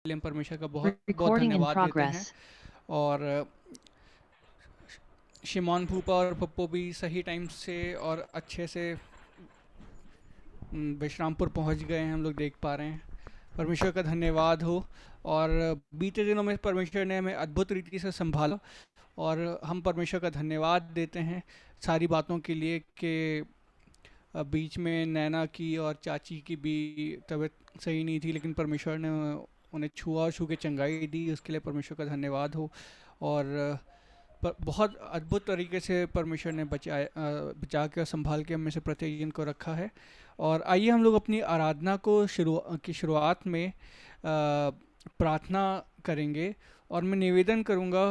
लिए हम परमेश्वर का बहुत बहुत Recording in धन्यवाद देते हैं। progress. और शिमॉन फूफा और पप्पो भी सही टाइम से और अच्छे से विश्रामपुर पहुंच गए हैं, हम लोग देख पा रहे हैं। परमेश्वर का धन्यवाद हो। और बीते दिनों में परमेश्वर ने हमें अद्भुत रीति से संभाला, और हम परमेश्वर का धन्यवाद देते हैं सारी बातों के लिए कि बीच में नैना की और चाची की भी तबीयत सही नहीं थी, लेकिन परमेश्वर ने उन्हें छुआ और छू के चंगाई दी, उसके लिए परमेश्वर का धन्यवाद हो। और बहुत अद्भुत तरीके से परमेश्वर ने बचा के और संभाल के हम में से प्रत्येक जन को रखा है। और आइए हम लोग अपनी आराधना को शुरुआत में प्रार्थना करेंगे। और मैं निवेदन करूंगा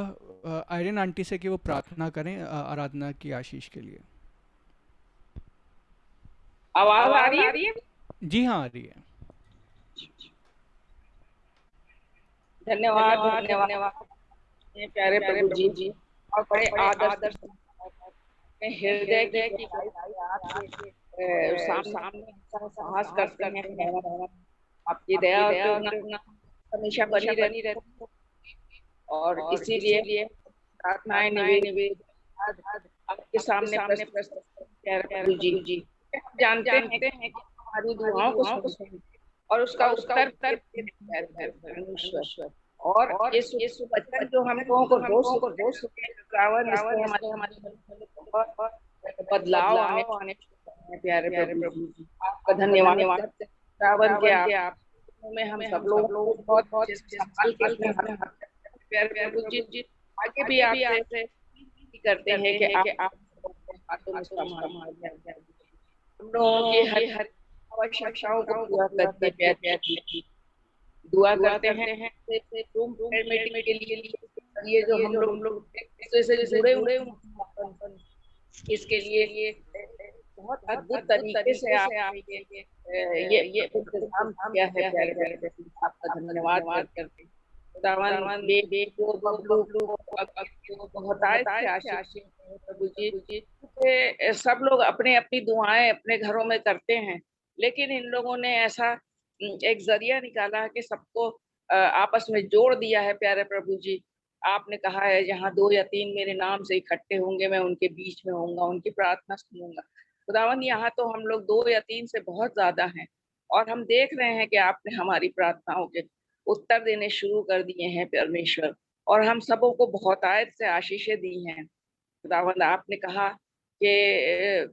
आयरन आंटी से कि वो प्रार्थना करें आराधना की आशीष के लिए। आवाज आ रही है? जी हाँ, आ रही है। धन्यवाद धन्यवाद ये प्यारे प्रभु जी, और बड़े आदर से अपने हृदय की गहराई से आपके सामने साहस करते हैं। आपकी दया और करुणा हमेशा बनी रहती है, और इसीलिए प्रार्थनाएं निवेद आपके सामने प्रस्तुत प्यारे प्रभु जी। हम जानते हैं कि हमारी दुआओं को सुनते हैं और उसका उत्तर देते हैं परमेश्वर। और ये वचन जो हम लोगों को रोज श्रावण इसमें हमारे बहुत बदलाव आने हैं प्यारे प्रभु जी। आपका धन्यवाद श्रावण के आप में हम सब लोग बहुत बहुत संभाल के अपने हाथ प्यारे प्रभु जी। आगे भी आपसे करते हैं कि आप हाथों में संभाल हम लोगों की हर आवश्यकताओं को पूरा करते प्यारे दुआ करते हैं रूम मीटिंग के लिए ये जो हम लोग से जुड़े हुए इसके लिए बहुत अद्भुत तरीके से आपने ये इंतजाम किया है प्यारे आपका धन्यवाद करते खुदावन बेबो बबलू बहुत आशीष प्रभु जी। सब लोग अपने अपनी दुआएं अपने घरों में करते हैं, लेकिन इन लोगों ने ऐसा एक जरिया निकाला है कि सबको आपस में जोड़ दिया है प्यारे प्रभु जी। आपने कहा है जहाँ 2 या 3 मेरे नाम से इकट्ठे होंगे मैं उनके बीच में होऊंगा, उनकी प्रार्थना सुनूंगा। खुदावन यहाँ तो हम लोग 2 या 3 से बहुत ज्यादा हैं, और हम देख रहे हैं कि आपने हमारी प्रार्थनाओं के उत्तर देने शुरू कर दिए हैं परमेश्वर, और हम सबों को बहुतायत से आशीषें दी हैं। खुदावंद आपने कहा कि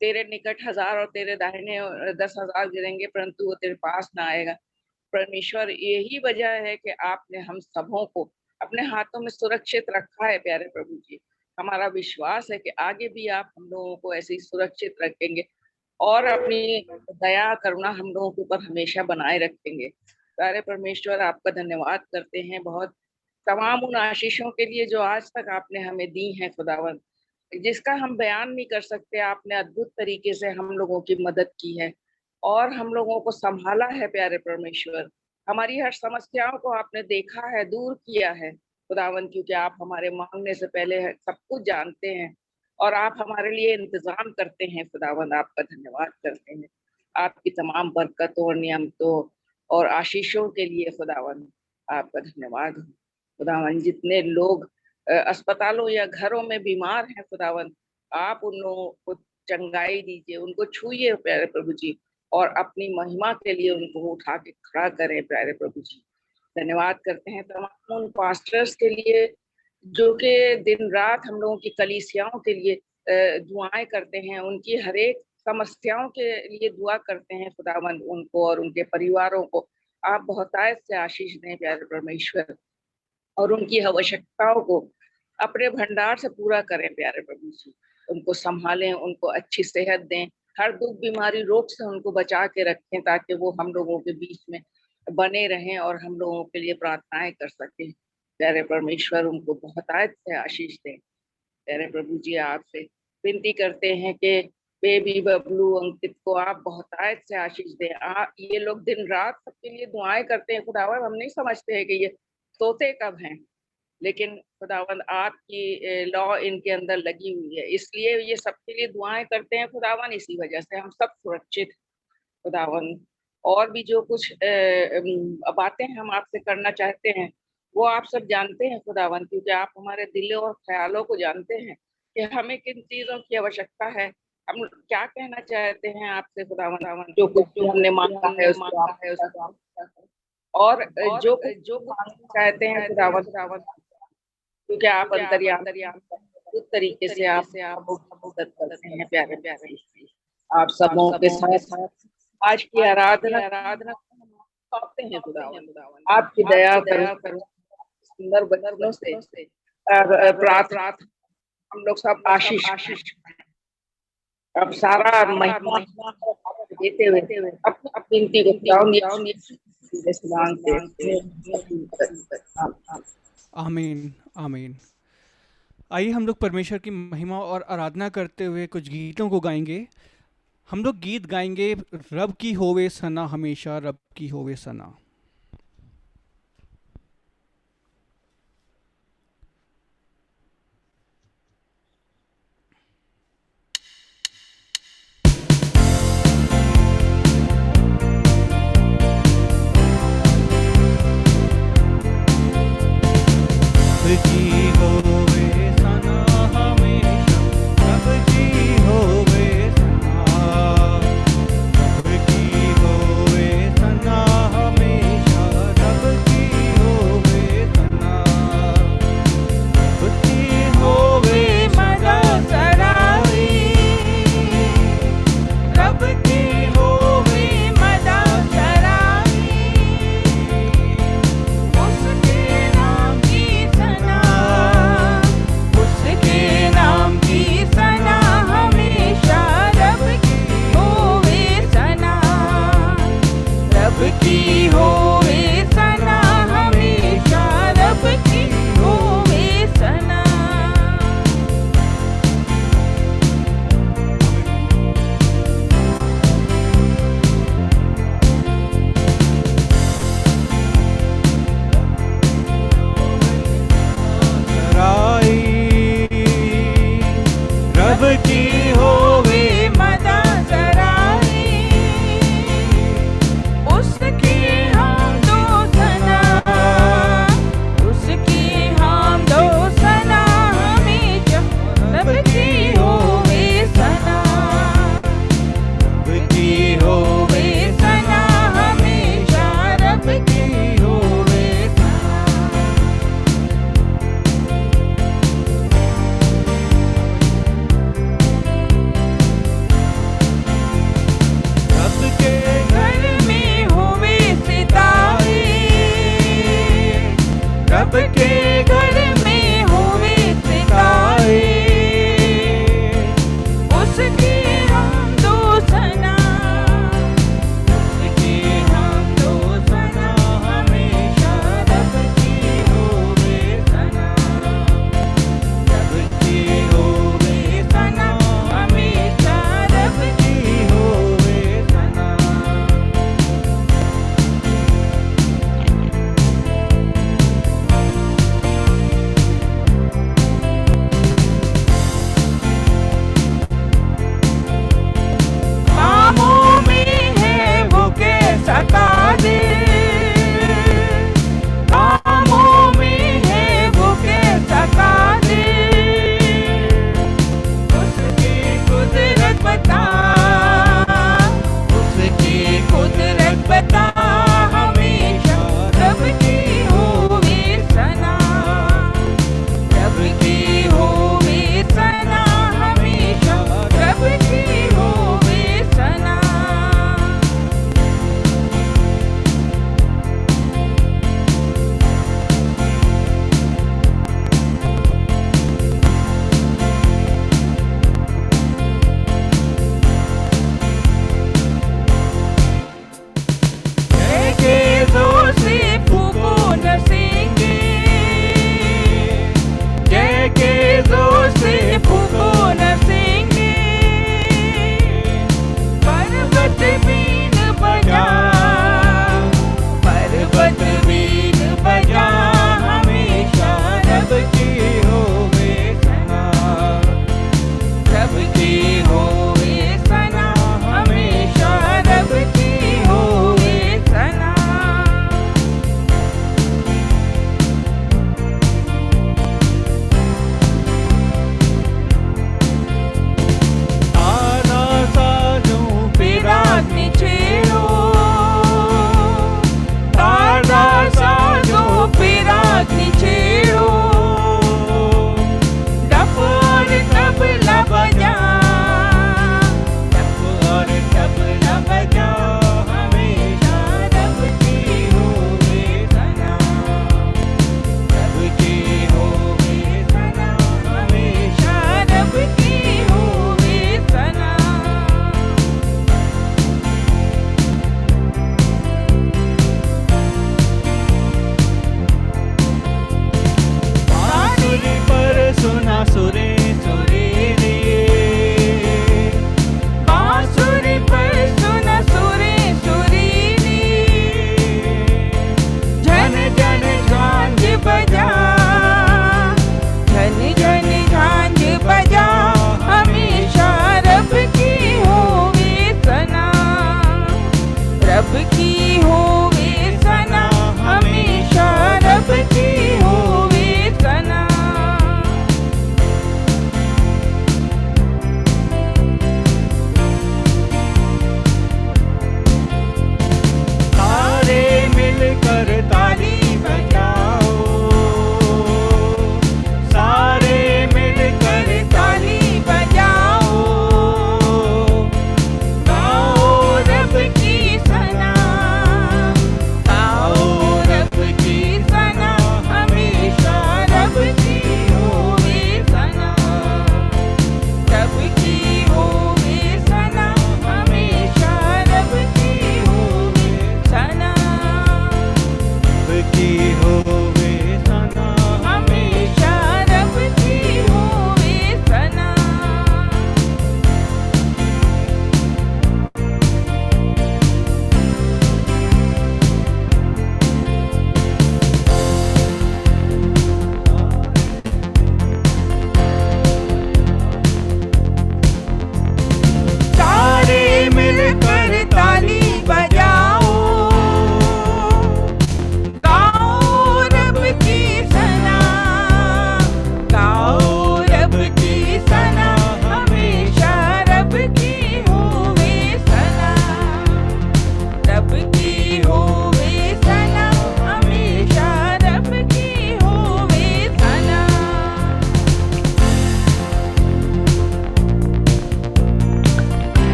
तेरे निकट 1000 और तेरे दाहिने 10,000 गिरेंगे परंतु वो तेरे पास ना आएगा। परमेश्वर यही वजह है कि आपने हम सबों को अपने हाथों में सुरक्षित रखा है प्यारे प्रभु जी। हमारा विश्वास है कि आगे भी आप हम लोगों को ऐसे ही सुरक्षित रखेंगे और अपनी दया करुणा हम लोगों के ऊपर हमेशा बनाए रखेंगे। प्यारे परमेश्वर आपका धन्यवाद करते हैं बहुत तमाम उन आशीषों के लिए जो आज तक आपने हमें दी हैं खुदावन, जिसका हम बयान नहीं कर सकते। आपने अद्भुत तरीके से हम लोगों की मदद की है और हम लोगों को संभाला है प्यारे परमेश्वर। हमारी हर समस्याओं को आपने देखा है, दूर किया है खुदावन, क्योंकि आप हमारे मांगने से पहले सब कुछ जानते हैं और आप हमारे लिए इंतजाम करते हैं खुदावन। आपका धन्यवाद करते हैं आपकी तमाम बरकतों और नियमतों और आशीषों के लिए खुदावन। आपका धन्यवाद हो खुदावन। जितने लोग अस्पतालों या घरों में बीमार हैं खुदावन, आप उन लोगों को चंगाई दीजिए, उनको छूइए प्यारे प्रभु जी, और अपनी महिमा के लिए उनको उठा के खड़ा करें प्यारे प्रभु जी। धन्यवाद करते हैं तमाम उन पास्टर्स के लिए जो कि दिन रात हम लोगों की कलीसियाओं के लिए दुआएं करते हैं, उनकी हर एक समस्याओं के लिए दुआ करते हैं खुदावंद। उनको और उनके परिवारों को आप बहुतायत से आशीष दें प्यारे परमेश्वर, और उनकी आवश्यकताओं को अपने भंडार से पूरा करें प्यारे प्रभु जी। उनको संभालें, उनको अच्छी सेहत दें, हर दुख बीमारी रोग से उनको बचा के रखें ताकि वो हम लोगों के बीच में बने रहें और हम लोगों के लिए प्रार्थनाएं कर सकें। प्यारे परमेश्वर उनको बहुतायत से आशीष दें। प्यारे प्रभु जी आपसे विनती करते हैं कि बेबी बबलू अंकित को आप बहुतायत से आशीष दें। ये लोग दिन रात सबके लिए दुआएं करते हैं खुदावन, हम नहीं समझते हैं कि ये सोते कब हैं, लेकिन खुदावन आपकी लॉ इनके अंदर लगी हुई है, इसलिए ये सबके लिए दुआएं करते हैं खुदावन। इसी वजह से हम सब सुरक्षित खुदावन। और भी जो कुछ बातें हम आपसे करना चाहते हैं, वो आप सब जानते हैं खुदावन, क्योंकि आप हमारे दिलों और ख्यालों को जानते हैं कि हमें किन चीजों की आवश्यकता है। हम क्या कहना चाहते हैं आपसे खुदावन, जो कुछ भी हमने मांगा है उसको आप और जो कुछ मांगना चाहते हैं खुदावन, क्योंकि आप अंतर्यामी उस तरीके से आप मदद करते हैं प्यारे प्यारे। आप सबों के साथ आज की आराधना सौंपते हैं खुदावन, आपकी दया करुणा सुंदर वचनों से प्रार्थना हम लोग सब आशीष अब सारा महिमा देते हुए अपनी विनती को खुदावन यीशु मांगते हैं। आमीन आमीन। आइए हम लोग परमेश्वर की महिमा और आराधना करते हुए कुछ गीतों को गाएंगे। हम लोग गीत गाएंगे, रब की होवे सना हमेशा, रब की होवे सना।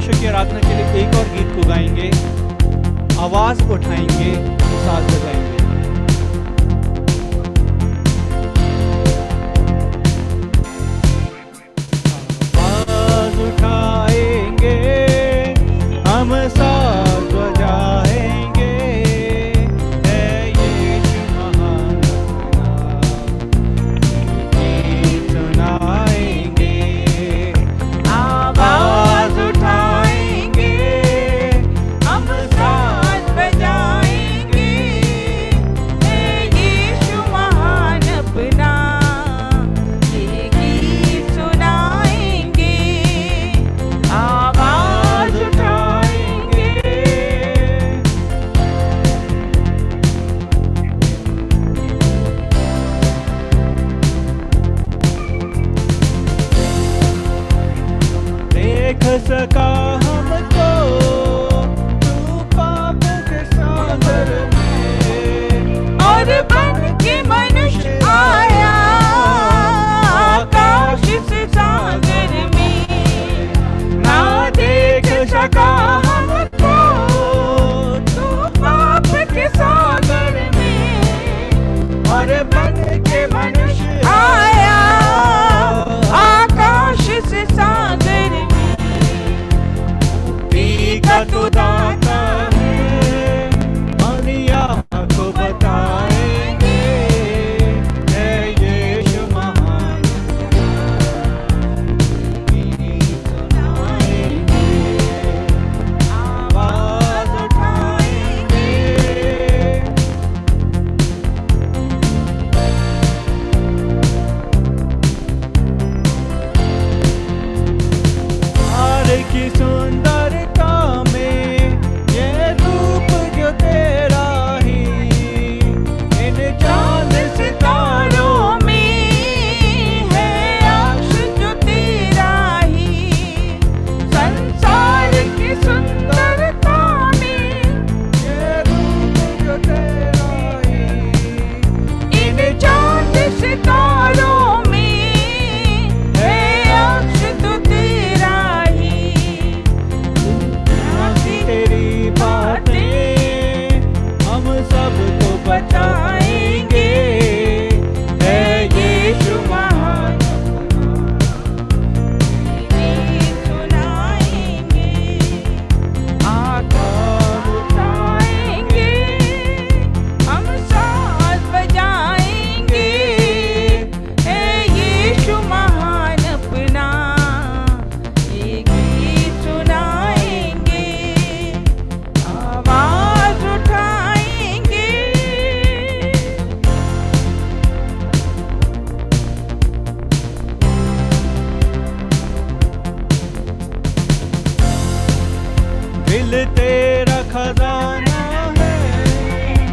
परमेश्वर की आराधना के लिए एक और गीत को गाएंगे, आवाज उठाएंगे, साज बजाएंगे। आवाज उठाएंगे, हम साज बजाएंगे, है यीशु महान गीत सुनाएंगे। आवाज उठाएंगे, हम साज बजाएंगे, है यीशु महान अपना ये गीत सुनाएंगे। आवाज उठाएंगे। देख सका हमको तू पाप के सागर में, और बन के मनुष्य आया आकाश से सागर में। ना देख सका हमको तू पाप के सागर में, और बन के मनुष्य आया आकाश से सागर में। मुक्ति का तू दाता है, दुनिया को बताएंगे, है यीशु महान गीत सुनाएंगे। आवाज उठाएंगे। प्यार की सुंदरता में ये रूप जो तेरा ही, इन चांद सितारों में है अर्श जो तेरा ही। संसार की सुंदरता में ये रूप जो तेरा ही, इन चांद सितारों में है अर्श जो तेरा ही। तेरी बातें हम सबको बताएंगे, है यीशु महान गीत सुनाएंगे। आवाज उठाएंगे, हम साज बजाएंगे, है यीशु महान अपना ये गीत सुनाएंगे। आवाज उठाएंगे। दिल तेरा खजाना है,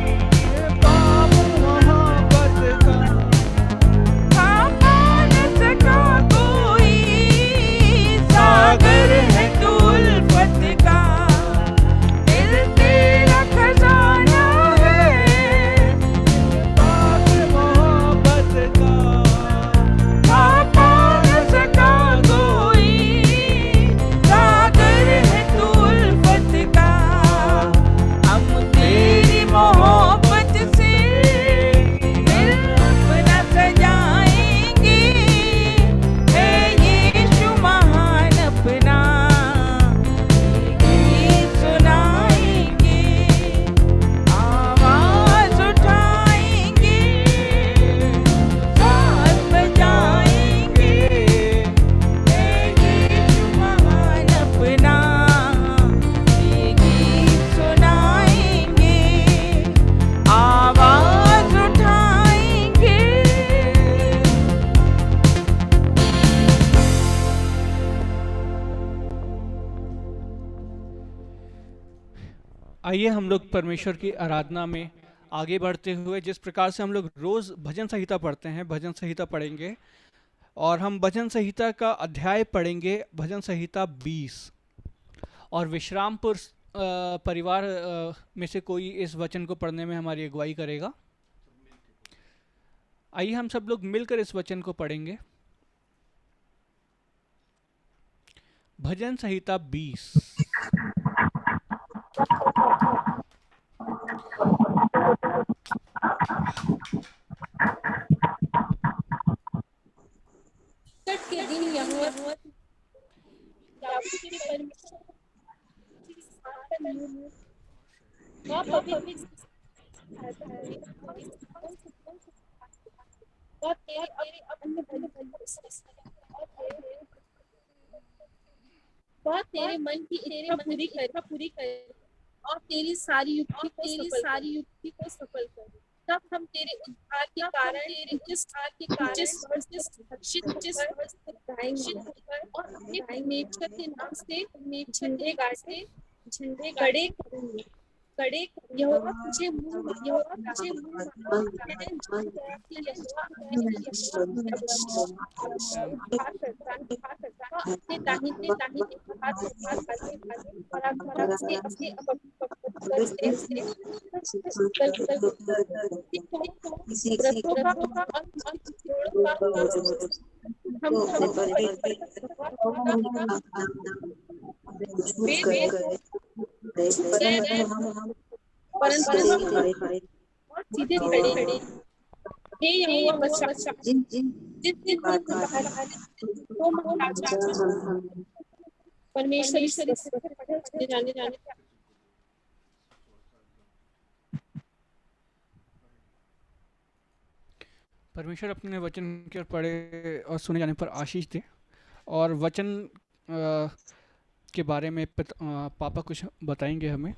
ये पाप मोहब्बत का पापा न सका कोई, सागर है तू उल्फत का। दिल तेरा खजाना है, पाप मोहब्बत का पापा न सका कोई, सागर है तू उल्फत का। हम तेरी मोहब्बत से दिल अपना सजाएंगे, है यीशु महान अपना गीत सुनाएंगे। आवाज उठाएंगे, साज बजाएंगे, है यीशु महान अपना ये गीत सुनाएंगे। आवाज उठाएंगे। आइए हम लोग परमेश्वर की आराधना में आगे बढ़ते हुए, जिस प्रकार से हम लोग रोज भजन संहिता पढ़ते हैं, भजन संहिता पढ़ेंगे और हम भजन संहिता का अध्याय पढ़ेंगे, भजन संहिता 20। और विश्रामपुर परिवार में से कोई इस वचन को पढ़ने में हमारी अगुवाई करेगा। आइए हम सब लोग मिलकर इस वचन को पढ़ेंगे। भजन संहिता 20। संकट के दिन यहोवा याकूब के परमेश्वर की स्थापना वह पवित्र सहायता करे वह तेरे अन्य बलि वह तेरे मन की इच्छा पूरी करे और तेरी सारी युक्ति को सफल करे। तब हम तेरे उद्धार के कारण उच्च स्वर गाएंगे और अपने परमेश्वर के नाम से झंडे गड़े करेंगे। यहोवा तुझे उद्धार करता है अपने दाहिने हाथ पराक्रम से अपने पकड़ से व्रतों का अंत जोड़ों का हम परंतु और सीधे खड़े हे यहोवा बचा जिस दिन तो महाराजा परमेश्वर जाने परमेश्वर अपने वचन के ओर पढ़े और सुने जाने पर आशीष दे। और वचन के बारे में पापा कुछ बताएंगे हमें।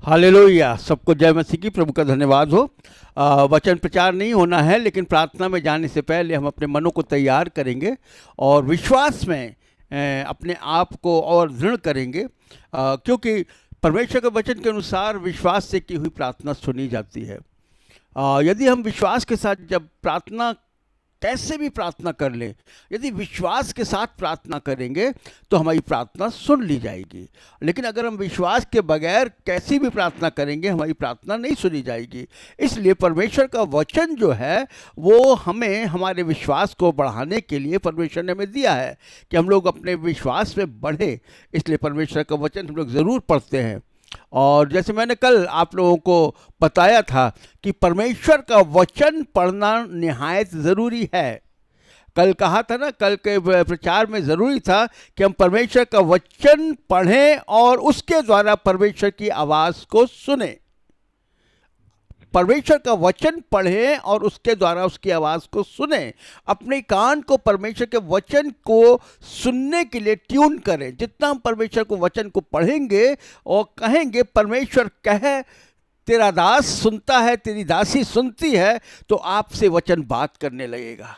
हालेलुया, सबको जय मसीह की। प्रभु का धन्यवाद हो। वचन प्रचार नहीं होना है, लेकिन प्रार्थना में जाने से पहले हम अपने मनों को तैयार करेंगे और विश्वास में अपने आप को और दृढ़ करेंगे, क्योंकि परमेश्वर के वचन के अनुसार विश्वास से की हुई प्रार्थना सुनी जाती है। यदि हम विश्वास के साथ जब प्रार्थना कैसे भी प्रार्थना कर लें, यदि विश्वास के साथ प्रार्थना करेंगे तो हमारी प्रार्थना सुन ली जाएगी। लेकिन अगर हम विश्वास के बगैर कैसी भी प्रार्थना करेंगे, हमारी प्रार्थना नहीं सुनी जाएगी। इसलिए परमेश्वर का वचन जो है वो हमें हमारे विश्वास को बढ़ाने के लिए परमेश्वर ने हमें दिया है कि हम लोग अपने विश्वास में बढ़े। इसलिए परमेश्वर का वचन हम लोग ज़रूर पढ़ते हैं। और जैसे मैंने कल आप लोगों को बताया था कि परमेश्वर का वचन पढ़ना निहायत ज़रूरी है। कल कहा था ना, कल के प्रचार में ज़रूरी था कि हम परमेश्वर का वचन पढ़ें और उसके द्वारा परमेश्वर की आवाज़ को सुने। परमेश्वर का वचन पढ़ें और उसके द्वारा उसकी आवाज़ को सुने। अपने कान को परमेश्वर के वचन को सुनने के लिए ट्यून करें। जितना हम परमेश्वर को वचन को पढ़ेंगे और कहेंगे परमेश्वर कहे, तेरा दास सुनता है, तेरी दासी सुनती है, तो आपसे वचन बात करने लगेगा।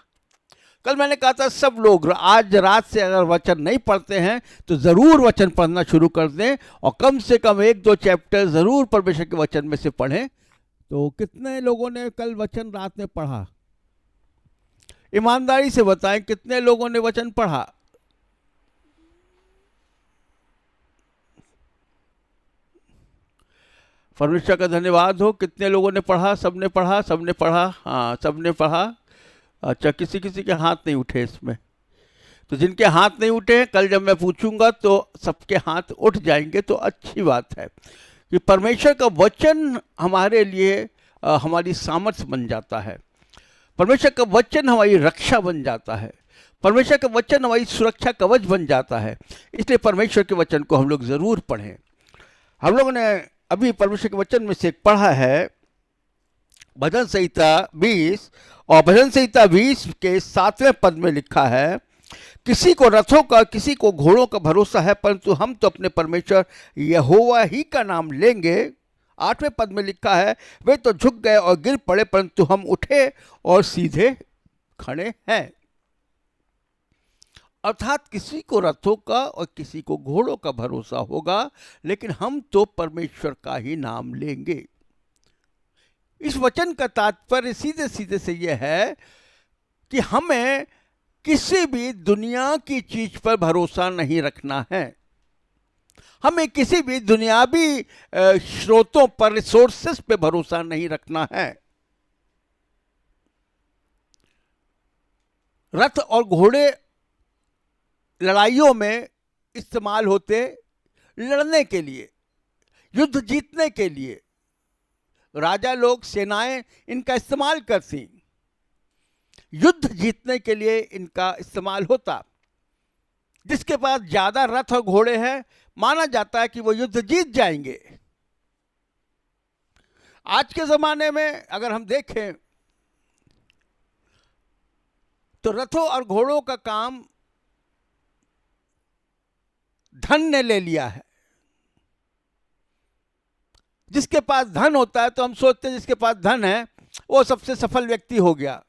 कल मैंने कहा था सब लोग आज रात से अगर वचन नहीं पढ़ते हैं तो ज़रूर वचन पढ़ना शुरू कर दें और कम से कम 1-2 चैप्टर ज़रूर परमेश्वर के वचन में से पढ़ें। तो कितने लोगों ने कल वचन रात में पढ़ा? ईमानदारी से बताएं, कितने लोगों ने वचन पढ़ा? परमेश्वर का धन्यवाद हो। कितने लोगों ने पढ़ा? सबने पढ़ा? सबने पढ़ा? हाँ, सबने पढ़ा। अच्छा, किसी के हाथ नहीं उठे इसमें? तो जिनके हाथ नहीं उठे हैं, कल जब मैं पूछूंगा तो सबके हाथ उठ जाएंगे, तो अच्छी बात है कि परमेश्वर का वचन हमारे लिए हमारी सामर्थ्य बन जाता है। परमेश्वर का वचन हमारी रक्षा बन जाता है। परमेश्वर का वचन हमारी सुरक्षा कवच बन जाता है। इसलिए परमेश्वर के वचन को हम लोग ज़रूर पढ़ें। हम लोगों ने अभी परमेश्वर के वचन में से पढ़ा है भजन संहिता 20, और भजन संहिता 20 के 7वें पद में लिखा है, किसी को रथों का, किसी को घोड़ों का भरोसा है, परंतु हम तो अपने परमेश्वर यहोवा ही का नाम लेंगे। 8वें पद में लिखा है, वे तो झुक गए और गिर पड़े, परंतु हम उठे और सीधे खड़े हैं। अर्थात किसी को रथों का और किसी को घोड़ों का भरोसा होगा, लेकिन हम तो परमेश्वर का ही नाम लेंगे। इस वचन का तात्पर्य सीधे सीधे से यह है कि हमें किसी भी दुनिया की चीज पर भरोसा नहीं रखना है। हमें किसी भी दुनियावी स्रोतों पर, रिसोर्सेस पे भरोसा नहीं रखना है। रथ और घोड़े लड़ाइयों में इस्तेमाल होते, लड़ने के लिए, युद्ध जीतने के लिए राजा लोग, सेनाएं इनका इस्तेमाल करती, युद्ध जीतने के लिए इनका इस्तेमाल होता। जिसके पास ज्यादा रथ और घोड़े हैं, माना जाता है कि वो युद्ध जीत जाएंगे। आज के जमाने में अगर हम देखें तो रथों और घोड़ों का काम धन ने ले लिया है। जिसके पास धन होता है तो हम सोचते हैं जिसके पास धन है वो सबसे सफल व्यक्ति हो गया,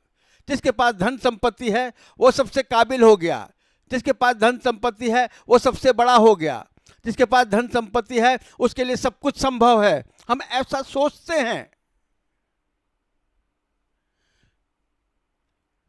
जिसके पास धन संपत्ति है वो सबसे काबिल हो गया, जिसके पास धन संपत्ति है वो सबसे बड़ा हो गया, जिसके पास धन संपत्ति है उसके लिए सब कुछ संभव है। हम ऐसा सोचते हैं,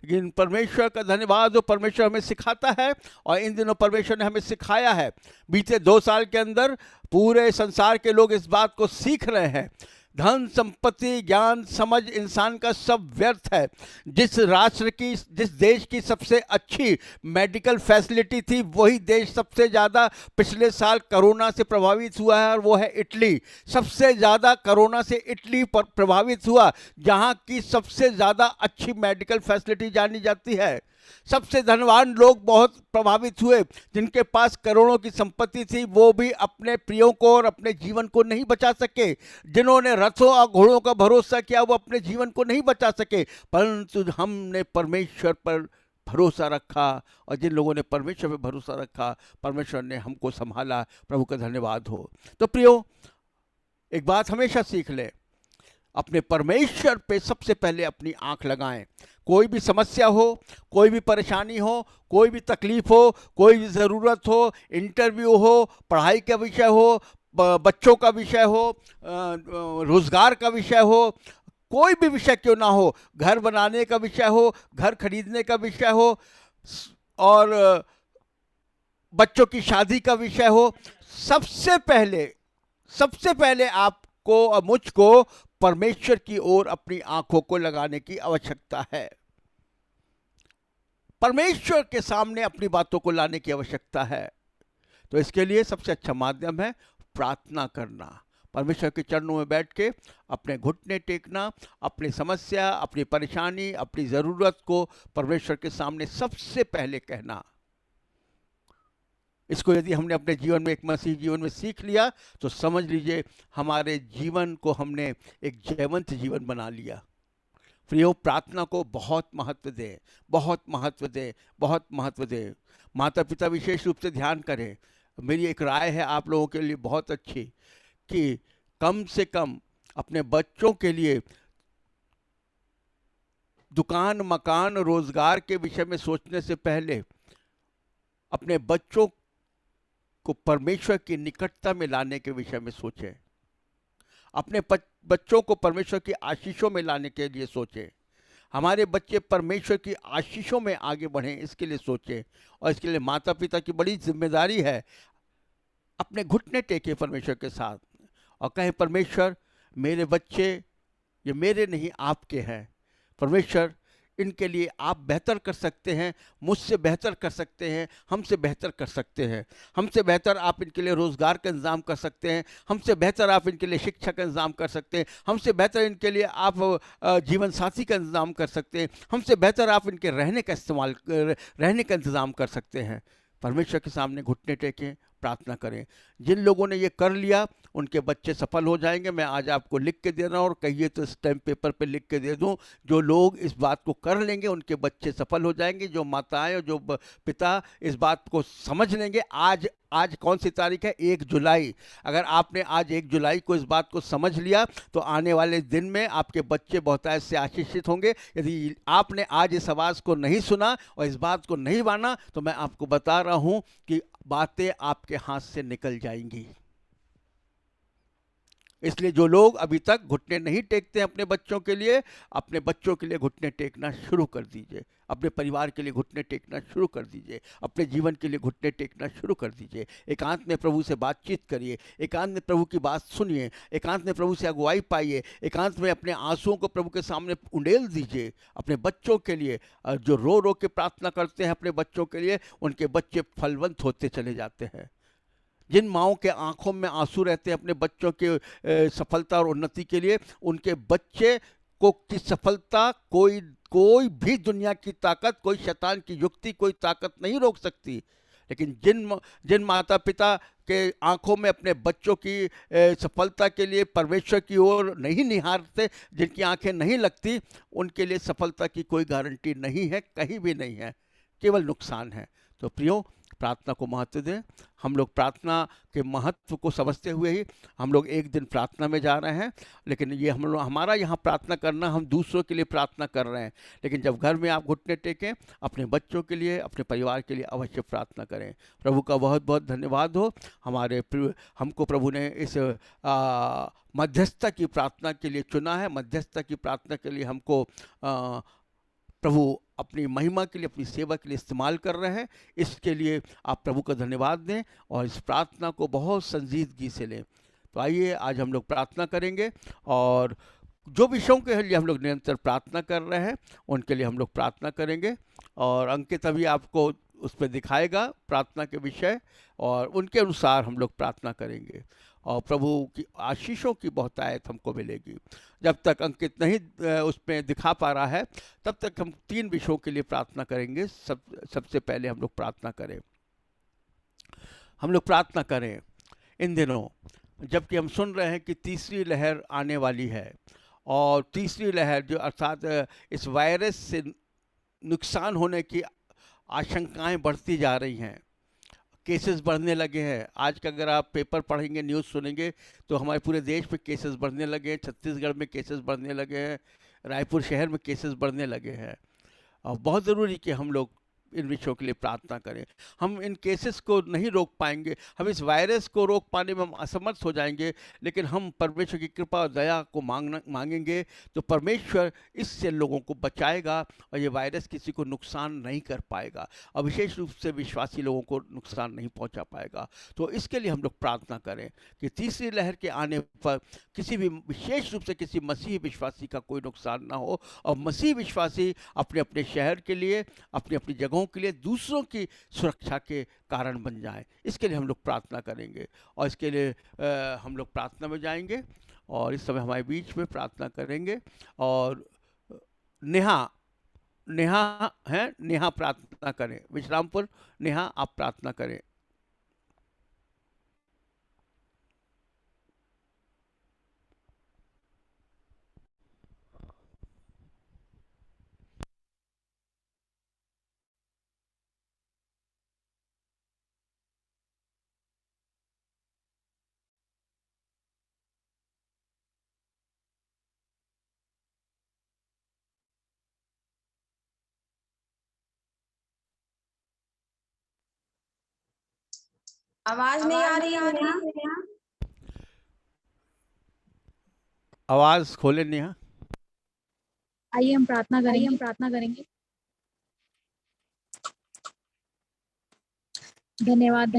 लेकिन परमेश्वर का धन्यवाद, जो परमेश्वर हमें सिखाता है, और इन दिनों परमेश्वर ने हमें सिखाया है। बीते 2 साल के अंदर पूरे संसार के लोग इस बात को सीख रहे हैं, धन संपत्ति ज्ञान समझ इंसान का सब व्यर्थ है। जिस राष्ट्र की, जिस देश की सबसे अच्छी मेडिकल फैसिलिटी थी, वही देश सबसे ज़्यादा पिछले साल कोरोना से प्रभावित हुआ है, और वो है इटली। सबसे ज़्यादा कोरोना से इटली पर प्रभावित हुआ, जहाँ की सबसे ज़्यादा अच्छी मेडिकल फैसिलिटी जानी जाती है। सबसे धनवान लोग बहुत प्रभावित हुए, जिनके पास करोड़ों की संपत्ति थी, वो भी अपने प्रियों को और अपने जीवन को नहीं बचा सके। जिन्होंने रथों और घोड़ों का भरोसा किया वो अपने जीवन को नहीं बचा सके, परंतु हमने परमेश्वर पर भरोसा रखा, और जिन लोगों ने परमेश्वर पर भरोसा रखा, परमेश्वर ने हमको संभाला। प्रभु का धन्यवाद हो। तो प्रियो, एक बात हमेशा सीख ले, अपने परमेश्वर पे सबसे पहले अपनी आंख लगाएं। कोई भी समस्या हो, कोई भी परेशानी हो, कोई भी तकलीफ हो, कोई भी ज़रूरत हो, इंटरव्यू हो, पढ़ाई का विषय हो, बच्चों का विषय हो, रोज़गार का विषय हो, कोई भी विषय क्यों ना हो, घर बनाने का विषय हो, घर खरीदने का विषय हो, और बच्चों की शादी का विषय हो, सबसे पहले आपको और मुझको परमेश्वर की ओर अपनी आंखों को लगाने की आवश्यकता है। परमेश्वर के सामने अपनी बातों को लाने की आवश्यकता है। तो इसके लिए सबसे अच्छा माध्यम है प्रार्थना करना। परमेश्वर के चरणों में बैठ के अपने घुटने टेकना, अपनी समस्या, अपनी परेशानी, अपनी ज़रूरत को परमेश्वर के सामने सबसे पहले कहना। इसको यदि हमने अपने जीवन में, एक मसीह जीवन में सीख लिया, तो समझ लीजिए हमारे जीवन को हमने एक जयवंत जीवन बना लिया। प्रियो, प्रार्थना को बहुत महत्व दें, बहुत महत्व दें, बहुत महत्व दें। माता पिता विशेष रूप से ध्यान करें। मेरी एक राय है आप लोगों के लिए बहुत अच्छी, कि कम से कम अपने बच्चों के लिए दुकान, मकान, रोजगार के विषय में सोचने से पहले अपने बच्चों को परमेश्वर की निकटता में लाने के विषय में सोचें। अपने बच्चों को परमेश्वर की आशीषों में लाने के लिए सोचें। हमारे बच्चे परमेश्वर की आशीषों में आगे बढ़ें, इसके लिए सोचें। और इसके लिए माता पिता की बड़ी जिम्मेदारी है, अपने घुटने टेके परमेश्वर के साथ और कहें, परमेश्वर, मेरे बच्चे ये मेरे नहीं आपके हैं। परमेश्वर, इनके लिए आप बेहतर कर सकते हैं, मुझसे बेहतर कर सकते हैं, हमसे बेहतर कर सकते हैं। हमसे बेहतर आप इनके लिए रोज़गार का इंतज़ाम कर सकते हैं, हमसे बेहतर आप इनके लिए शिक्षा का इंतज़ाम कर सकते हैं, हमसे बेहतर इनके लिए आप जीवन साथी का इंतज़ाम कर सकते हैं, हमसे बेहतर आप इनके रहने का इंतज़ाम कर सकते हैं। परमेश्वर के सामने घुटने टेकें, प्रार्थना करें। जिन लोगों ने ये कर लिया उनके बच्चे सफल हो जाएंगे। मैं आज आपको लिख के दे रहा हूँ, और कहिए तो स्टैम्प पेपर पे लिख के दे दूँ, जो लोग इस बात को कर लेंगे उनके बच्चे सफल हो जाएंगे। जो माताएं और जो पिता इस बात को समझ लेंगे। आज कौन सी तारीख है? 1 जुलाई। अगर आपने आज 1 जुलाई को इस बात को समझ लिया तो आने वाले दिन में आपके बच्चे बहुतायत से आशीषित होंगे। यदि आपने आज इस आवाज़ को नहीं सुना और इस बात को नहीं माना, तो मैं आपको बता रहा हूँ कि बातें आपके हाथ से निकल जाएंगी। इसलिए जो लोग अभी तक घुटने नहीं टेकते हैं अपने बच्चों के लिए, अपने बच्चों के लिए घुटने टेकना शुरू कर दीजिए, अपने परिवार के लिए घुटने टेकना शुरू कर दीजिए, अपने जीवन के लिए घुटने टेकना शुरू कर दीजिए। एकांत में प्रभु से बातचीत करिए, एकांत में प्रभु की बात सुनिए, एकांत में प्रभु से अगुवाई पाइए, एकांत में अपने आंसुओं को प्रभु के सामने उंडेल दीजिए। अपने बच्चों के लिए जो रो रो के प्रार्थना करते हैं अपने बच्चों के लिए, उनके बच्चे फलवंत होते चले जाते हैं। जिन माओं के आंखों में आंसू रहते हैं अपने बच्चों के सफलता और उन्नति के लिए, उनके बच्चे को की सफलता कोई भी दुनिया की ताकत, कोई शैतान की युक्ति, कोई ताकत नहीं रोक सकती। लेकिन जिन माता पिता के आंखों में अपने बच्चों की सफलता के लिए परमेश्वर की ओर नहीं निहारते, जिनकी आंखें नहीं लगती, उनके लिए सफलता की कोई गारंटी नहीं है, कहीं भी नहीं है, केवल नुकसान है। तो प्रियो, प्रार्थना को महत्व दें। हम लोग प्रार्थना के महत्व को समझते हुए ही हम लोग एक दिन प्रार्थना में जा रहे हैं, लेकिन ये हमारा यहाँ प्रार्थना करना, हम दूसरों के लिए प्रार्थना कर रहे हैं। लेकिन जब घर में आप घुटने टेकें, अपने बच्चों के लिए, अपने परिवार के लिए अवश्य प्रार्थना करें। प्रभु का बहुत बहुत धन्यवाद हो, हमको प्रभु ने इस मध्यस्थता की प्रार्थना के लिए चुना है। मध्यस्थता की प्रार्थना के लिए हमको प्रभु अपनी महिमा के लिए, अपनी सेवा के लिए इस्तेमाल कर रहे हैं। इसके लिए आप प्रभु का धन्यवाद दें और इस प्रार्थना को बहुत संजीदगी से लें। तो आइए आज हम लोग प्रार्थना करेंगे, और जो विषयों के लिए हम लोग निरंतर प्रार्थना कर रहे हैं उनके लिए हम लोग प्रार्थना करेंगे, और अंकित अभी आपको उस पर दिखाएगा प्रार्थना के विषय, और उनके अनुसार हम लोग प्रार्थना करेंगे और प्रभु की आशीषों की बहुतायत हमको मिलेगी। जब तक अंकित नहीं उसमें दिखा पा रहा है, तब तक हम 3 विषयों के लिए प्रार्थना करेंगे। सबसे पहले हम लोग प्रार्थना करें इन दिनों, जबकि हम सुन रहे हैं कि तीसरी लहर आने वाली है, और तीसरी लहर जो अर्थात इस वायरस से नुकसान होने की आशंकाएं बढ़ती जा रही हैं, केसेस बढ़ने लगे हैं। आज का अगर आप पेपर पढ़ेंगे, न्यूज़ सुनेंगे, तो हमारे पूरे देश में केसेस बढ़ने लगे हैं। छत्तीसगढ़ में केसेस बढ़ने लगे हैं, रायपुर शहर में केसेस बढ़ने लगे हैं, और बहुत ज़रूरी कि हम लोग इन विषयों के लिए प्रार्थना करें। हम इन केसेस को नहीं रोक पाएंगे, हम इस वायरस को रोक पाने में हम असमर्थ हो जाएंगे, लेकिन हम परमेश्वर की कृपा और दया को मांगेंगे तो परमेश्वर इससे लोगों को बचाएगा, और ये वायरस किसी को नुकसान नहीं कर पाएगा, और विशेष रूप से विश्वासी लोगों को नुकसान नहीं पहुंचा पाएगा। तो इसके लिए हम लोग प्रार्थना करें कि तीसरी लहर के आने पर किसी भी, विशेष रूप से किसी मसीही विश्वासी का कोई नुकसान ना हो, और मसीही विश्वासी अपने अपने शहर के लिए, अपनी अपनी जगहों के लिए दूसरों की सुरक्षा के कारण बन जाएं। इसके लिए हम लोग प्रार्थना करेंगे, और इसके लिए हम लोग प्रार्थना में जाएंगे, और इस समय हमारे बीच में प्रार्थना करेंगे। और नेहा प्रार्थना करें। विश्रामपुर नेहा, आप प्रार्थना करें। आवाज नहीं आ रही है नेहा? आवाज खोले नेहा। आइए हम प्रार्थना करेंगे। धन्यवाद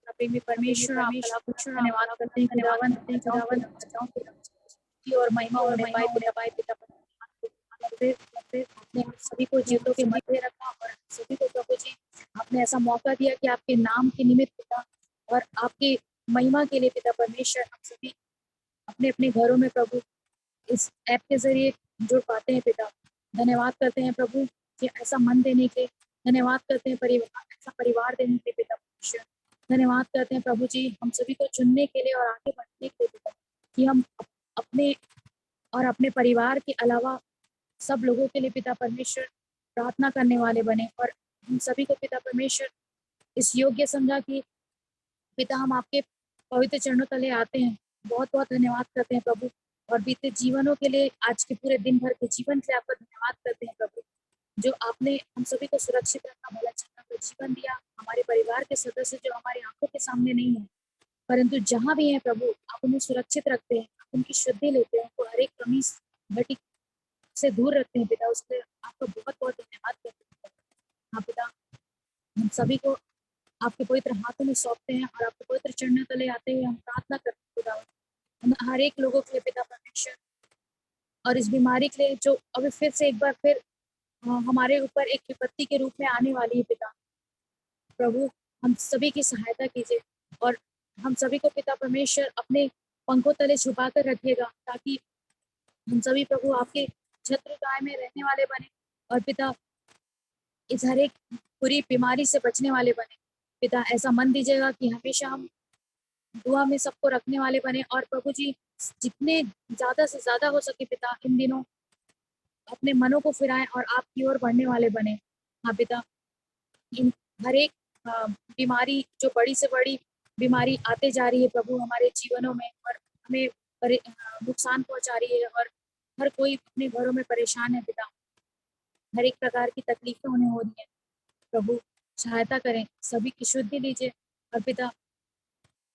प्रेमी परमेश्वर, आपका कुछ धन्यवाद करते हैं खुदावन की और महिमा होने पाए पिता आपने सभी को जीतों के मध्य रखा, और सभी को प्रभु जी आपने ऐसा मौका दिया कि आपके नाम के निमित्त पिता और आपकी महिमा के लिए पिता परमेश्वर, हम सभी अपने अपने घरों में प्रभु इस ऐप के जरिए जुड़ पाते हैं पिता। धन्यवाद करते हैं प्रभु कि ऐसा मन देने के, धन्यवाद करते हैं ऐसा परिवार देने के पिता परमेश्वर। धन्यवाद करते हैं प्रभु जी हम सभी को चुनने के लिए और आगे बढ़ने के लिए पिता, कि हम अपने और अपने परिवार के अलावा सब लोगों के लिए पिता परमेश्वर प्रार्थना करने वाले बने, और हम सभी को पिता परमेश्वर इस योग्य समझा कि पिता हम आपके पवित्र चरणों तले आते हैं। बहुत बहुत धन्यवाद करते हैं प्रभु, और बीते जीवनों के लिए, आज के पूरे दिन भर के जीवन से आपका धन्यवाद करते हैं प्रभु, जो आपने हम सभी को सुरक्षित रखा, भला चंगा का जीवन दिया। हमारे परिवार के सदस्य जो हमारी आंखों के सामने नहीं है, परंतु जहाँ भी हैं प्रभु, आप उन्हें सुरक्षित रखते हैं, आप उनकी शुद्धि लेते हैं, उनको हर एक कमी घटी से दूर रखते हैं पिता। उसके लिए आपका बहुत बहुत धन्यवाद करते हैं हाँ पिता। हम सभी को आपके पवित्र हाथों में सौंपते हैं और आपके पवित्र चरणों तले आते हुए हम प्रार्थना करते हैं खुदा। हम हर एक लोगों के लिए पिता परमेश्वर, और इस बीमारी के लिए जो अभी फिर से एक बार फिर हमारे ऊपर एक विपत्ति के रूप में आने वाली है पिता प्रभु, हम सभी की सहायता कीजिए और हम सभी को पिता परमेश्वर अपने पंखों तले छुपा कर रखिएगा, ताकि हम सभी प्रभु आपके छत्रछाया में रहने वाले बने और पिता इस हर एक बुरी बीमारी से बचने वाले बने। पिता ऐसा मन दीजिएगा कि हमेशा हम दुआ में सबको रखने वाले बने और प्रभु जी जितने ज़्यादा से ज़्यादा हो सके पिता इन दिनों अपने मनों को फिराएं और आपकी ओर बढ़ने वाले बने। हाँ पिता, इन हर एक बीमारी जो बड़ी से बड़ी बीमारी आते जा रही है प्रभु हमारे जीवनों में और हमें नुकसान पहुंचा रही है और हर कोई अपने घरों में परेशान है पिता। हर एक प्रकार की तकलीफें उन्हें हो रही है प्रभु, सहायता करें, सभी की शुद्धि लीजिए और पिता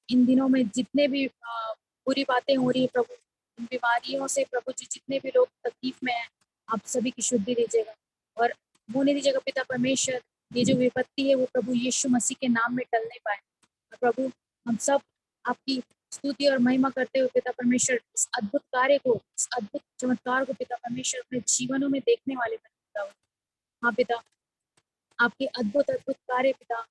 इन दिनों में जितने भी बुरी बातें हो रही है प्रभु, इन बीमारियों से प्रभु जी जितने भी लोग तकलीफ में हैं, आप सभी की शुद्धि दीजिएगा और होने दीजिएगा पिता परमेश्वर। ये जो विपत्ति है वो प्रभु यीशु मसीह के नाम में टल नहीं पाए और प्रभु हम सब आपकी स्तुति और महिमा करते हुए पिता परमेश्वर इस अद्भुत कार्य को, इस अद्भुत चमत्कार को पिता परमेश्वर अपने जीवनों में देखने वाले बने पिता। हाँ पिता, आपके अद्भुत अद्भुत कार्य पिता,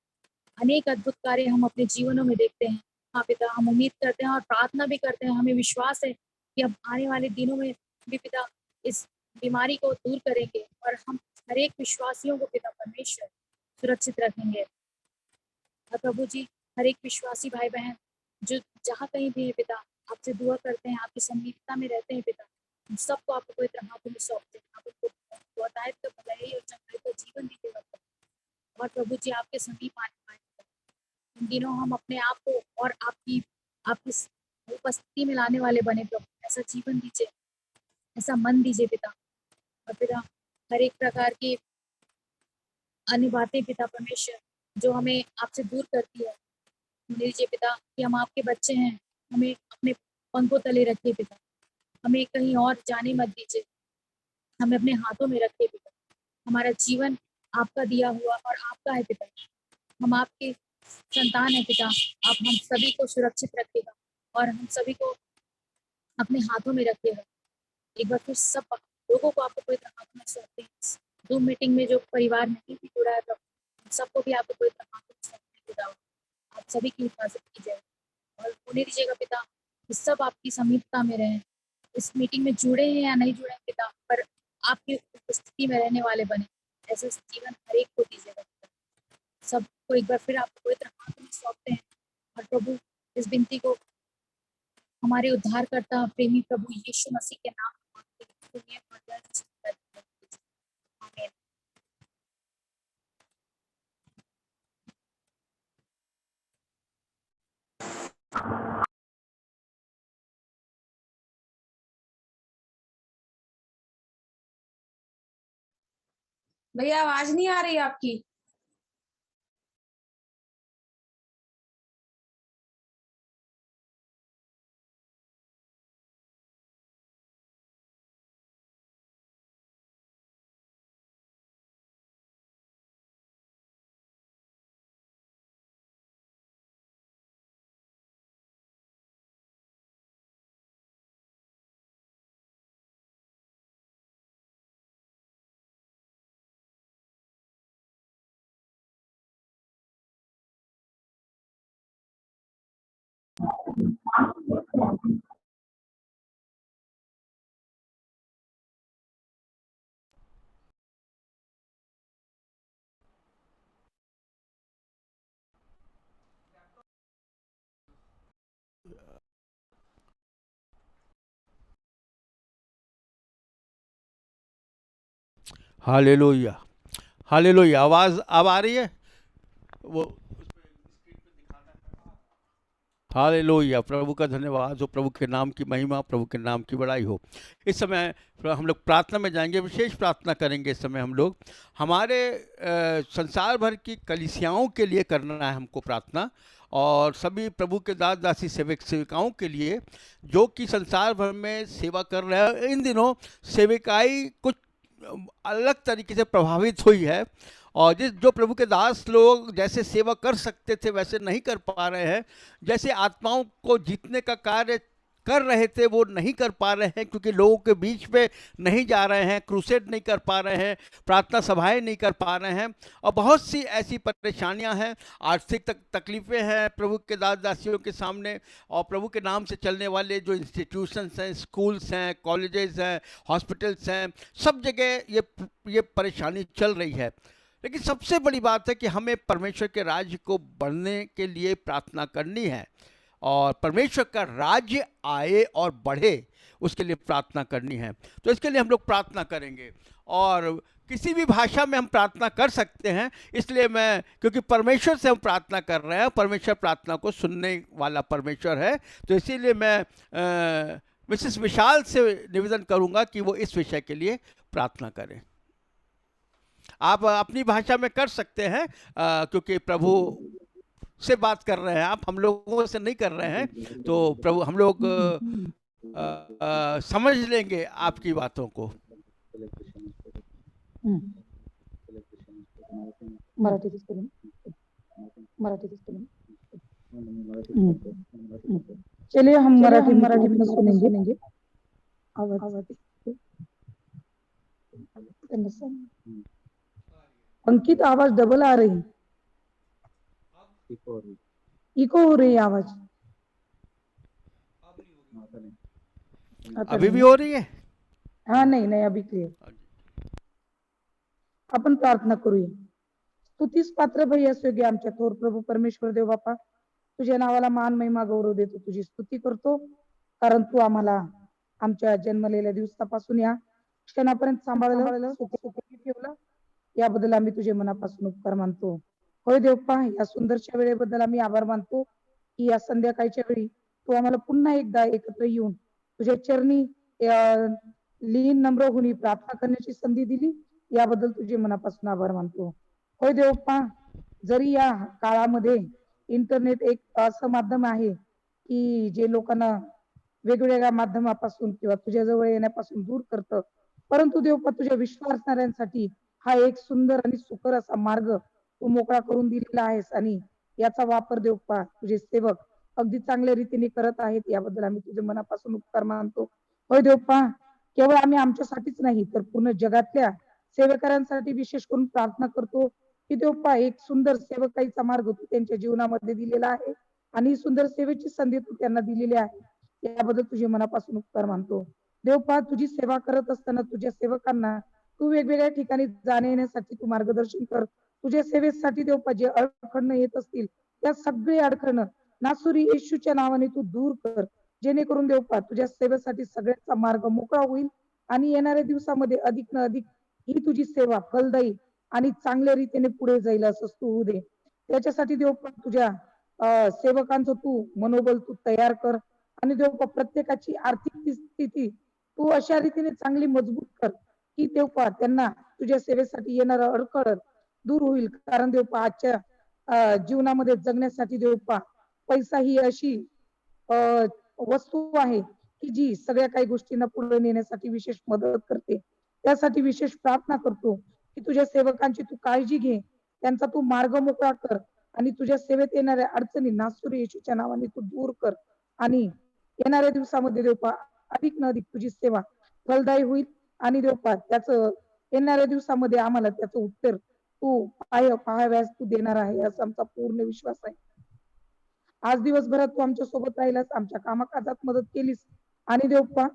अनेक अद्भुत कार्य हम अपने जीवनों में देखते हैं। हाँ पिता, हम उम्मीद करते हैं और प्रार्थना भी करते हैं, हमें विश्वास है कि अब आने वाले दिनों में भी पिता इस बीमारी को दूर करेंगे और हम हर एक विश्वासियों को पिता परमेश्वर सुरक्षित रखेंगे। और प्रभु जी हर एक विश्वासी भाई बहन जो जहाँ कहीं भी है पिता, आपसे दुआ करते हैं, आपकी समीपता में रहते हैं पिता, हम सबको आपको पवित्र हाथों में सौंपते हैं। आप उनको बताए तो भलाई और चंगाई का जीवन दीजिएगा और प्रभु जी आपके समीप आने पाए। इन दिनों हम अपने आप को और आपकी आपकी उपस्थिति में लाने वाले बने प्रभु, ऐसा जीवन दीजिए, ऐसा मन दीजिए पिता। और पिता हर एक प्रकार की अन्य बातें पिता परमेश्वर जो हमें आपसे दूर करती है, दीजिए पिता कि हम आपके बच्चे हैं, हमें अपने पंखों तले रखिए पिता, हमें कहीं और जाने मत दीजिए, हमें अपने हाथों में रखिए पिता। हमारा जीवन आपका दिया हुआ और आपका है पिता, हम आपके संतान है पिता। आप हम सभी को सुरक्षित रखिएगा और हम सभी को अपने हाथों में रखिएगा। एक बार फिर सब लोगों को आपको पवित्र हाथों में सौंपते हैं। जूम मीटिंग में जो परिवार नहीं भी जुड़ा है प्रभु, सबको भी आपको पवित्र हाथों में सौंपते हैं पिता। आप सभी की हिफाजत कीजिए और होने दीजिएगा पिता कि सब आपकी समीपता में रहें। इस मीटिंग में जुड़े हैं या नहीं जुड़े हैं पिता, पर आपकी उपस्थिति में रहने वाले बने, ऐसा जीवन हर एक को दीजिएगा पिता। सबको एक बार फिर आपको पवित्र हाथों में सौंपते हैं और प्रभु इस विनती को हमारे उद्धारकर्ता प्रेमी प्रभु यीशु मसीह के नाम में मांगते हैं। सुनिए और दर्द से करते हैं। आमीन। भैया आवाज नहीं आ रही आपकी। Hallelujah, hallelujah. आवाज़ अब आ रही है वो। हालेलुया, प्रभु का धन्यवाद हो, प्रभु के नाम की महिमा, प्रभु के नाम की बड़ाई हो। इस समय हम लोग प्रार्थना में जाएंगे, विशेष प्रार्थना करेंगे। इस समय हम लोग हमारे संसार भर की कलीसियाओं के लिए करना है हमको प्रार्थना, और सभी प्रभु के दास दासी सेवक सेविकाओं के लिए जो कि संसार भर में सेवा कर रहे हैं। इन दिनों सेविकाई कुछ अलग तरीके से प्रभावित हुई है, और जो प्रभु के दास लोग जैसे सेवा कर सकते थे वैसे नहीं कर पा रहे हैं। जैसे आत्माओं को जीतने का कार्य कर रहे थे वो नहीं कर पा रहे हैं, क्योंकि लोगों के बीच में नहीं जा रहे हैं, क्रूसेड नहीं कर पा रहे हैं, प्रार्थना सभाएं नहीं कर पा रहे हैं, और बहुत सी ऐसी परेशानियां हैं, आर्थिक तकलीफ़ें हैं प्रभु के दास दासियों के सामने। और प्रभु के नाम से चलने वाले जो इंस्टीट्यूशंस हैं, स्कूल्स हैं, कॉलेजेस हैं, हॉस्पिटल्स हैं, सब जगह ये परेशानी चल रही है। लेकिन सबसे बड़ी बात है कि हमें परमेश्वर के राज्य को बढ़ने के लिए प्रार्थना करनी है, और परमेश्वर का राज्य आए और बढ़े उसके लिए प्रार्थना करनी है। तो इसके लिए हम लोग प्रार्थना करेंगे, और किसी भी भाषा में हम प्रार्थना कर सकते हैं। इसलिए क्योंकि परमेश्वर से हम प्रार्थना कर रहे हैं, परमेश्वर प्रार्थना को सुनने वाला परमेश्वर है, तो इसीलिए मैं मिसेस विशाल से निवेदन करूंगा कि वो इस विषय के लिए प्रार्थना करें। आप अपनी भाषा में कर सकते हैं, क्योंकि प्रभु से बात कर रहे हैं आप, हम लोगों से नहीं कर रहे हैं, तो प्रभु हम लोग समझ लेंगे आपकी बातों को। चलिए हम मराठी में सुनेंगे। अंकित, आवाज डबल आ रही, इको हो रही है आवाज। अभी भी हो रही है? हाँ, नहीं अभी क्लियर। आपण प्रार्थना करूया। स्तुतीस पात्र भैया योग्य आमच्या थोर प्रभू परमेश्वर देव बापा, तुझ्या नावाला मान महिमा गौरव देतो, तुझी स्तुती करतो, कारण तू आम्हाला आमच्या जन्मलेल्या दिवसापासून या क्षणापर्यंत सांभाळलं, सुखी ठेवलं, याबद्दल आम्ही तुझे मनापासून उपकार मानतो। होय देवपा, या सुंदरच्या वेळेबद्दल आम्ही आभार मानतो की या संध्याकाळच्या वेळी तू आम्हाला पुन्हा एकदा एकत्र येऊन तुझ्या चरणी लीन नम्र होऊन प्रार्थना करण्याची संधी दिली, याबद्दल तुझे मनापासून आभार मानतो। होय देवपा, जरी या काळामध्ये इंटरनेट एक असं माध्यम आहे की जे लोकांना वेगवेगळ्या माध्यमापासून किंवा तुझ्या जवळ येण्यापासून दूर करतं, परंतु देवपा तुझ्या विश्वासणाऱ्यांसाठी हा एक सुंदर आणि सुकर असा मार्ग तू मोकळा करून दिलेला आहेस, आणि याचा वापर देवपा तुझे सेवक अगदी चांगल्या रीतीने करत आहेत, याबद्दल आम्ही तुझे मनापासून उपकार मानतो। होय देवपा, केवळ आम्ही आमच्यासाठीच नाही तर पूर्ण जगातल्या सेवकांसाठी विशेष करून प्रार्थना करतो की देवपा एक सुंदर सेवकाईचा मार्ग तू त्यांच्या जीवनामध्ये दिलेला आहे, आणि सुंदर सेवेची संधी तू त्यांना दिलेली आहे, याबद्दल तुझे मनापासून उपकार मानतो। देवपा, तुझी सेवा करत असताना तुझ्या सेवकांना तू वेगवेगळ्या ठिकाणी जाणे येण्यासाठी तू मार्गदर्शन कर। तुझ्या सेवेसाठी देवपा जे अडखळणं येत असतील त्या सगळे अडखळणं नासुरी येशूच्या नावाने तू दूर कर, जेणेकरून देवपा तुझ्या सेवेसाठी सगळ्यांचा मार्ग मोकळा होईल, आणि येणाऱ्या दिवसामध्ये अधिक न अधिक ही तुझी सेवा फलदायी आणि चांगल्या रीतीने पुढे जाईल असं तू होऊ दे। त्याच्यासाठी देवपा तुझ्या सेवकांचं तू मनोबल तू तयार कर, आणि देवपा प्रत्येकाची आर्थिक स्थिती तू अशा रीतीने चांगली मजबूत कर की देवपा त्यांना तुझ्या सेवेसाठी येणारा अडखळ दूर होईल। कारण देवपा आजच्या जीवनामध्ये जगण्यासाठी देवपा पैसा ही अशी वस्तू आहे की जी सगळ्या काही गोष्टींना पुढे नेण्यासाठी विशेष मदत करते। त्यासाठी विशेष प्रार्थना करतो की तुझ्या सेवकांची तू काळजी घे, त्यांचा तू मार्ग मोकळा कर, आणि तुझ्या सेवेत येणाऱ्या अडचणी नासुरी येशूच्या नावाने तू दूर कर, आणि येणाऱ्या दिवसामध्ये देवपा अधिक न अधिक तुझी सेवा फलदायी होईल, आणि देवपा त्याचं येणाऱ्या दिवसामध्ये आम्हाला त्याचं उत्तर तू पाहाव्यास तू देणार आहे असा आमचा पूर्ण विश्वास आहे। आज दिवसभरात तू आमच्या सोबत राहिलास, आमच्या कामाकाजात मदत केलीस, आणि देवपा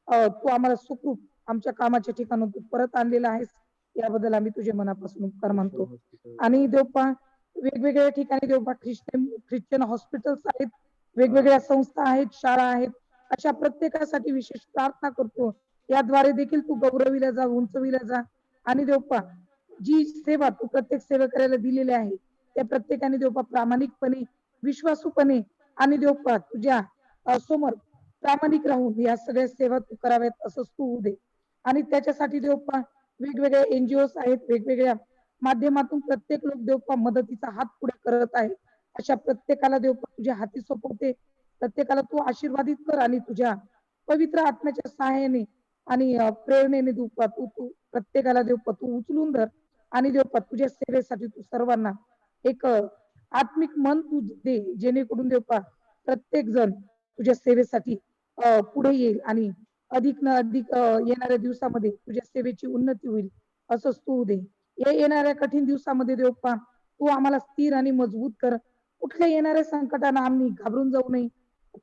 तू आम्हाला सुखरूप आमच्या कामाच्या ठिकाणाहून तू परत आणलेला आहेस, याबद्दल आम्ही तुझ्या मनापासून उपकार मानतो। आणि देवपा वेगवेगळ्या ठिकाणी देवपा ख्रिश्चन हॉस्पिटल्स आहेत, वेगवेगळ्या संस्था आहेत, शाळा आहेत, अशा प्रत्येकासाठी विशेष प्रार्थना करतो। याद्वारे देखील तू गौरविला जा, उंचविला जा, आणि देवपा जी सेवा तू प्रत्येक सेवेकऱ्याला दिलेली आहे त्या प्रत्येकाने देवपा प्रामाणिकपणे विश्वासूपणे आणि देवपा तुझ्या समोर प्रामाणिक राहून या सगळ्या सेवा तू कराव्यात असं तू होऊ दे. आणि त्याच्यासाठी देवपा वेगवेगळ्या NGOs आहेत, वेगवेगळ्या माध्यमातून प्रत्येक लोक देवपा मदतीचा हात पुढे करत आहे. अशा प्रत्येकाला देवपा तुझ्या हाती सोपवते. प्रत्येकाला तू आशीर्वादित कर आणि तुझ्या पवित्र आत्म्याच्या सहाय्याने आणि प्रेरणेने देवपा तू तू प्रत्येकाला देवपा तू उचलून धर आणि देवपा तुझ्या सेवेसाठी तू सर्वांना एक आत्मिक मन तू दे, जेणेकरून देवपा प्रत्येक जण तुझ्या सेवेसाठी पुढे येईल आणि अधिक ना अधिक येणाऱ्या दिवसामध्ये तुझ्या सेवेची उन्नती होईल असंच तू होऊ दे. या येणाऱ्या कठीण दिवसामध्ये देवपा तू आम्हाला स्थिर आणि मजबूत कर. कुठल्या येणाऱ्या संकटांना आम्ही घाबरून जाऊ नये,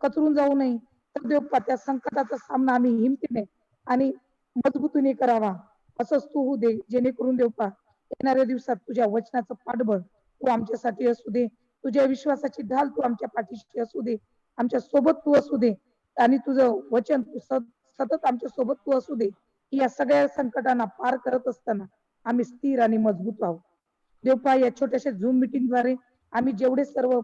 कचरून जाऊ नये. तर देवपा त्या संकटाचा सामना आम्ही हिमतीने आणि मजबूतीने करावा असंच तू होऊ दे. जेणेकरून देवपा येणाऱ्या दिवसात तुझ्या वचनाचं पाठबळ तू आमच्यासाठी असू दे. तुझ्या विश्वासाची ढाल तू आमच्या पाठीशी असू दे. आमच्या सोबत तू असू दे आणि तुझं वचन तू सतत आमच्या सोबत तू असू दे. या सगळ्या संकटांना पार करत असताना आम्ही स्थिर आणि मजबूत आहोत. देवपा या छोट्याशा झूम मीटिंगद्वारे आम्ही जेवढे सर्व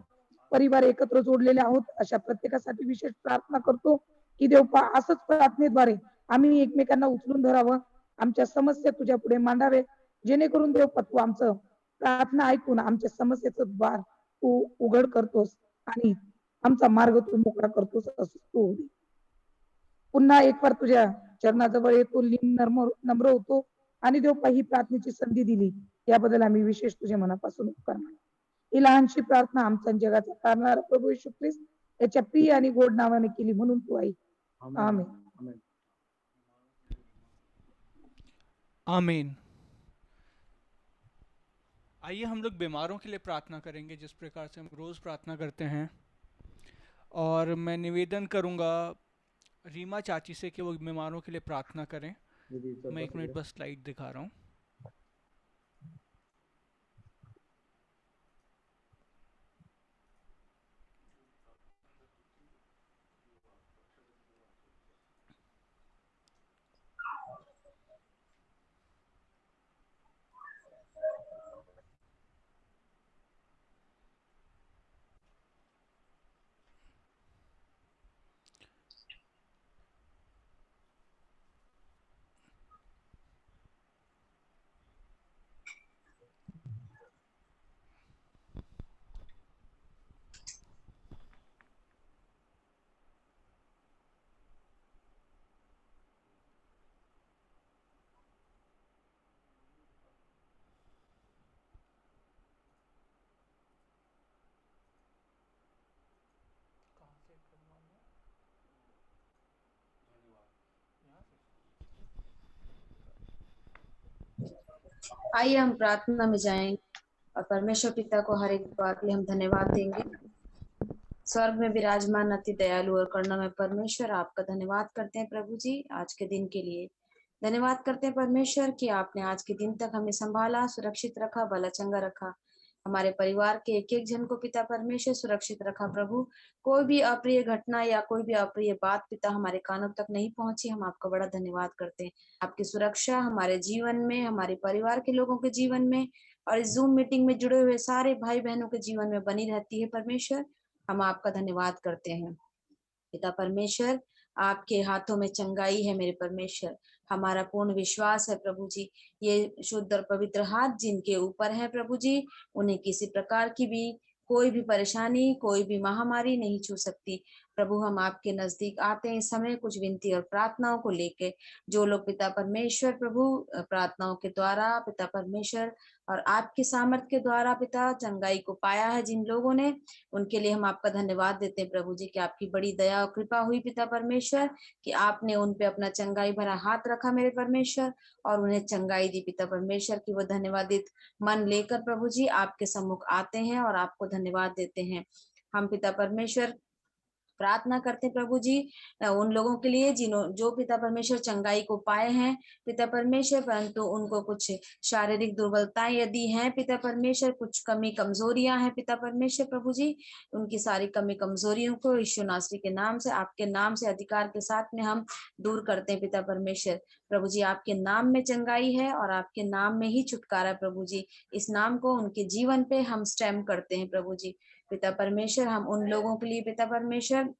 परिवार एकत्र जोडलेले आहोत अशा प्रत्येकासाठी विशेष प्रार्थना करतो की देवपा असंच प्रार्थनेद्वारे आम्ही एकमेकांना उचलून धरावं, आमच्या समस्या तुझ्या पुढे मांडावे, जेणेकरून देवपा तू आमचं प्रार्थना ऐकून आमच्या समस्येचं द्वार तू उघड करतोस आणि आमचा मार्ग तू मोकळा करतोस असं तू होऊ दे. पुन्हा एक वार तुझ्या चरणाजवळ येतो, नम्र होतो आणि देवपा ही प्रार्थनेची संधी दिली याबद्दल आम्ही विशेष तुझ्या मनापासून उपकार मानतो. ही लहानशी प्रार्थना आमच्या आणि जगाचा तारणारा प्रभू येशू ख्रिस्त याच्या प्रिय आणि गोड नावाने केली म्हणून तू ऐक. आमेन. आमीन। आइए हम लोग बीमारों के लिए प्रार्थना करेंगे जिस प्रकार से हम रोज़ प्रार्थना करते हैं। और मैं निवेदन करूंगा रीमा चाची से कि वो बीमारों के लिए प्रार्थना करें। मैं 1 मिनट बस स्लाइड दिखा रहा हूँ। आइए हम प्रार्थना में जाएंगे और परमेश्वर पिता को हर एक बात के लिए हम धन्यवाद देंगे। स्वर्ग में विराजमान अति दयालु और करुणामय परमेश्वर, आपका धन्यवाद करते हैं प्रभु जी आज के दिन के लिए। धन्यवाद करते हैं परमेश्वर कि आपने आज के दिन तक हमें संभाला, सुरक्षित रखा, भला चंगा रखा। हमारे परिवार के एक एक जन को पिता परमेश्वर सुरक्षित रखा प्रभु। कोई भी अप्रिय घटना या कोई भी अप्रिय बात पिता हमारे कानों तक नहीं पहुंची। हम आपका बड़ा धन्यवाद करते हैं। आपकी सुरक्षा हमारे जीवन में, हमारे परिवार के लोगों के जीवन में और इस जूम मीटिंग में जुड़े हुए सारे भाई बहनों के जीवन में बनी रहती है परमेश्वर। हम आपका धन्यवाद करते हैं पिता परमेश्वर। आपके हाथों में चंगाई है मेरे परमेश्वर। हमारा पूर्ण विश्वास है प्रभु जी, ये शुद्ध और पवित्र हाथ जिनके ऊपर है प्रभु जी, उन्हें किसी प्रकार की भी कोई भी परेशानी, कोई भी महामारी नहीं छू सकती प्रभु। हम आपके नजदीक आते हैं इस समय कुछ विनती और प्रार्थनाओं को लेके। जो लोग पिता परमेश्वर प्रभु प्रार्थनाओं के द्वारा पिता परमेश्वर और आपके सामर्थ्य के द्वारा पिता चंगाई को पाया है जिन लोगों ने, उनके लिए हम आपका धन्यवाद देते हैं प्रभु जी कि आपकी बड़ी दया और कृपा हुई पिता परमेश्वर कि आपने उन पे अपना चंगाई भरा हाथ रखा मेरे परमेश्वर और उन्हें चंगाई दी पिता परमेश्वर की वो धन्यवादित मन लेकर प्रभु जी आपके सम्मुख आते हैं और आपको धन्यवाद देते हैं। हम पिता परमेश्वर प्रार्थना करते प्रभु जी उन लोगों के लिए जो पिता परमेश्वर चंगाई को पाए हैं पिता परमेश्वर, परंतु उनको कुछ शारीरिक दुर्बलताएं यदि हैं पिता परमेश्वर, कुछ कमी कमजोरियां हैं पिता परमेश्वर प्रभु जी, उनकी सारी कमी कमजोरियों को यीशु नासरी के नाम से, आपके नाम से अधिकार के साथ में हम दूर करते हैं पिता परमेश्वर प्रभु जी। आपके नाम में चंगाई है और आपके नाम में ही छुटकारा प्रभु जी। इस नाम को उनके जीवन पे हम स्टैम्प करते हैं प्रभु जी। पिता परमेश्वर हम उन लोगों के लिए पिता परमेश्वर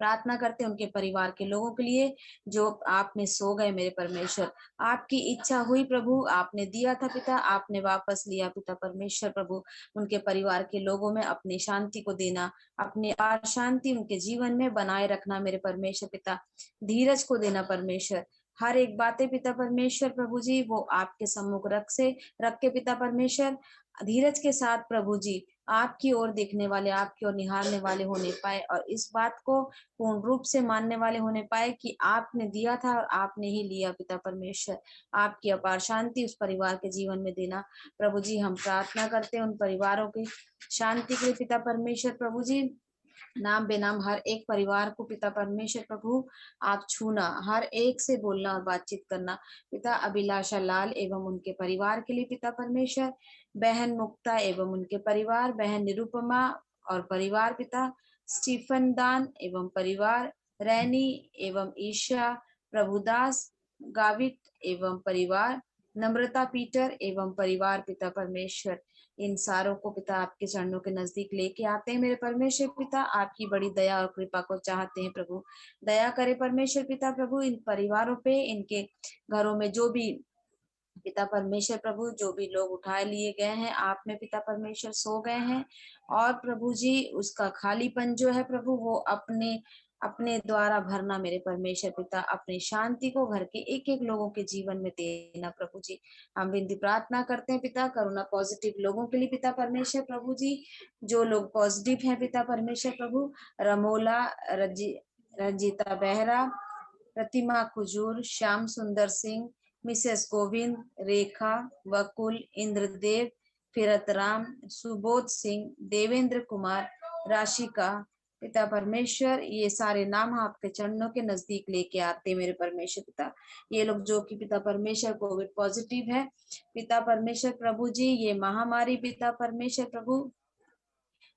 प्रार्थना करते हैं, उनके परिवार के लोगों के लिए जो आप में सो गए मेरे परमेश्वर। आपकी इच्छा हुई प्रभु, आपने दिया था पिता, आपने वापस लिया पिता परमेश्वर प्रभु। उनके परिवार के लोगों में अपनी शांति को देना, अपनी शांति उनके जीवन में बनाए रखना मेरे परमेश्वर पिता। धीरज को देना परमेश्वर। हर एक बातें पिता परमेश्वर प्रभु जी वो आपके सम्मुख रख के पिता परमेश्वर धीरज के साथ प्रभु जी आपकी ओर देखने वाले, आपकी ओर निहारने वाले होने पाए, और इस बात को पूर्ण रूप से मानने वाले होने पाए कि आपने दिया था और आपने ही लिया पिता परमेश्वर। आपकी अपार शांति उस परिवार के जीवन में देना प्रभु जी। हम प्रार्थना करते हैं उन परिवारों की शांति के लिए पिता परमेश्वर प्रभु जी। नाम बेनाम हर एक परिवार को पिता परमेश्वर प्रभु आप छूना, हर एक से बोलना और बातचीत करना पिता। अभिलाषा लाल एवं उनके परिवार के लिए पिता परमेश्वर, बहन मुक्ता एवं उनके परिवार, बहन निरुपमा और परिवार पिता, स्टीफन दान एवं परिवार, रैनी एवं ईशा, प्रभुदास गावित एवं परिवार, नम्रता पीटर एवं परिवार पिता परमेश्वर। इन सारों को पिता आपके चरणों के नजदीक लेके आते हैं मेरे परमेश्वर पिता। आपकी बड़ी दया और कृपा को चाहते हैं प्रभु। दया करे परमेश्वर पिता प्रभु इन परिवारों पे, इनके घरों में जो भी पिता परमेश्वर प्रभु जो भी लोग उठाए लिए गए हैं आप में पिता परमेश्वर सो गए हैं, और प्रभु जी उसका खालीपन जो है प्रभु वो अपने अपने द्वारा भरना मेरे परमेश्वर पिता। अपनी शांति को घर के एक एक लोगों के जीवन में देना प्रभु जी। हम विनती प्रार्थना करते हैं पिता करुणा पॉजिटिव लोगों के लिए पिता परमेश्वर प्रभु जी। जो लोग पॉजिटिव हैं पिता परमेश्वर प्रभु, रमोला, रंजीता बेहरा, प्रतिमा कुजूर, श्याम सुंदर सिंह, मिसेस गोविंद, रेखा, वकुल, इंद्रदेव, फिरतराम, सुबोध सिंह, देवेंद्र कुमार, राशिका पिता परमेश्वर, ये सारे नाम आपके चरणों के नजदीक लेके आते मेरे परमेश्वर पिता। ये लोग जो कि पिता परमेश्वर कोविड पॉजिटिव है पिता परमेश्वर प्रभु जी, ये महामारी पिता परमेश्वर प्रभु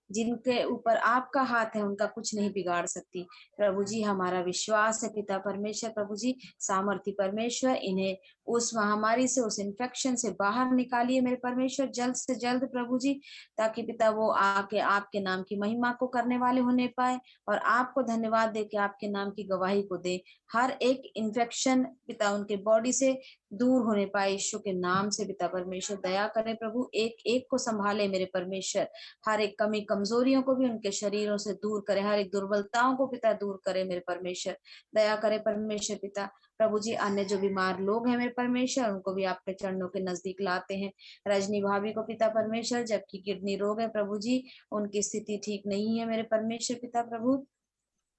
जिनके ऊपर आपका हाथ है उनका कुछ नहीं बिगाड़ सकती प्रभु जी। हमारा विश्वास है पिता परमेश्वर प्रभु जी, सामर्थी परमेश्वर इन्हें उस महामारी से, उस इन्फेक्शन से बाहर निकालिए मेरे परमेश्वर जल्द से जल्द प्रभु जी, ताकि पिता वो आके आपके नाम की महिमा को करने वाले होने पाए और आपको धन्यवाद दे के आपके नाम की गवाही को दे। हर एक इन्फेक्शन पिता उनके बॉडी से दूर होने पाए यीशु के नाम से पिता परमेश्वर। दया करे प्रभु, एक एक को संभाले मेरे परमेश्वर। हर एक कमी कमजोरियों को भी उनके शरीरों से दूर करे, हर एक दुर्बलताओं को पिता दूर करे मेरे परमेश्वर। दया करे परमेश्वर पिता प्रभु जी। अन्य जो बीमार लोग हैं मेरे परमेश्वर उनको भी आपके चरणों के नजदीक लाते हैं। रजनी भाभी को पिता परमेश्वर जबकि किडनी रोग है प्रभु जी, उनकी स्थिति ठीक नहीं है मेरे परमेश्वर पिता प्रभु।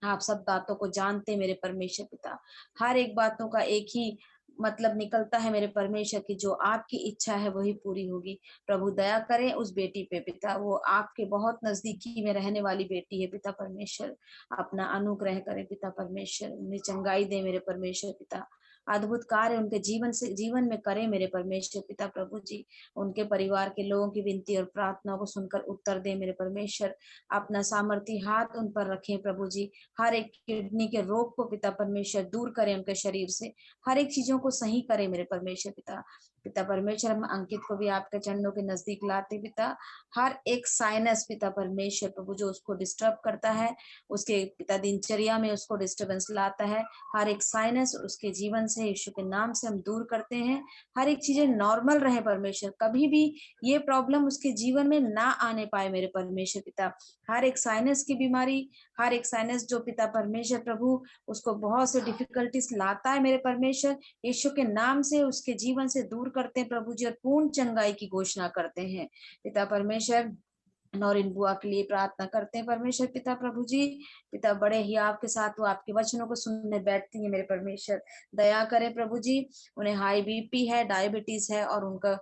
आप सब बातों को जानते मेरे परमेश्वर पिता। हर एक बातों का एक ही मतलब निकलता है मेरे परमेश्वर की जो आपकी इच्छा है वही पूरी होगी प्रभु। दया करें उस बेटी पे पिता, वो आपके बहुत नजदीकी में रहने वाली बेटी है पिता परमेश्वर। अपना अनुग्रह करें पिता परमेश्वर, उन्हें चंगाई दे मेरे परमेश्वर पिता। अद्भुत कार्य उनके जीवन में करें मेरे परमेश्वर पिता प्रभु जी। उनके परिवार के लोगों की विनती और प्रार्थना को सुनकर उत्तर दे मेरे परमेश्वर। अपना सामर्थी हाथ उन पर रखें प्रभु जी। हर एक किडनी के रोग को पिता परमेश्वर दूर करें उनके शरीर से, हर एक चीजों को सही करें मेरे परमेश्वर पिता। पिता परमेश्वर हम अंकित को भी आपके चरणों के नजदीक लाते पिता। हर एक साइनस पिता परमेश्वर प्रभु जो उसको डिस्टर्ब करता है, उसके पिता दिनचर्या में उसको डिस्टर्बेंस लाता है, हर एक साइनस उसके जीवन से यीशु के नाम से हम दूर करते हैं। हर एक चीजें नॉर्मल रहे परमेश्वर, कभी भी ये प्रॉब्लम उसके जीवन में ना आने पाए मेरे परमेश्वर पिता। हर एक साइनस की बीमारी, हर एक साइनस जो पिता परमेश्वर प्रभु उसको बहुत से डिफिकल्टीज लाता है मेरे परमेश्वर, यीशु के नाम से उसके जीवन से दूर करते हैं प्रभु जी और पूर्ण चंगाई की घोषणा करते हैं पिता परमेश्वर। नौरिन बुआ के लिए प्रार्थना करते हैं परमेश्वर पिता प्रभु जी। पिता बड़े ही आपके साथ वो आपके वचनों को सुनने बैठती है मेरे परमेश्वर। दया करें प्रभु जी, उन्हें हाई बीपी है, डायबिटीज है और उनका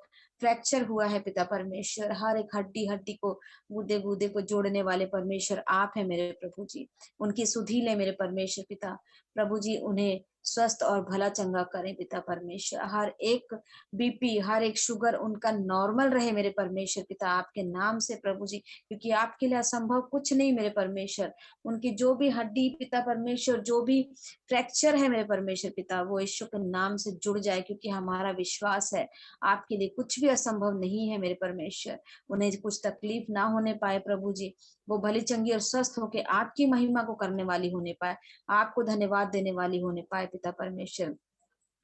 फ्रैक्चर हुआ है पिता परमेश्वर। हर एक हड्डी हड्डी को, गुदे गुदे को जोड़ने वाले परमेश्वर आप है मेरे प्रभु जी। उनकी सुधी ले मेरे परमेश्वर पिता प्रभु जी। उन्हें स्वस्थ और भला चंगा करें पिता परमेश्वर। हर एक बीपी, हर एक शुगर उनका नॉर्मल रहे मेरे परमेश्वर पिता, आपके नाम से प्रभु जी, क्योंकि आपके लिए असंभव कुछ नहीं मेरे परमेश्वर। उनकी जो भी हड्डी पिता परमेश्वर, जो भी फ्रैक्चर है मेरे परमेश्वर पिता, वो यीशु के नाम से जुड़ जाए, क्योंकि हमारा विश्वास है आपके लिए कुछ भी असंभव नहीं है मेरे परमेश्वर। उन्हें कुछ तकलीफ ना होने पाए प्रभु जी, वो भली चंगी और स्वस्थ होके आपकी महिमा को करने वाली होने पाए, आपको धन्यवाद देने वाली होने पाए पिता परमेश्वर।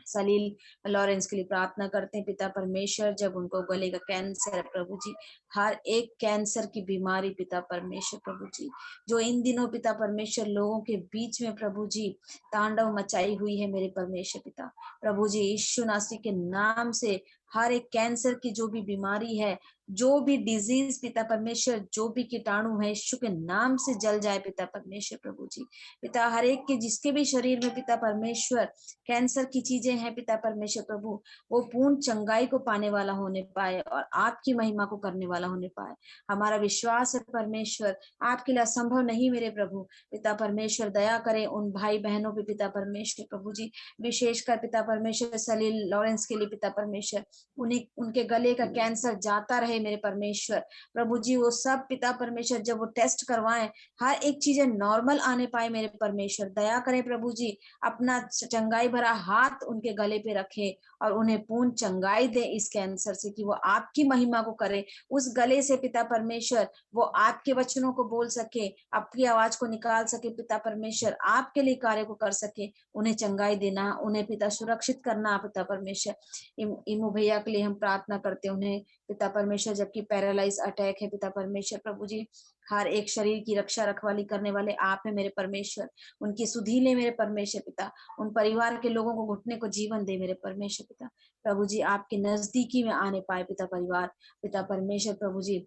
सलील लॉरेंस के लिए प्रार्थना करते हैं पिता परमेश्वर, जब उनको गले का कैंसर है प्रभु जी, हर एक कैंसर की बीमारी पिता परमेश्वर प्रभु जी, जो इन दिनों पिता परमेश्वर लोगों के बीच में प्रभु जी तांडव मचाई हुई है मेरे परमेश्वर पिता, प्रभु जी यीशु नासरी के नाम से हर एक कैंसर की जो भी बीमारी है, जो भी डिजीज पिता परमेश्वर, जो भी कीटाणु है, यीशु के नाम से जल जाए पिता परमेश्वर प्रभु जी। पिता हर एक के जिसके भी शरीर में पिता परमेश्वर कैंसर की चीजें हैं पिता परमेश्वर प्रभु, वो पूर्ण चंगाई को पाने वाला होने पाए और आपकी महिमा को करने वाला होने पाए। हमारा विश्वास है परमेश्वर, आपके लिए असंभव नहीं मेरे प्रभु। पिता परमेश्वर दया करें उन भाई बहनों पे पिता परमेश्वर प्रभु जी, विशेषकर पिता परमेश्वर सलील लॉरेंस के लिए पिता परमेश्वर, उन्हें उनके गले का कैंसर जाता रहे मेरे परमेश्वर प्रभु जी। वो सब पिता परमेश्वर जब वो टेस्ट करवाएं, हर एक चीजें नॉर्मल आने पाए मेरे परमेश्वर, दया करें प्रभु जी, अपना चंगाई भरा हाथ उनके गले पे रखे और उन्हें पूर्ण चंगाई दे इस कैंसर से, कि वो आपकी महिमा को करे। उस गले से पिता परमेश्वर वो आपके वचनों को बोल सके, आपकी आवाज को निकाल सके पिता परमेश्वर, आपके लिए कार्य को कर सके। उन्हें चंगाई देना, उन्हें पिता सुरक्षित करना पिता परमेश्वर। इमू भैया के लिए हम प्रार्थना करते हैं, उन्हें पिता परमेश्वर जबकि पैरालाइज अटैक है पिता परमेश्वर प्रभु जी, हर एक शरीर की रक्षा रखवाली करने वाले आप है मेरे परमेश्वर, उनकी सुधि ले मेरे परमेश्वर पिता, उन परिवार के लोगों को घुटने को जीवन दे मेरे परमेश्वर पिता प्रभु जी, आपके नजदीकी में आने पाए पिता परिवार पिता परमेश्वर प्रभु जी।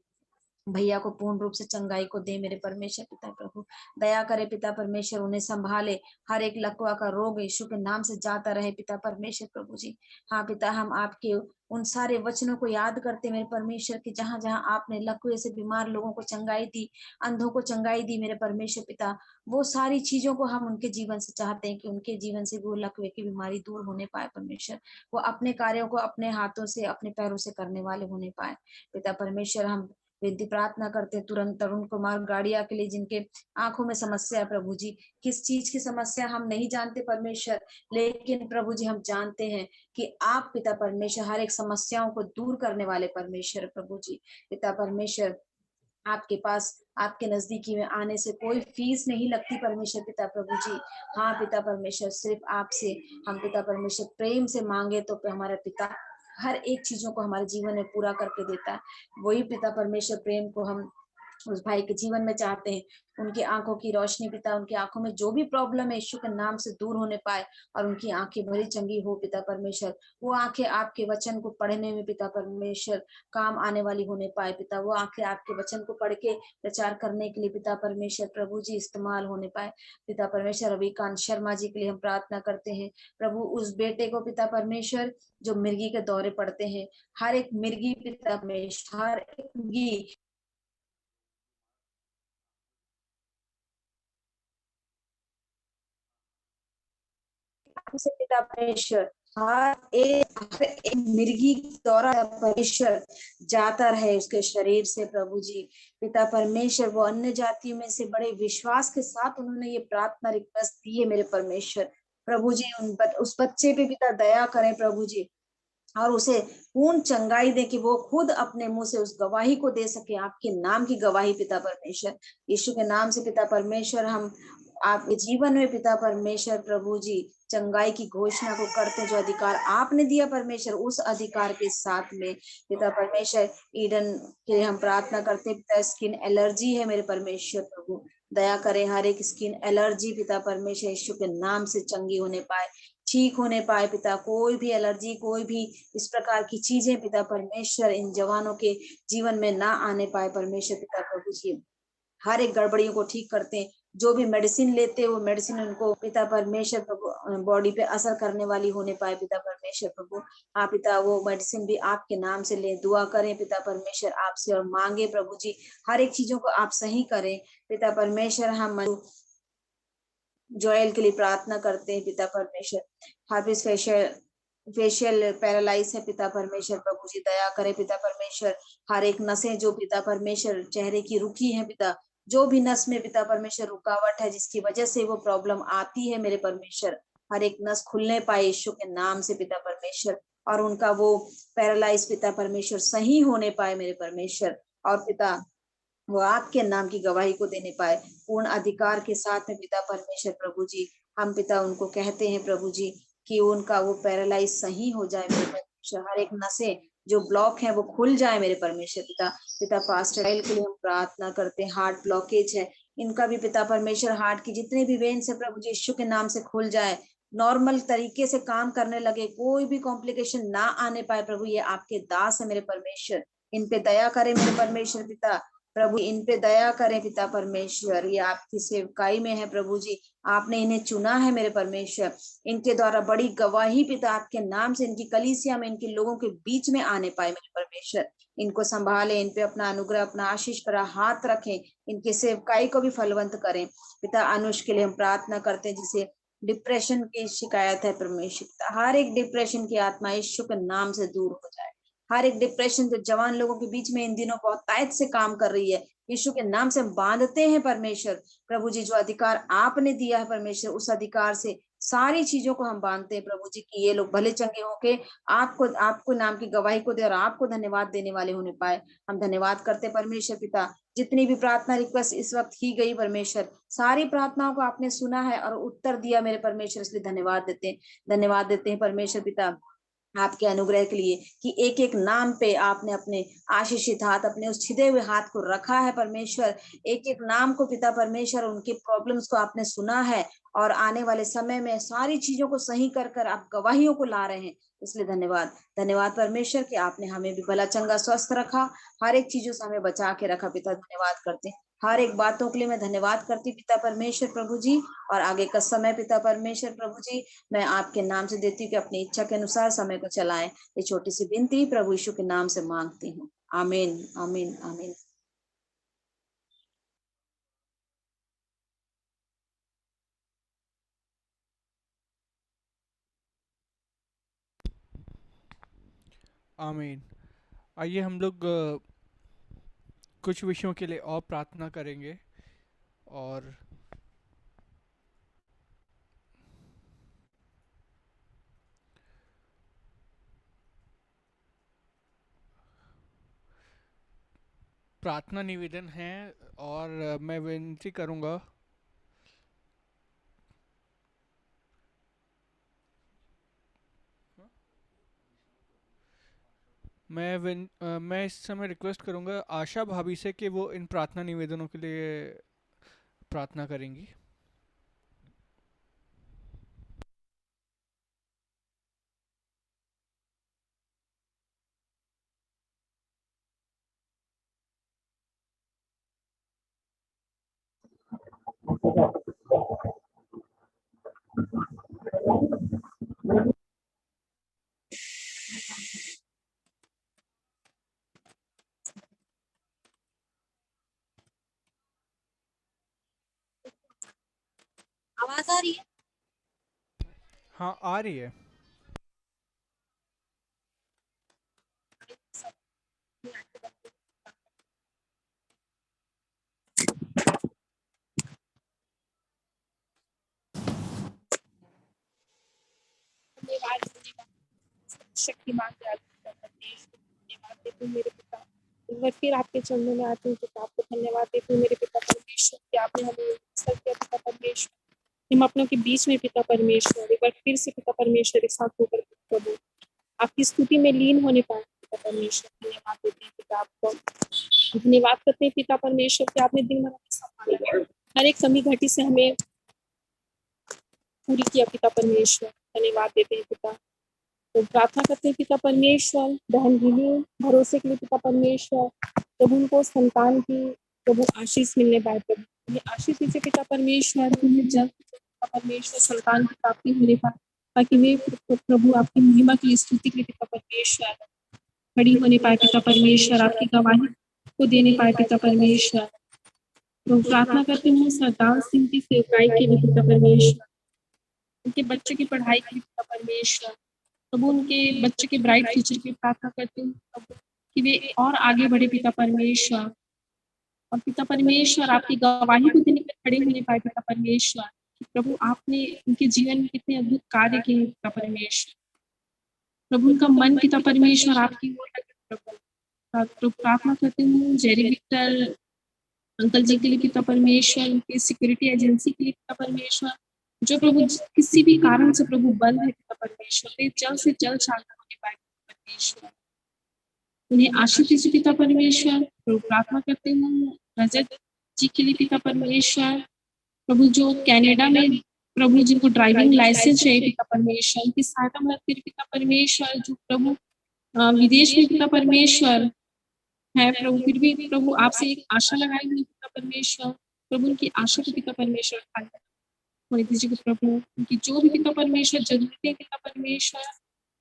भैया को पूर्ण रूप से चंगाई को दे मेरे परमेश्वर पिता प्रभु, दया करे पिता परमेश्वर, उन्हें संभाले, हर एक लकवा का रोग यीशु के नाम से जाता रहे पिता परमेश्वर प्रभु जी। हाँ पिता, हम आपके उन सारे वचनों को याद करते मेरे परमेश्वर की, जहां जहां आपने लकवे से बीमार लोगों को चंगाई दी, अंधों को चंगाई दी मेरे परमेश्वर पिता, वो सारी चीजों को हम उनके जीवन से चाहते हैं कि उनके जीवन से वो लकवे की बीमारी दूर होने पाए परमेश्वर, वो अपने कार्यों को अपने हाथों से अपने पैरों से करने वाले होने पाए पिता परमेश्वर। हम विनती प्रार्थना करते तुरंत तरुण कुमार गाड़िया के लिए, जिनके आंखों में समस्या है प्रभु जी, किस चीज की समस्या हम नहीं जानते परमेश्वर, लेकिन प्रभु जी हम जानते हैं कि आप पिता परमेश्वर हर एक समस्याओं को दूर करने वाले परमेश्वर प्रभु जी। पिता परमेश्वर आपके पास, आपके नजदीकी में आने से कोई फीस नहीं लगती परमेश्वर पिता प्रभु जी। हाँ पिता परमेश्वर, सिर्फ आपसे हम पिता परमेश्वर प्रेम से मांगे तो हमारा पिता हर एक चीजों को हमारे जीवन में पूरा करके देता है। वही पिता परमेश्वर प्रेम को हम उस भाई के जीवन में चाहते हैं, उनकी आंखों की रोशनी पिता, उनकी आंखों में जो भी प्रॉब्लम है यीशु के नाम से दूर होने पाए और उनकी आंखें भरी चंगी हो पिता परमेश्वर, वो आंखें आपके वचन को पढ़ने में पिता परमेश्वर काम आने वाली होने पाए पिता, वो आंखें आपके वचन को पढ़ के प्रचार करने के लिए पिता परमेश्वर प्रभु जी इस्तेमाल होने पाए पिता परमेश्वर। रविकांत शर्मा जी के लिए हम प्रार्थना करते हैं प्रभु, उस बेटे को पिता परमेश्वर जो मिर्गी के दौरे पड़ते हैं, हर एक मिर्गी पिता परमेश्वर, हर एक मिर्गी से पिता परमेश्वर, हर एक मिर्गी दौरा परमेश्वर जाता रहे उसके शरीर से प्रभु जी। पिता परमेश्वर, वो अन्य जातियों में से बड़े विश्वास के साथ उन्होंने ये प्रार्थना रिक्वेस्ट दी है मेरे परमेश्वर प्रभु जी, उस बच्चे पे पिता दया करें प्रभु जी, और उसे पूर्ण चंगाई दे कि वो खुद अपने मुंह से उस गवाही को दे सके, आपके नाम की गवाही पिता परमेश्वर। यीशु के नाम से पिता परमेश्वर हम आपके जीवन में पिता परमेश्वर प्रभु जी चंगाई की घोषणा को करते, जो अधिकार आपने दिया परमेश्वर, उस अधिकार के साथ में पिता परमेश्वर। ईडन के लिए हम प्रार्थना करते पिता, स्किन एलर्जी है मेरे परमेश्वर प्रभु, दया करें हर एक स्किन एलर्जी पिता परमेश्वर यीशु के नाम से चंगी होने पाए, ठीक होने पाए पिता। कोई भी एलर्जी, कोई भी इस प्रकार की चीजें पिता परमेश्वर इन जवानों के जीवन में ना आने पाए परमेश्वर पिता प्रभु जी। हर एक गड़बड़ियों को ठीक करते हैं, जो भी मेडिसिन लेते हैं वो मेडिसिन उनको पिता परमेश्वर प्रभु बॉडी पे असर करने वाली होने पाए पिता परमेश्वर प्रभु। आप पिता वो मेडिसिन भी आपके नाम से ले, दुआ करें पिता परमेश्वर आपसे और मांगे प्रभु जी, हर एक चीजों को आप सही करें पिता परमेश्वर। हम जोएल के लिए प्रार्थना करते हैं पिता परमेश्वर। हार्पिस फेशियल पैरालाइज है पिता परमेश्वर, प्रभु जी दया करें पिता परमेश्वर। हर एक नसें जो पिता परमेश्वर चेहरे की रुकी है पिता, जो भी नस में पिता परमेश्वर रुकावट है जिसकी वजह से वो प्रॉब्लम आती है मेरे परमेश्वर, हर एक नस खुलने पाए यीशु के नाम से पिता परमेश्वर, और उनका वो पैरालाइज पिता परमेश्वर सही होने पाए मेरे परमेश्वर। और पिता वो आपके नाम की गवाही को देने पाए पूर्ण अधिकार के साथ में पिता परमेश्वर। प्रभु जी हम पिता उनको कहते हैं प्रभु जी कि उनका वो पैरालाइज सही हो जाए मेरे परमेश्वर, हर एक नसें जो ब्लॉक है वो खुल जाए मेरे परमेश्वर पिता। पिता पास्टर राइल के लिए हम प्रार्थना करते हैं, हार्ट ब्लॉकेज है इनका भी पिता परमेश्वर, हार्ट की जितने भी वेन्स है प्रभु जी यीशु के नाम से खुल जाए, नॉर्मल तरीके से काम करने लगे, कोई भी कॉम्प्लिकेशन ना आने पाए प्रभु। ये आपके दास है मेरे परमेश्वर, इन पे दया करें मेरे परमेश्वर पिता। प्रभु इन पे दया करें पिता परमेश्वर, ये आपकी सेवकाई में है प्रभु जी, आपने इन्हें चुना है मेरे परमेश्वर, इनके द्वारा बड़ी गवाही पिता आपके नाम से इनकी कलीसिया में इनके लोगों के बीच में आने पाए मेरे परमेश्वर। इनको संभाले, इन पे अपना अनुग्रह अपना आशीष भरा हाथ रखें, इनके सेवकाई को भी फलवंत करें पिता। अनुष के लिए हम प्रार्थना करते हैं जिसे डिप्रेशन की शिकायत है परमेश्वर, हर एक डिप्रेशन की आत्मा यीशु के नाम से दूर हो जाए। हर एक डिप्रेशन जो जवान लोगों के बीच में इन दिनों बहुत तायत से काम कर रही है, यीशु के नाम से बांधते हैं परमेश्वर। प्रभु जी जो अधिकार आपने दिया है परमेश्वर, उस अधिकार से सारी चीजों को हम बांधते हैं प्रभु जी कि ये लोग भले चंगे होके आपको नाम की गवाही को दे और आपको धन्यवाद देने वाले होने पाए। हम धन्यवाद करते हैं परमेश्वर पिता, जितनी भी प्रार्थना रिक्वेस्ट इस वक्त की गई परमेश्वर, सारी प्रार्थनाओं को आपने सुना है और उत्तर दिया मेरे परमेश्वर, इसलिए धन्यवाद देते हैं परमेश्वर पिता आपके अनुग्रह के लिए कि एक एक नाम पे आपने अपने आशीषित हाथ, अपने उस छिदे हुए हाथ को रखा है परमेश्वर। एक एक नाम को पिता परमेश्वर उनके प्रॉब्लम्स को आपने सुना है और आने वाले समय में सारी चीजों को सही कर कर आप गवाहियों को ला रहे हैं, इसलिए धन्यवाद परमेश्वर कि आपने हमें भी भला चंगा स्वस्थ रखा, हर एक चीजों से हमें बचा के रखा पिता। धन्यवाद करते हैं हर एक बातों के लिए, मैं धन्यवाद करती पिता परमेश्वर प्रभु जी। और आगे का समय पिता परमेश्वर प्रभु जी मैं आपके नाम से देती हूँ कि अपनी इच्छा के अनुसार समय को चलाएं। ये छोटी सी विनती प्रभु यीशु के नाम से मांगती हूँ, आमीन आमीन आमीन। आमीन। आइए हम लोग कुछ विषयों के लिए और प्रार्थना करेंगे। और प्रार्थना निवेदन है और मैं विनती करूंगा मैं इस समय रिक्वेस्ट करूंगा आशा भाभी से कि वो इन प्रार्थना निवेदनों के लिए प्रार्थना करेंगी। आवाज आ रही है? हाँ आ रही है। शक्तिमान धन्यवाद देती हूँ मेरे पिता, एक बार फिर आपके चरणों में आती हूँ पिता, आपको धन्यवाद देती हूँ मेरे पिता परमेश्वर कि आपने हमें अवसर दिया पिता परमेश्वर, हम अपनों के बीच में पिता परमेश्वर एक बार फिर से पिता परमेश्वर एक साथ होकर प्रभु आपकी स्तुति में लीन होने पाए पिता परमेश्वर। धन्यवाद देते हैं पिता, आपको धन्यवाद करते हैं पिता परमेश्वर कि आपने दिन भर हमें संभाला, हर एक कमी घटी से हमें पूरी किया पिता परमेश्वर। धन्यवाद देते हैं पिता, तो प्रार्थना करते हैं पिता परमेश्वर बहन गिली भरोसे के लिए पिता परमेश्वर, प्रभु उनको संतान की प्रभु आशीष मिलने पाए, प्रभु उन्हें आशीष दीजिए पिता परमेश्वर, उन्हें जल्द पिता परमेश्वर संतान की प्राप्ति होने पाए, ताकि वे प्रभु आपकी महिमा की स्तुति के लिए पिता परमेश्वर खड़ी होने पाए पिता परमेश्वर, आपकी गवाही को देने पाए पिता परमेश्वर। तो प्रार्थना करती हूँ सरदार सिंह की सेवकाई के लिए पिता परमेश्वर, उनके बच्चे की पढ़ाई के लिए पिता परमेश्वर, प्रभु उनके बच्चे के ब्राइट फ्यूचर की प्रार्थना करती हूँ प्रभु कि वे और आगे बढ़े पिता परमेश्वर, और पिता परमेश्वर आपकी गवाही को देने पर खड़े होने पाए पिता परमेश्वर, कि प्रभु आपने उनके जीवन में कितने अद्भुत कार्य किए पिता परमेश्वर, प्रभु उनका मन पिता परमेश्वर आपकी ओर लगे प्रभु। तो प्रार्थना करती हूँ जेरी विक्टर अंकल जी के लिए पिता परमेश्वर, उनकी सिक्योरिटी एजेंसी के लिए पिता परमेश्वर, जो प्रभु किसी भी कारण से प्रभु बंद है पिता परमेश्वर, वे जल्द से जल्द चालू होने पाए पिता परमेश्वर, उन्हें आशीष दीजिए पिता परमेश्वर। प्रभु प्रार्थना करते हूँ रजत जी के लिए पिता परमेश्वर, प्रभु जो कनाडा में प्रभु जिनको ड्राइविंग लाइसेंस चाहिए पिता परमेश्वर, उनकी सहायता मदद करिए पिता परमेश्वर, जो प्रभु विदेश में पिता परमेश्वर है प्रभु, फिर भी प्रभु आपसे एक आशा लगाई हुई पिता परमेश्वर, प्रभु उनकी आशा को पिता परमेश्वर होने दीजिए प्रभु, उनकी जो भी पिता परमेश्वर जरूरतें पिता परमेश्वर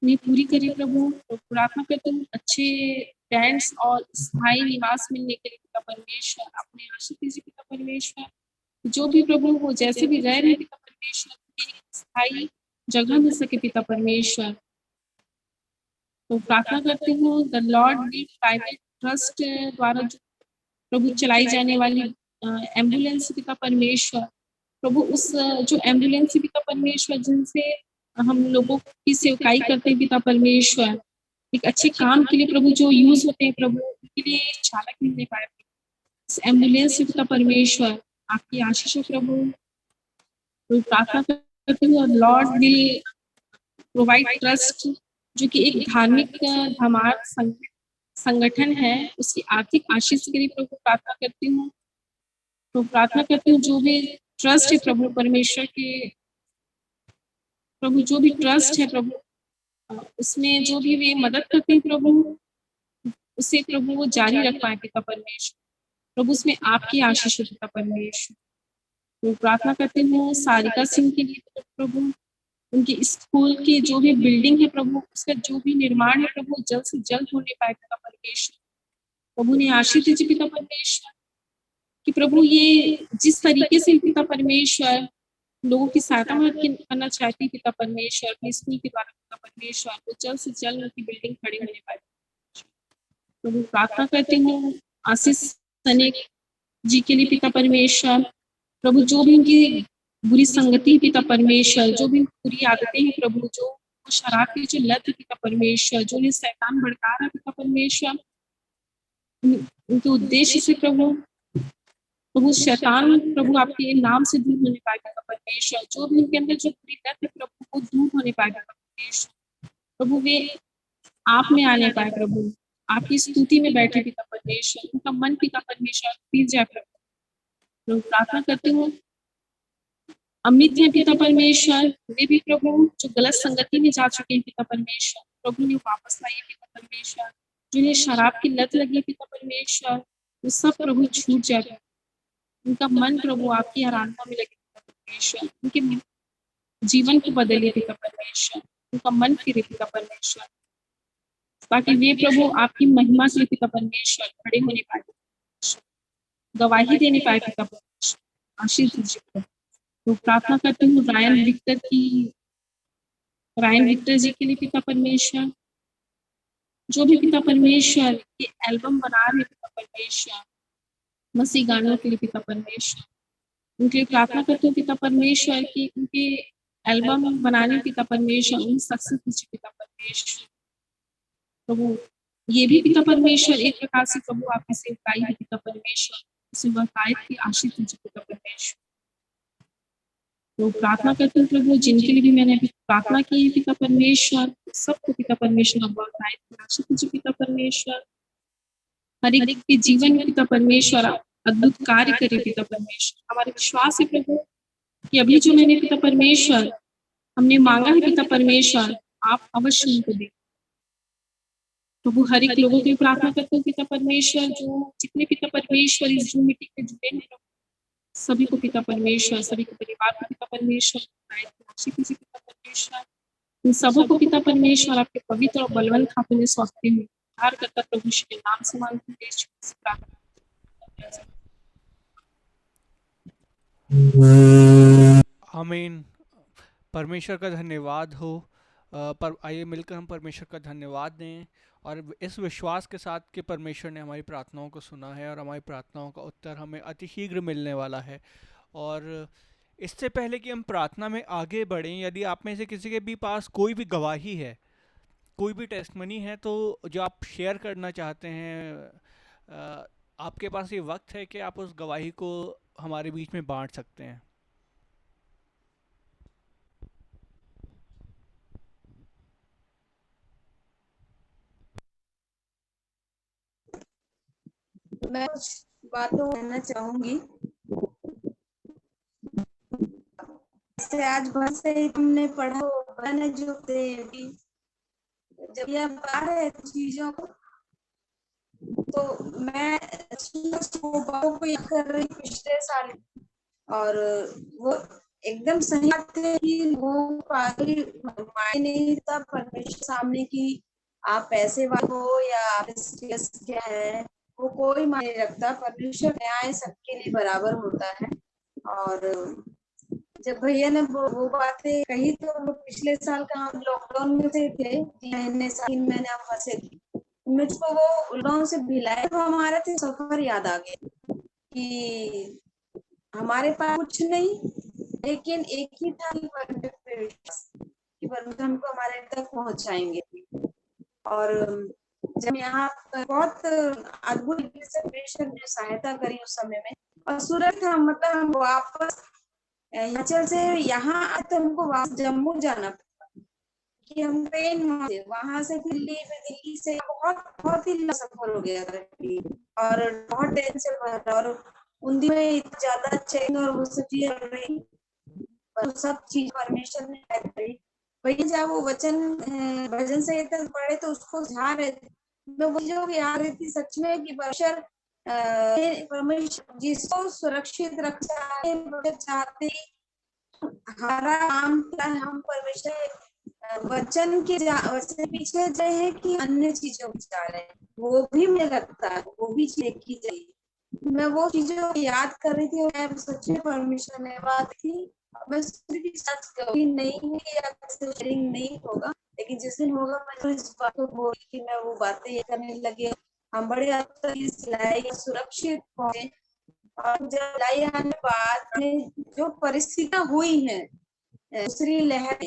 उन्हें पूरी करिए प्रभु। तो प्रार्थना करते हूँ अच्छे बैंड्स और स्थायी निवास मिलने के लिए पिता परमेश्वर, अपने आशीष दीजिए पिता परमेश्वर, जो भी प्रभु वो जैसे भी रह रहे पिता परमेश्वर, उनकी स्थायी जगह मिल सके पिता परमेश्वर। तो प्रार्थना करती हूँ the Lord will private trust द्वारा जो प्रभु चलाई जाने वाली एम्बुलेंस पिता परमेश्वर, प्रभु उस जो एम्बुलेंस पिता परमेश्वर जिनसे हम लोगों की सेवकाई करते हैं पिता परमेश्वर, एक अच्छे काम के लिए प्रभु जो यूज होते हैं प्रभु, उनके लिए चालक मिलने पाए इस एम्बुलेंस पिता परमेश्वर, आपकी आशीष हो प्रभु। तो प्रार्थना करती हूँ लॉर्ड विल प्रोवाइड ट्रस्ट जो कि एक धार्मिक धमार संगठन है, उसकी आर्थिक आशीष के लिए प्रभु प्रार्थना करती हूँ। तो प्रार्थना करती हूँ जो भी ट्रस्ट है प्रभु परमेश्वर के, प्रभु जो भी ट्रस्ट है प्रभु उसमें जो भी वे मदद करते हैं प्रभु, उसे प्रभु वो जारी रख पाए पिता परमेश्वर, प्रभु उसमें आपकी आशीष हो पिता परमेश्वर। तो प्रार्थना करते हैं सारिका सिंह के लिए प्रभु, उनके स्कूल की जो भी बिल्डिंग है प्रभु, उसका जो भी निर्माण है प्रभु जल्द से जल्द होने पाए पिता परमेश्वर, प्रभु ने आशीष दीजिए पिता परमेश्वर, कि प्रभु ये जिस तरीके से पिता परमेश्वर लोगों की सहायता करना चाहती है पिता परमेश्वर अपने स्कूल के द्वारा पिता परमेश्वर, तो जल्द से जल्द उनकी बिल्डिंग खड़ी होने पाए। प्रभु प्रार्थना करते हैं आशीष सने जी के लिए पिता परमेश्वर, प्रभु जो भी उनकी बुरी संगति पिता परमेश्वर, जो भी बुरी आदतें हैं प्रभु, जो शराब की जो लत है पिता परमेश्वर, जो उन्हें शैतान भड़का रहा है पिता परमेश्वर, उनके उद्देश्य से प्रभु शैतान प्रभु आपके नाम से दूर होने पाए पिता परमेश्वर, जो भी उनके अंदर जो बुरी लत है प्रभु वो दूर होने पाए पिता परमेश्वर, प्रभु वे आप में आने पाए प्रभु, आपकी स्तुति में बैठे पिता परमेश्वर, उनका मन पिता परमेश्वर पीर जाए प्रभु। प्रार्थना करती हूँ अमृत है पिता परमेश्वर, वे भी प्रभु जो गलत संगति में जा चुके हैं पिता परमेश्वर, प्रभु ने वापस लाइए पिता परमेश्वर, जिन्हें शराब की लत लगी पिता परमेश्वर वो सब प्रभु छूट जाए, उनका मन प्रभु आपकी आराधना में लगे पिता परमेश्वर, उनके जीवन को बदलिए पिता परमेश्वर, उनका मन फिरे पिता परमेश्वर, ताकि वे प्रभु आपकी महिमा के पिता परमेश्वर खड़े होने पाए, गवाही देने पाए पिता परमेश्वर, आशीष दीजिए। तो प्रार्थना करती हूँ रायन विक्टर जी के लिए पिता परमेश्वर, जो भी पिता परमेश्वर ये एल्बम बना रहे पिता परमेश्वर मसीह गानों के लिए पिता परमेश्वर, उनके लिए प्रार्थना करते हूँ पिता परमेश्वर की उनके एल्बम बनाने पिता परमेश्वर उन सक्सेस दीजिए पिता परमेश्वर, प्रभु ये भी पिता परमेश्वर एक प्रकार से प्रभु आपकी सेवकाई है पिता परमेश्वर, उसे वकायत की आशीष दीजिए पिता परमेश्वर। तो प्रार्थना करते हैं प्रभु जिनके लिए भी मैंने अभी प्रार्थना की है पिता परमेश्वर, सबको पिता परमेश्वर वकायत की आशीष दीजिए पिता परमेश्वर, हर एक के जीवन में पिता परमेश्वर अद्भुत कार्य करे पिता परमेश्वर। हमारे विश्वास है प्रभु कि अभी जो मैंने पिता परमेश्वर हमने मांगा है पिता परमेश्वर आप अवश्य उनको दें। प्रभु हर एक लोगों की प्रार्थना करते हैं पिता परमेश्वर, जो जितने पिता परमेश्वर इस जूम मीटिंग में जुड़े हैं सभी को पिता परमेश्वर, सभी के परिवार को पिता परमेश्वर, पिता परमेश्वर, इन सबों को पिता परमेश्वर आपके पवित्र और बलवंत हाथों में सौंपते हुए उद्धार करता प्रभु के नाम से मांगते हैं। आमीन। परमेश्वर का धन्यवाद हो। पर आइए मिलकर हम परमेश्वर का धन्यवाद दें और इस विश्वास के साथ कि परमेश्वर ने हमारी प्रार्थनाओं को सुना है और हमारी प्रार्थनाओं का उत्तर हमें अतिशीघ्र मिलने वाला है। और इससे पहले कि हम प्रार्थना में आगे बढ़ें, यदि आप में से किसी के भी पास कोई भी गवाही है, कोई भी टेस्टमनी है, तो जो आप शेयर करना चाहते हैं, आपके पास ये वक्त है कि आप उस गवाही को हमारे बीच में बांट सकते हैं। मैं कुछ बातों कहना चाहूंगी। जैसे आज भर से ही हमने पढ़ा, मैंने जो कि जब ये बता रहे चीजों को, तो मैं वो बातों को याद कर रही पिछले साल, और वो एकदम सही बात है कि वो आगे मायने नहीं था परमेश्वर सामने की आप पैसे वाले हो या आप स्टेटस क्या है, वो कोई मायने नहीं रखता। परमेश्वर न्याय सबके लिए बराबर होता है। और जब भैया ने वो बातें कही, तो वो पिछले साल का हम लॉकडाउन में थे 3 महीने हम फंसे थे। मुझको वो लॉकडाउन से भिलाए तो हमारे थे सफर याद आ गया कि हमारे पास कुछ नहीं, लेकिन एक ही था कि परमेश्वर हमको हमारे तक पहुंचाएंगे। और जब यहाँ बहुत अद्भुत से परमेश्वर ने सहायता करी उस समय में, और सूरत मतलब हम वापस हिमाचल से यहाँ आए तो हमको वापस जम्मू जाना पड़ा कि हम ट्रेन वहां से दिल्ली, दिल्ली से बहुत ही लंबा सफर हो गया था और बहुत टेंशन भरा, और उन दिनों में इतना ज्यादा चेन और वो सब चीजें चल रही, पर सब चीज परमेश्वर ने करी। भैया जब वो भजन संहिता पढ़े तो उसको ध्यान रहे थे, मैं वो जो याद रही थी सच में कि परमेश्वर जिसको सुरक्षित रखना चाहते, हमारा काम हम परमेश्वर वचन के पीछे जाए है कि अन्य चीजों को जा रहे हैं, वो भी मुझे लगता है वो भी देखी जाएगी। मैं वो चीजों को याद कर रही थी, मैं सच में परमेश्वर ने बात की। मैं भी सच कभी नहीं है या शेयरिंग नहीं होगा, लेकिन जिस दिन होगा मैं तो इस बात को बोल कि मैं वो बातें ये करने लगी। हम बड़े हद तक सिलाई सुरक्षित पहुंचे, और जब लाई आने बाद में जो परिस्थितियां हुई हैं, दूसरी लहर,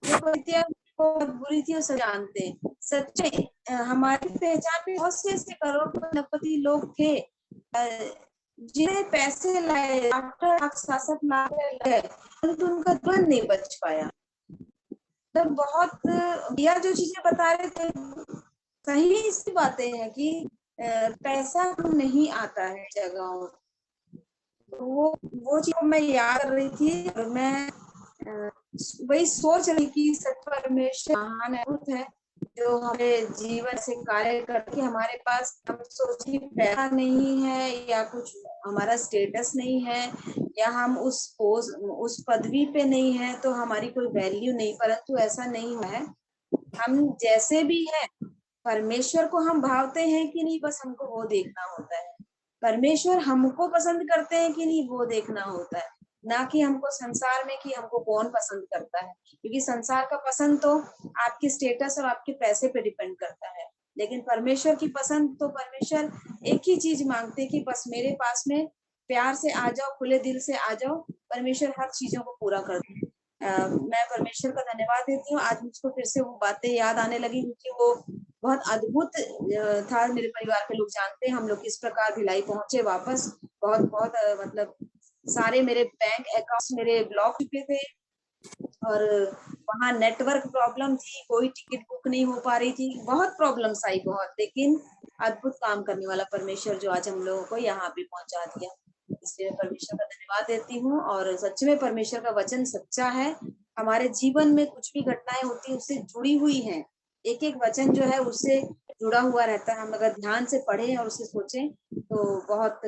जो परिस्थितियां बहुत बुरी थी, उसे जानते हैं। सच्चे हमारी पहचान में बहुत से ऐसे करोड़पति लोग थे जिन्हें पैसे लाए, डॉक्टर शासक लाए, परंतु उनका जीवन नहीं बच पाया। तब बहुत यह जो चीजें बता रहे थे सही इसी बातें हैं कि पैसा नहीं आता है जगहों। वो चीज मैं याद कर रही थी, और मैं वही सोच रही कि सच परमेश्वर महान है जो हमें जीवन से कार्य करके हमारे पास, हम सोचिए पैसा नहीं है या कुछ हमारा स्टेटस नहीं है या हम उस पदवी पे नहीं है तो हमारी कोई वैल्यू नहीं, परंतु ऐसा नहीं है। हम जैसे भी हैं, परमेश्वर को हम भावते हैं कि नहीं, बस हमको वो देखना होता है। परमेश्वर हमको पसंद करते हैं कि नहीं, वो देखना होता है, ना कि हमको संसार में कि हमको कौन पसंद करता है, क्योंकि संसार का पसंद तो आपके स्टेटस और आपके पैसे पे डिपेंड करता है। लेकिन परमेश्वर की पसंद तो परमेश्वर एक ही चीज मांगते हैं कि बस मेरे पास में प्यार से आ जाओ, खुले दिल से आ जाओ, परमेश्वर हर चीजों को पूरा कर दे। मैं परमेश्वर का धन्यवाद देती हूँ। आज मुझको फिर से वो बातें याद आने लगी, क्योंकि वो बहुत अद्भुत था। मेरे परिवार के लोग जानते हैं हम लोग किस प्रकार भिलाई पहुंचे वापस। बहुत बहुत मतलब सारे मेरे बैंक अकाउंट्स मेरे ब्लॉक चुके थे, और वहाँ नेटवर्क प्रॉब्लम थी, कोई टिकट बुक नहीं हो पा रही थी, बहुत प्रॉब्लम्स आई बहुत, लेकिन अद्भुत काम करने वाला परमेश्वर जो आज हम लोगों को यहाँ पे पहुंचा दिया, इसलिए मैं परमेश्वर का धन्यवाद देती हूँ। और सच में परमेश्वर का वचन सच्चा है। हमारे जीवन में कुछ भी घटनाएं होती है उससे जुड़ी हुई हैं, एक एक वचन जो है उससे जुड़ा हुआ रहता है। हम अगर ध्यान से पढ़ें और उसे सोचें तो बहुत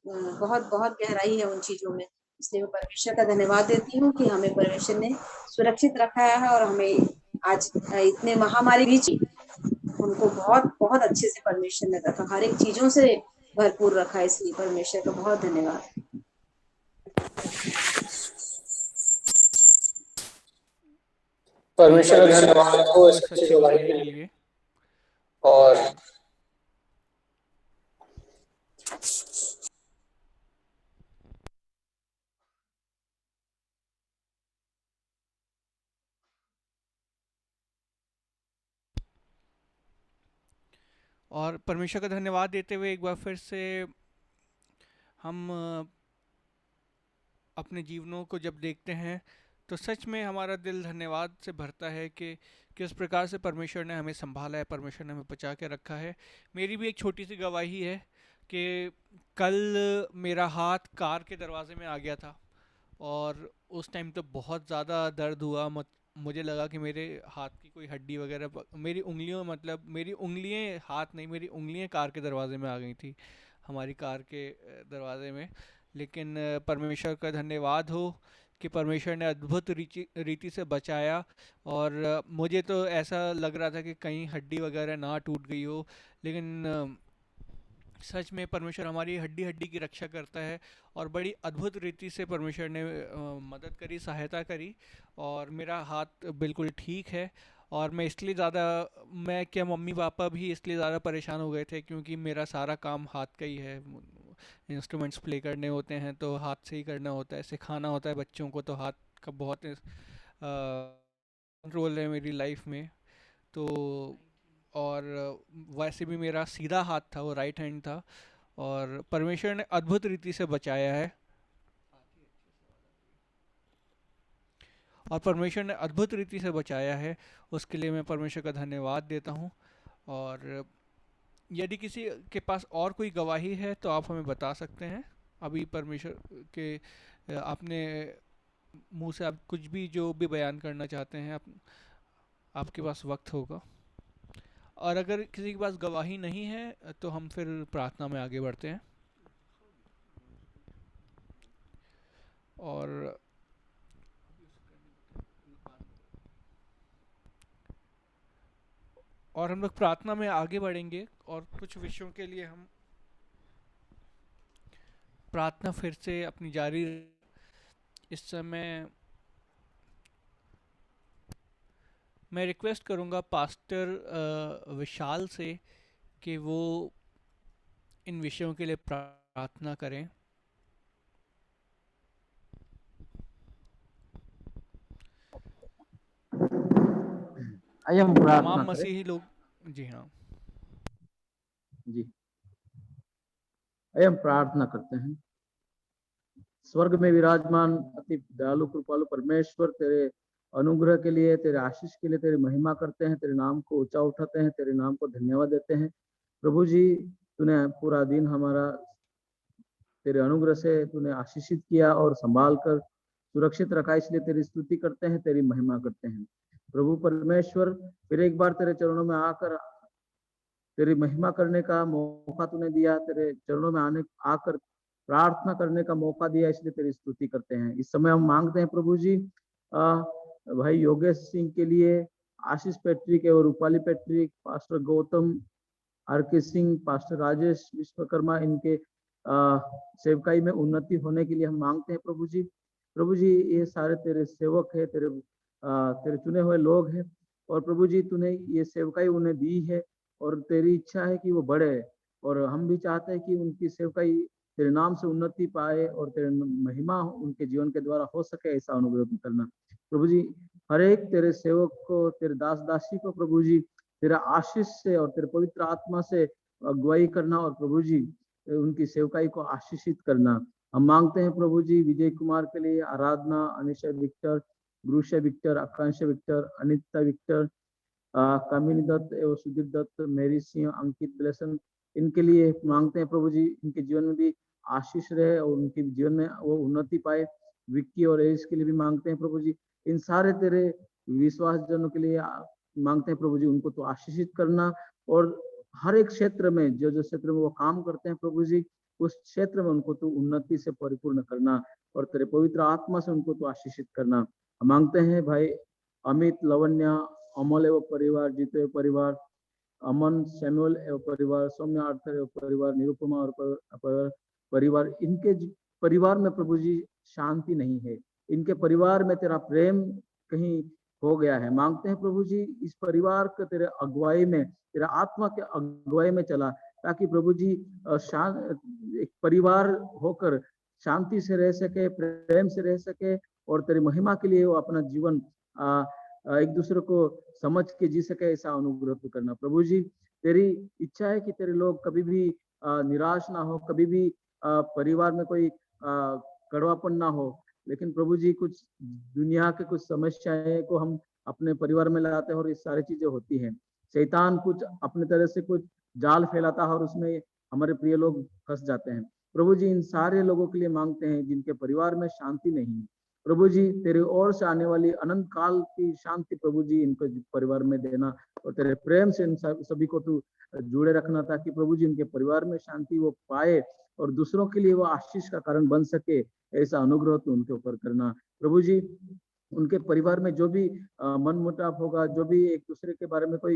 बहुत बहुत गहराई है उन चीजों में। इसलिए मैं परमेश्वर का धन्यवाद देती हूँ कि हमें परमेश्वर ने सुरक्षित रखा है, और हमें आज इतने महामारी बीच हमको बहुत बहुत अच्छे से परमेश्वर ने रखा, हर एक चीजों से भरपूर रखा है, इसलिए परमेश्वर का बहुत धन्यवाद। परमेश्वर का धन्यवाद हो इस अच्छी गवाही के लिए। और और परमेश्वर का धन्यवाद देते हुए एक बार फिर से हम अपने जीवनों को जब देखते हैं तो सच में हमारा दिल धन्यवाद से भरता है कि किस प्रकार से परमेश्वर ने हमें संभाला है, परमेश्वर ने हमें बचा के रखा है। मेरी भी एक छोटी सी गवाही है कि कल मेरा हाथ कार के दरवाजे में आ गया था और उस टाइम तो बहुत ज़्यादा दर्द हुआ। मुझे लगा कि मेरे हाथ की कोई हड्डी वगैरह मेरी उंगलियों, मतलब मेरी उंगलियां, हाथ नहीं, मेरी उंगलियां कार के दरवाजे में आ गई थी, हमारी कार के दरवाजे में। लेकिन परमेश्वर का धन्यवाद हो कि परमेश्वर ने अद्भुत रीति से बचाया। और मुझे तो ऐसा लग रहा था कि कहीं हड्डी वगैरह ना टूट गई हो, लेकिन सच में परमेश्वर हमारी हड्डी हड्डी की रक्षा करता है। और बड़ी अद्भुत रीति से परमेश्वर ने मदद करी, सहायता करी, और मेरा हाथ बिल्कुल ठीक है। और मैं इसलिए ज़्यादा, मैं क्या, मम्मी पापा भी इसलिए ज़्यादा परेशान हो गए थे क्योंकि मेरा सारा काम हाथ का ही है। इंस्ट्रूमेंट्स प्ले करने होते हैं तो हाथ से ही करना होता है, सिखाना होता है बच्चों को, तो हाथ का बहुत रोल है मेरी लाइफ में। तो और वैसे भी मेरा सीधा हाथ था, वो राइट हैंड था, और परमेश्वर ने अद्भुत रीति से बचाया है। और परमेश्वर ने अद्भुत रीति से बचाया है, उसके लिए मैं परमेश्वर का धन्यवाद देता हूँ। और यदि किसी के पास और कोई गवाही है तो आप हमें बता सकते हैं। अभी परमेश्वर के आपने मुंह से आप कुछ भी, जो भी बयान करना चाहते हैं, आपके पास वक्त होगा। और अगर किसी के पास गवाही नहीं है तो हम फिर प्रार्थना में आगे बढ़ते हैं। और हम लोग प्रार्थना में आगे बढ़ेंगे और कुछ विषयों के लिए हम प्रार्थना फिर से अपनी जारी। इस समय मैं रिक्वेस्ट करूंगा पास्टर विशाल से कि वो इन विषयों के लिए प्रार्थना करें। आइए हम प्रार्थना तमाम करें। मसीही लोग, जी हाँ जी, आइए हम प्रार्थना करते हैं। स्वर्ग में विराजमान अति दयालु कृपालु परमेश्वर, तेरे अनुग्रह के लिए, तेरे आशीष के लिए तेरी महिमा करते हैं, तेरे नाम को ऊंचा उठाते हैं, तेरे नाम को धन्यवाद देते हैं। प्रभु जी, तूने पूरा दिन हमारा तेरे अनुग्रह से तूने आशीषित किया और संभाल कर सुरक्षित रखा, इसलिए तेरी स्तुति करते हैं, तेरी महिमा करते हैं। प्रभु परमेश्वर, फिर एक बार तेरे चरणों में आकर तेरी महिमा करने का मौका तूने दिया, तेरे चरणों में आकर प्रार्थना करने का मौका दिया, इसलिए तेरी स्तुति करते हैं। इस समय हम मांगते हैं प्रभु जी, भाई योगेश सिंह के लिए, आशीष पैट्रिक और Rupali Patrick, pastor Gautam, RK Singh, pastor Rajesh Vishwakarma, इनके सेवकाई में उन्नति होने के लिए हम मांगते हैं प्रभु जी। प्रभु जी, ये सारे तेरे सेवक है, तेरे चुने हुए लोग हैं, और प्रभु जी तूने ये सेवकाई उन्हें दी है और तेरी इच्छा है कि वो बढ़े, और हम भी चाहते हैं कि उनकी सेवकाई तेरे नाम से उन्नति पाए और तेरे महिमा उनके जीवन के द्वारा हो सके, ऐसा अनुग्रह करना प्रभु जी। हर एक तेरे सेवक को, तेरे दास दासी को प्रभु जी तेरा आशीष से और तेरे पवित्र आत्मा से अगुवाई करना, और प्रभु जी उनकी सेवकाई को आशीषित करना। हम मांगते हैं प्रभु जी विजय कुमार के लिए, आराधना, अनिशा विक्टर, गुरुशय विक्टर, आकांक्षा विक्टर, अनिता विक्टर, कामिनी दत्त एवं सुदीप दत्त, मेरी सिंह, अंकित ब्लेसन, इनके लिए मांगते हैं प्रभु जी, इनके जीवन में भी आशीष रहे और उनके जीवन में वो उन्नति पाए। विक्की और एज के लिए भी मांगते हैं प्रभु जी। इन सारे तेरे विश्वास जनों के लिए मांगते हैं प्रभु जी, उनको तो आशीषित करना, और हर एक क्षेत्र में जो जो क्षेत्र में वो काम करते हैं प्रभु जी, उस क्षेत्र में उनको तो उन्नति से परिपूर्ण करना और तेरे पवित्र आत्मा से उनको तो आशीषित करना। मांगते हैं भाई अमित, लवण्या, अमल एवं परिवार, जीतो एवं परिवार, अमन, सैमुअल एवं परिवार, सौम्य, आर्थर एवं परिवार, निरुपमा और परिवार, इनके परिवार में प्रभु जी शांति नहीं है, इनके परिवार में तेरा प्रेम कहीं हो गया है। मांगते हैं प्रभु जी इस परिवार को तेरे अगुवाई में, तेरा आत्मा के अगुवाई में चला, ताकि प्रभु जी एक परिवार होकर शांति से रह सके, प्रेम से रह सके, और तेरी महिमा के लिए वो अपना जीवन एक दूसरे को समझ के जी सके। ऐसा अनुग्रह तू करना प्रभु जी। तेरी इच्छा है कि तेरे लोग कभी भी निराश ना हो, कभी भी परिवार में कोई कड़वापन ना हो। लेकिन प्रभु जी कुछ दुनिया के कुछ समस्याएं को हम अपने परिवार में लाते हैं और ये सारी चीजें होती हैं। शैतान कुछ अपने तरह से कुछ जाल फैलाता है और उसमें हमारे प्रिय लोग फंस जाते हैं। प्रभु जी इन सारे लोगों के लिए मांगते हैं जिनके परिवार में शांति नहीं है। प्रभु जी तेरे ओर से आने वाली अनंत काल की शांति प्रभु जी इनको परिवार में देना, और तेरे प्रेम से इन सभी को तू जुड़े रखना, ताकि प्रभु जी उनके परिवार में शांति वो पाए और दूसरों के लिए वो आशीष का कारण बन सके। ऐसा अनुग्रह तू उनके ऊपर करना प्रभु जी। उनके परिवार में जो भी मन मुटाव होगा, जो भी एक दूसरे के बारे में कोई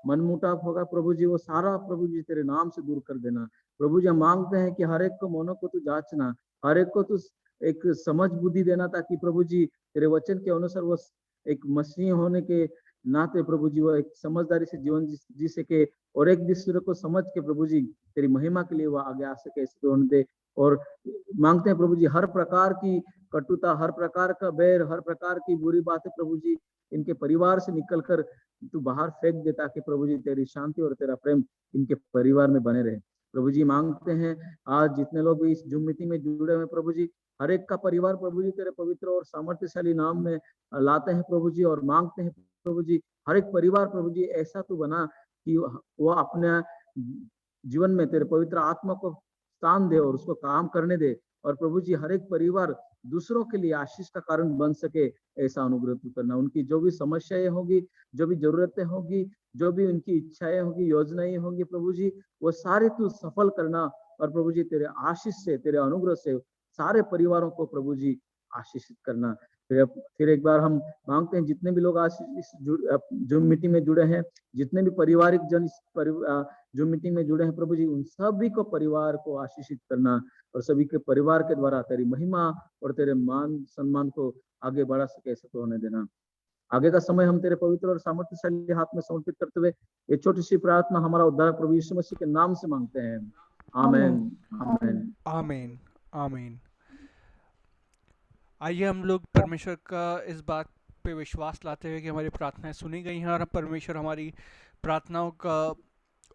मन मुटाव होगा, प्रभु जी वो सारा प्रभु जी तेरे नाम से दूर कर देना। प्रभु जी हम मांगते हैं कि हर एक को मनों को तू जांचना, हर एक को तू एक समझ बुद्धि देना, ताकि प्रभु जी तेरे वचन के अनुसार वो एक मसीह होने के नाते प्रभु जी वो एक समझदारी से जीवन जी सके, और एक दूसरे को समझ के प्रभु जी तेरी महिमा के लिए वो आगे आ सके। ऐसे होने दे। और मांगते हैं प्रभु जी हर प्रकार की कटुता, हर प्रकार का बैर, हर प्रकार की बुरी बातें प्रभु जी इनके परिवार से निकल कर तू बाहर फेंक दे, ताकि प्रभु जी तेरी शांति और तेरा प्रेम इनके परिवार में बने रहे। प्रभु जी मांगते हैं आज जितने लोग भी इस जूम मीटिंग में जुड़े हुए प्रभु जी, हर एक का परिवार प्रभु जी तेरे पवित्र और सामर्थ्यशाली नाम में लाते हैं प्रभु जी, और मांगते हैं प्रभु जी हर एक परिवार प्रभु जी ऐसा तू बना कि वो अपने जीवन में तेरे पवित्र आत्मा को स्थान दे और उसको काम करने दे, और प्रभु जी हर एक परिवार दूसरों के लिए आशीष का कारण बन सके। ऐसा अनुग्रह तू करना। उनकी जो भी समस्याएं होगी, जो भी जरूरतें होगी, जो भी उनकी इच्छाएं होगी, योजनाएं होंगी प्रभु जी, वो सारे तू सफल करना, और प्रभु जी तेरे आशीष से, तेरे अनुग्रह से सारे परिवारों को प्रभु जी आशीषित करना। फिर एक बार हम मांगते हैं जितने भी लोग आज इस जूम मीटिंग में जुड़े हैं, जितने भी पारिवारिक जन इस जूम मीटिंग में जुड़े हैं प्रभु जी, उन सभी को परिवार को आशीषित करना, और सभी के परिवार के द्वारा तेरी महिमा और तेरे मान सम्मान को आगे बढ़ा सके। ऐसा तो होने देना। आगे का समय हम तेरे पवित्र और सामर्थ्यशाली हाथ में समर्पित करते हुए ये छोटी सी प्रार्थना हमारा उद्धारक प्रभु यीशु मसीह के नाम से मांगते हैं। आमेन, आमेन, आमीन, आमीन। आइए हम लोग परमेश्वर का इस बात पे विश्वास लाते हुए कि हमारी प्रार्थनाएं सुनी गई हैं, और परमेश्वर हमारी प्रार्थनाओं का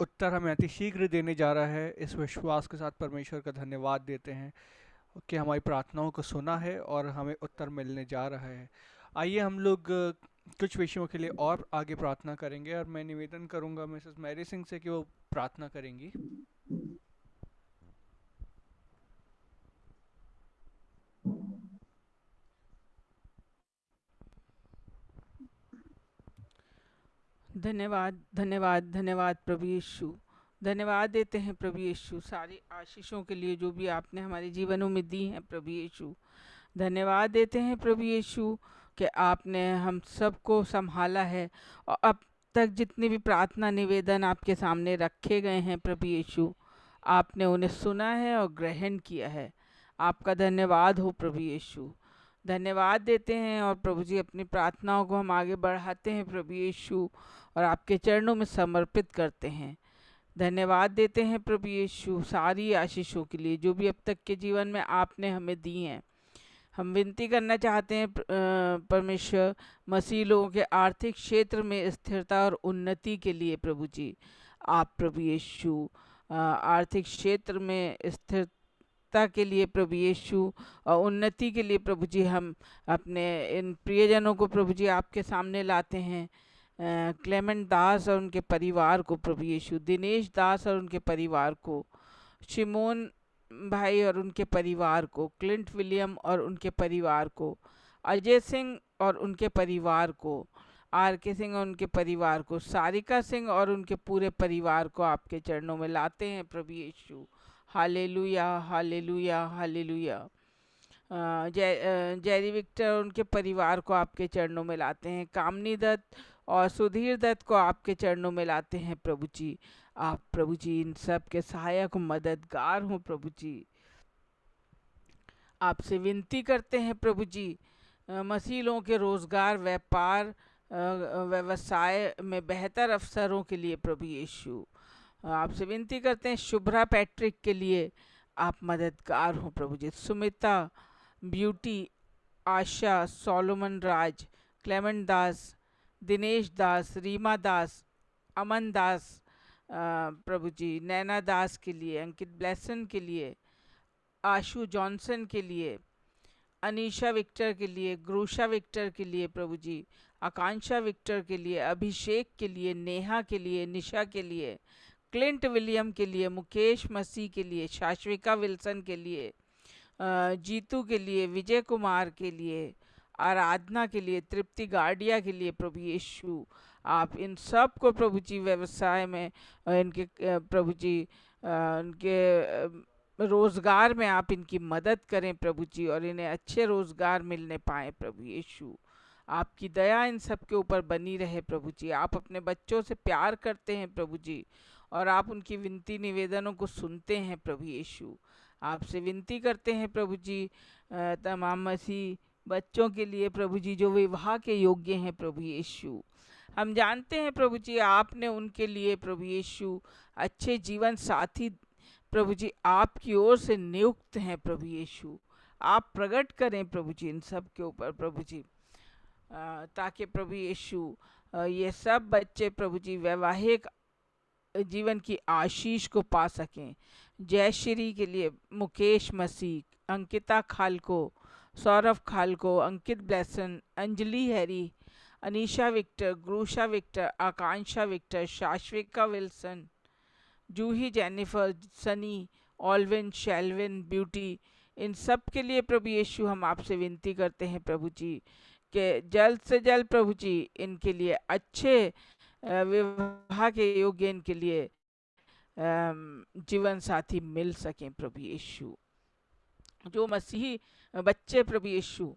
उत्तर हमें अति शीघ्र देने जा रहा है। इस विश्वास के साथ परमेश्वर का धन्यवाद देते हैं कि हमारी प्रार्थनाओं को सुना है और हमें उत्तर मिलने जा रहा है। आइए हम लोग कुछ विषयों के लिए और आगे प्रार्थना करेंगे, और मैं निवेदन करूंगा मिसेस मैरी सिंह से कि वो प्रार्थना करेंगी। धन्यवाद, धन्यवाद, धन्यवाद प्रभु यीशु। धन्यवाद देते हैं प्रभु यीशु सारी आशीषों के लिए जो भी आपने हमारे जीवनों में दी हैं प्रभु यीशु। धन्यवाद देते हैं प्रभु यीशु कि आपने हम सबको संभाला है, और अब तक जितने भी प्रार्थना निवेदन आपके सामने रखे गए हैं प्रभु यीशु, आपने उन्हें सुना है और ग्रहण किया है। आपका धन्यवाद हो प्रभु यीशु। धन्यवाद देते हैं, और प्रभु जी अपनी प्रार्थनाओं को हम आगे बढ़ाते हैं प्रभु यीशु, और आपके चरणों में समर्पित करते हैं। धन्यवाद देते हैं प्रभु यीशु सारी आशीषों के लिए जो भी अब तक के जीवन में आपने हमें दी हैं। हम विनती करना चाहते हैं परमेश्वर, मसीह लोगों के आर्थिक क्षेत्र में स्थिरता और उन्नति के लिए प्रभु जी, आप प्रभु यीशु आर्थिक क्षेत्र में स्थिरता के लिए प्रभु यीशु और उन्नति के लिए प्रभु जी, हम अपने इन प्रियजनों को प्रभु जी आपके सामने लाते हैं। क्लेमेंट दास और उनके परिवार को प्रभु यीशु, दिनेश दास और उनके परिवार को, शिमोन भाई और उनके परिवार को, क्लिंट विलियम और उनके परिवार को, अजय सिंह और उनके परिवार को, आर के सिंह और उनके परिवार को, सारिका सिंह और उनके पूरे परिवार को आपके चरणों में लाते हैं प्रभु यीशु। हालेलुया, हालेलुया, हालेलुया। जेरी विक्टर और उनके परिवार को आपके चरणों में लाते हैं। कामनी दत्त और सुधीर दत्त को आपके चरणों में लाते हैं प्रभु जी। आप प्रभु जी इन सब के सहायक मददगार हों प्रभु जी। आपसे विनती करते हैं प्रभु जी, मसीलों के रोज़गार, व्यापार, व्यवसाय में बेहतर अवसरों के लिए प्रभु यीशु आपसे विनती करते हैं। शुभ्रा पैट्रिक के लिए आप मददगार हो प्रभु जी। सुमिता, ब्यूटी, आशा, सोलोमन राज, क्लेमेंट दास, दिनेश दास, रीमा दास, अमन दास प्रभु जी, नैना दास के लिए, अंकित ब्लेसन के लिए, आशु जॉनसन के लिए, अनीशा विक्टर के लिए, ग्रूशा विक्टर के लिए प्रभु जी, आकांक्षा विक्टर के लिए, अभिषेक के लिए, नेहा के लिए, निशा के लिए, क्लिंट विलियम के लिए, मुकेश मसीह के लिए, शाश्विका विल्सन के लिए, जीतू के लिए, विजय कुमार के लिए, आराधना के लिए, तृप्ति गार्डिया के लिए प्रभु यीशु आप इन सब को प्रभु जी व्यवसाय में इनके प्रभु जी उनके रोज़गार में आप इनकी मदद करें प्रभु जी, और इन्हें अच्छे रोज़गार मिलने पाए प्रभु यीशु। आपकी दया इन सब के ऊपर बनी रहे प्रभु जी। आप अपने बच्चों से प्यार करते हैं प्रभु जी, और आप उनकी विनती निवेदनों को सुनते हैं प्रभु यीशु। आपसे विनती करते हैं प्रभु जी तमाम मसीह बच्चों के लिए प्रभु जी जो विवाह के योग्य हैं प्रभु यीशु। हम जानते हैं प्रभु जी आपने उनके लिए प्रभु यीशु अच्छे जीवन साथी प्रभु जी आपकी ओर से नियुक्त हैं प्रभु यीशु। आप प्रकट करें प्रभु जी इन सब के ऊपर प्रभु जी, ताकि प्रभु यीशु ये सब बच्चे प्रभु जी वैवाहिक जीवन की आशीष को पा सकें। जयश्री के लिए, मुकेश मसीह, अंकिता खालको, सौरभ खालको, अंकित ब्लेसन, Anjali Harry, Anisha Victor, ग्रूशा Victor, आकांक्षा विक्टर, शाश्विका विल्सन, जूही जेनिफर, सनी, ऑलविन, शेल्विन, ब्यूटी, इन सब के लिए प्रभु यीशु हम आपसे विनती करते हैं प्रभु जी कि जल्द से जल्द प्रभु जी इनके लिए अच्छे विवाह के योग्य इनके लिए जीवन साथी मिल सकें प्रभु यीशु। जो मसीही बच्चे प्रभु यीशु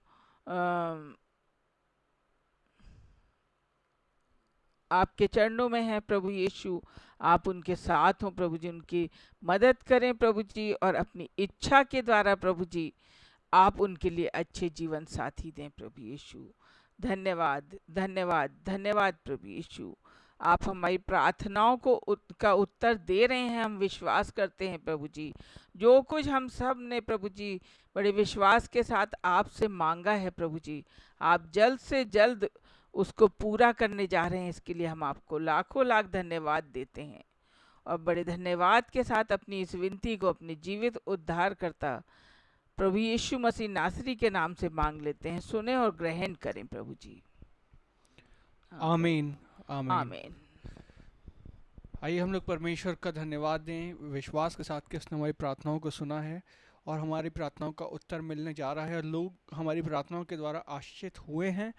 आपके चरणों में है प्रभु यीशु, आप उनके साथ हो प्रभु जी, उनकी मदद करें प्रभु जी, और अपनी इच्छा के द्वारा प्रभु जी आप उनके लिए अच्छे जीवन साथी दें प्रभु यीशु। धन्यवाद धन्यवाद धन्यवाद प्रभु यीशु। आप हमारी प्रार्थनाओं को का उत्तर दे रहे हैं, हम विश्वास करते हैं प्रभु जी। जो कुछ हम सब ने प्रभु जी बड़े विश्वास के साथ आपसे मांगा है प्रभु जी, आप जल्द से जल्द उसको पूरा करने जा रहे हैं। इसके लिए हम आपको लाखों लाख धन्यवाद देते हैं, और बड़े धन्यवाद के साथ अपनी इस विनती को अपने जीवित उद्धार करता प्रभु यीशु मसीह नासरी के नाम से मांग लेते हैं। सुने और ग्रहण करें प्रभु जी। आमीन आमीन आमीन। आइए हम लोग परमेश्वर का धन्यवाद दें विश्वास के साथ कि उसने हमारी प्रार्थनाओं को सुना है और हमारी प्रार्थनाओं का उत्तर मिलने जा रहा है, और लोग हमारी प्रार्थनाओं के द्वारा आशीषित हुए हैं,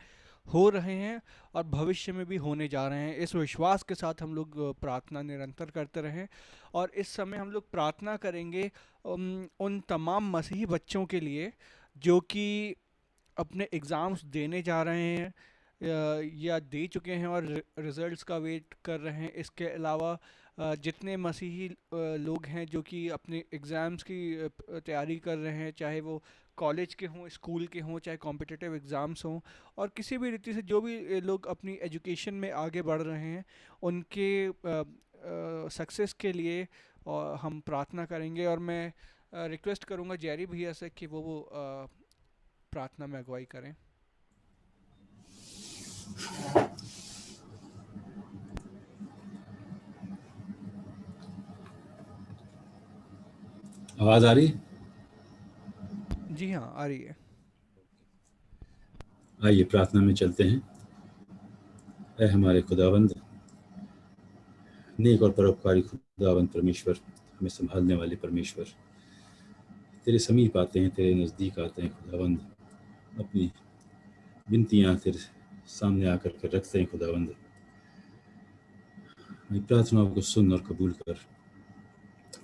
हो रहे हैं, और भविष्य में भी होने जा रहे हैं। इस विश्वास के साथ हम लोग प्रार्थना निरंतर करते रहें। और इस समय हम लोग प्रार्थना करेंगे उन तमाम मसीही बच्चों के लिए जो कि अपने एग्ज़ाम्स देने जा रहे हैं या दे चुके हैं और रिज़ल्ट्स का वेट कर रहे हैं। इसके अलावा जितने मसीही लोग हैं जो कि अपने एग्ज़ाम्स की तैयारी कर रहे हैं, चाहे वो कॉलेज के हों, स्कूल के हों, चाहे कॉम्पिटिटिव एग्ज़ाम्स हों, और किसी भी रीति से जो भी लोग अपनी एजुकेशन में आगे बढ़ रहे हैं, उनके सक्सेस के लिए हम प्रार्थना करेंगे। और मैं रिक्वेस्ट करूंगा जेरी भैया से कि वो प्रार्थना में अगुवाई करें। आवाज आ रही? जी हाँ, आ रही है। आइए प्रार्थना में चलते हैं। ऐ हमारे खुदावंद, नेक और परोपकारी खुदावंद परमेश्वर, हमें संभालने वाले परमेश्वर, तेरे समीप आते हैं, तेरे नज़दीक आते हैं खुदावंद, अपनी विनतियाँ तेरे सामने आकर के रखते हैं खुदावंद। हमारी प्रार्थनाओं को सुन और कबूल कर।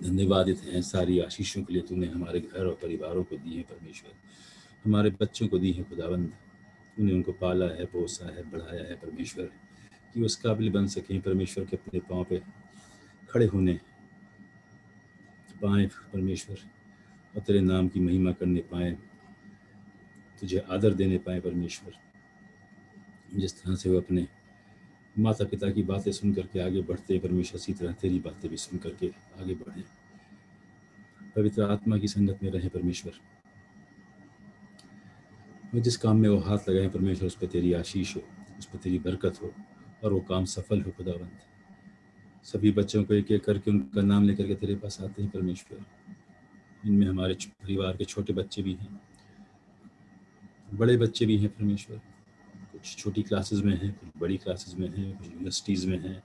धन्यवादित हैं सारी आशीषों के लिए तूने हमारे घर और परिवारों को दी है परमेश्वर, हमारे बच्चों को दी है खुदावंद। तूने उनको पाला है, पोसा है, बढ़ाया है परमेश्वर, कि उस काबिल बन सकें परमेश्वर के अपने पाँव पे खड़े होने पाएँ परमेश्वर, और तेरे नाम की महिमा करने पाएँ। तुझे आदर देने पाए परमेश्वर। जिस तरह से वो अपने माता पिता की बातें सुन करके आगे बढ़ते हैं परमेश्वर, इसी तरह तेरी बातें भी सुन करके आगे बढ़े, पवित्र आत्मा की संगत में रहे परमेश्वर। और जिस काम में वो हाथ लगाए परमेश्वर, उस पर तेरी आशीष हो, उस पर तेरी बरकत हो और वो काम सफल हो खुदावंत। सभी बच्चों को एक एक करके उनका नाम लेकर के तेरे पास आते हैं परमेश्वर। इनमें हमारे परिवार के छोटे बच्चे भी हैं, बड़े बच्चे भी हैं परमेश्वर। कुछ छोटी क्लासेस में हैं, कुछ बड़ी क्लासेस में हैं, कुछ यूनिवर्सिटीज़ में हैं,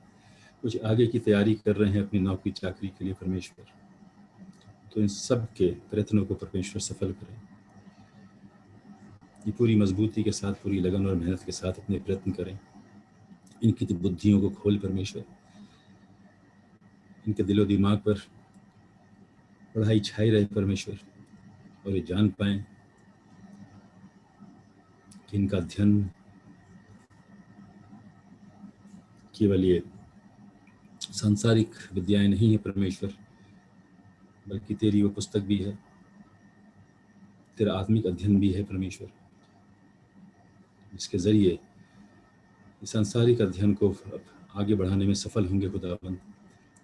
कुछ आगे की तैयारी कर रहे हैं अपनी नौकरी चाकरी के लिए परमेश्वर। तो इन सब के प्रयत्नों को परमेश्वर सफल करें। ये पूरी मजबूती के साथ, पूरी लगन और मेहनत के साथ अपने प्रयत्न करें। इनकी तो बुद्धियों को खोल परमेश्वर, इनके दिलो दिमाग पर पढ़ाई छाई रहे परमेश्वर, और ये जान पाएं कि इनका अध्ययन केवल ये सांसारिक विद्याएं नहीं है परमेश्वर, बल्कि तेरी वो पुस्तक भी है, तेरा आत्मिक अध्ययन भी है परमेश्वर, जिसके जरिए इस सांसारिक अध्ययन को आगे बढ़ाने में सफल होंगे खुदाबंद।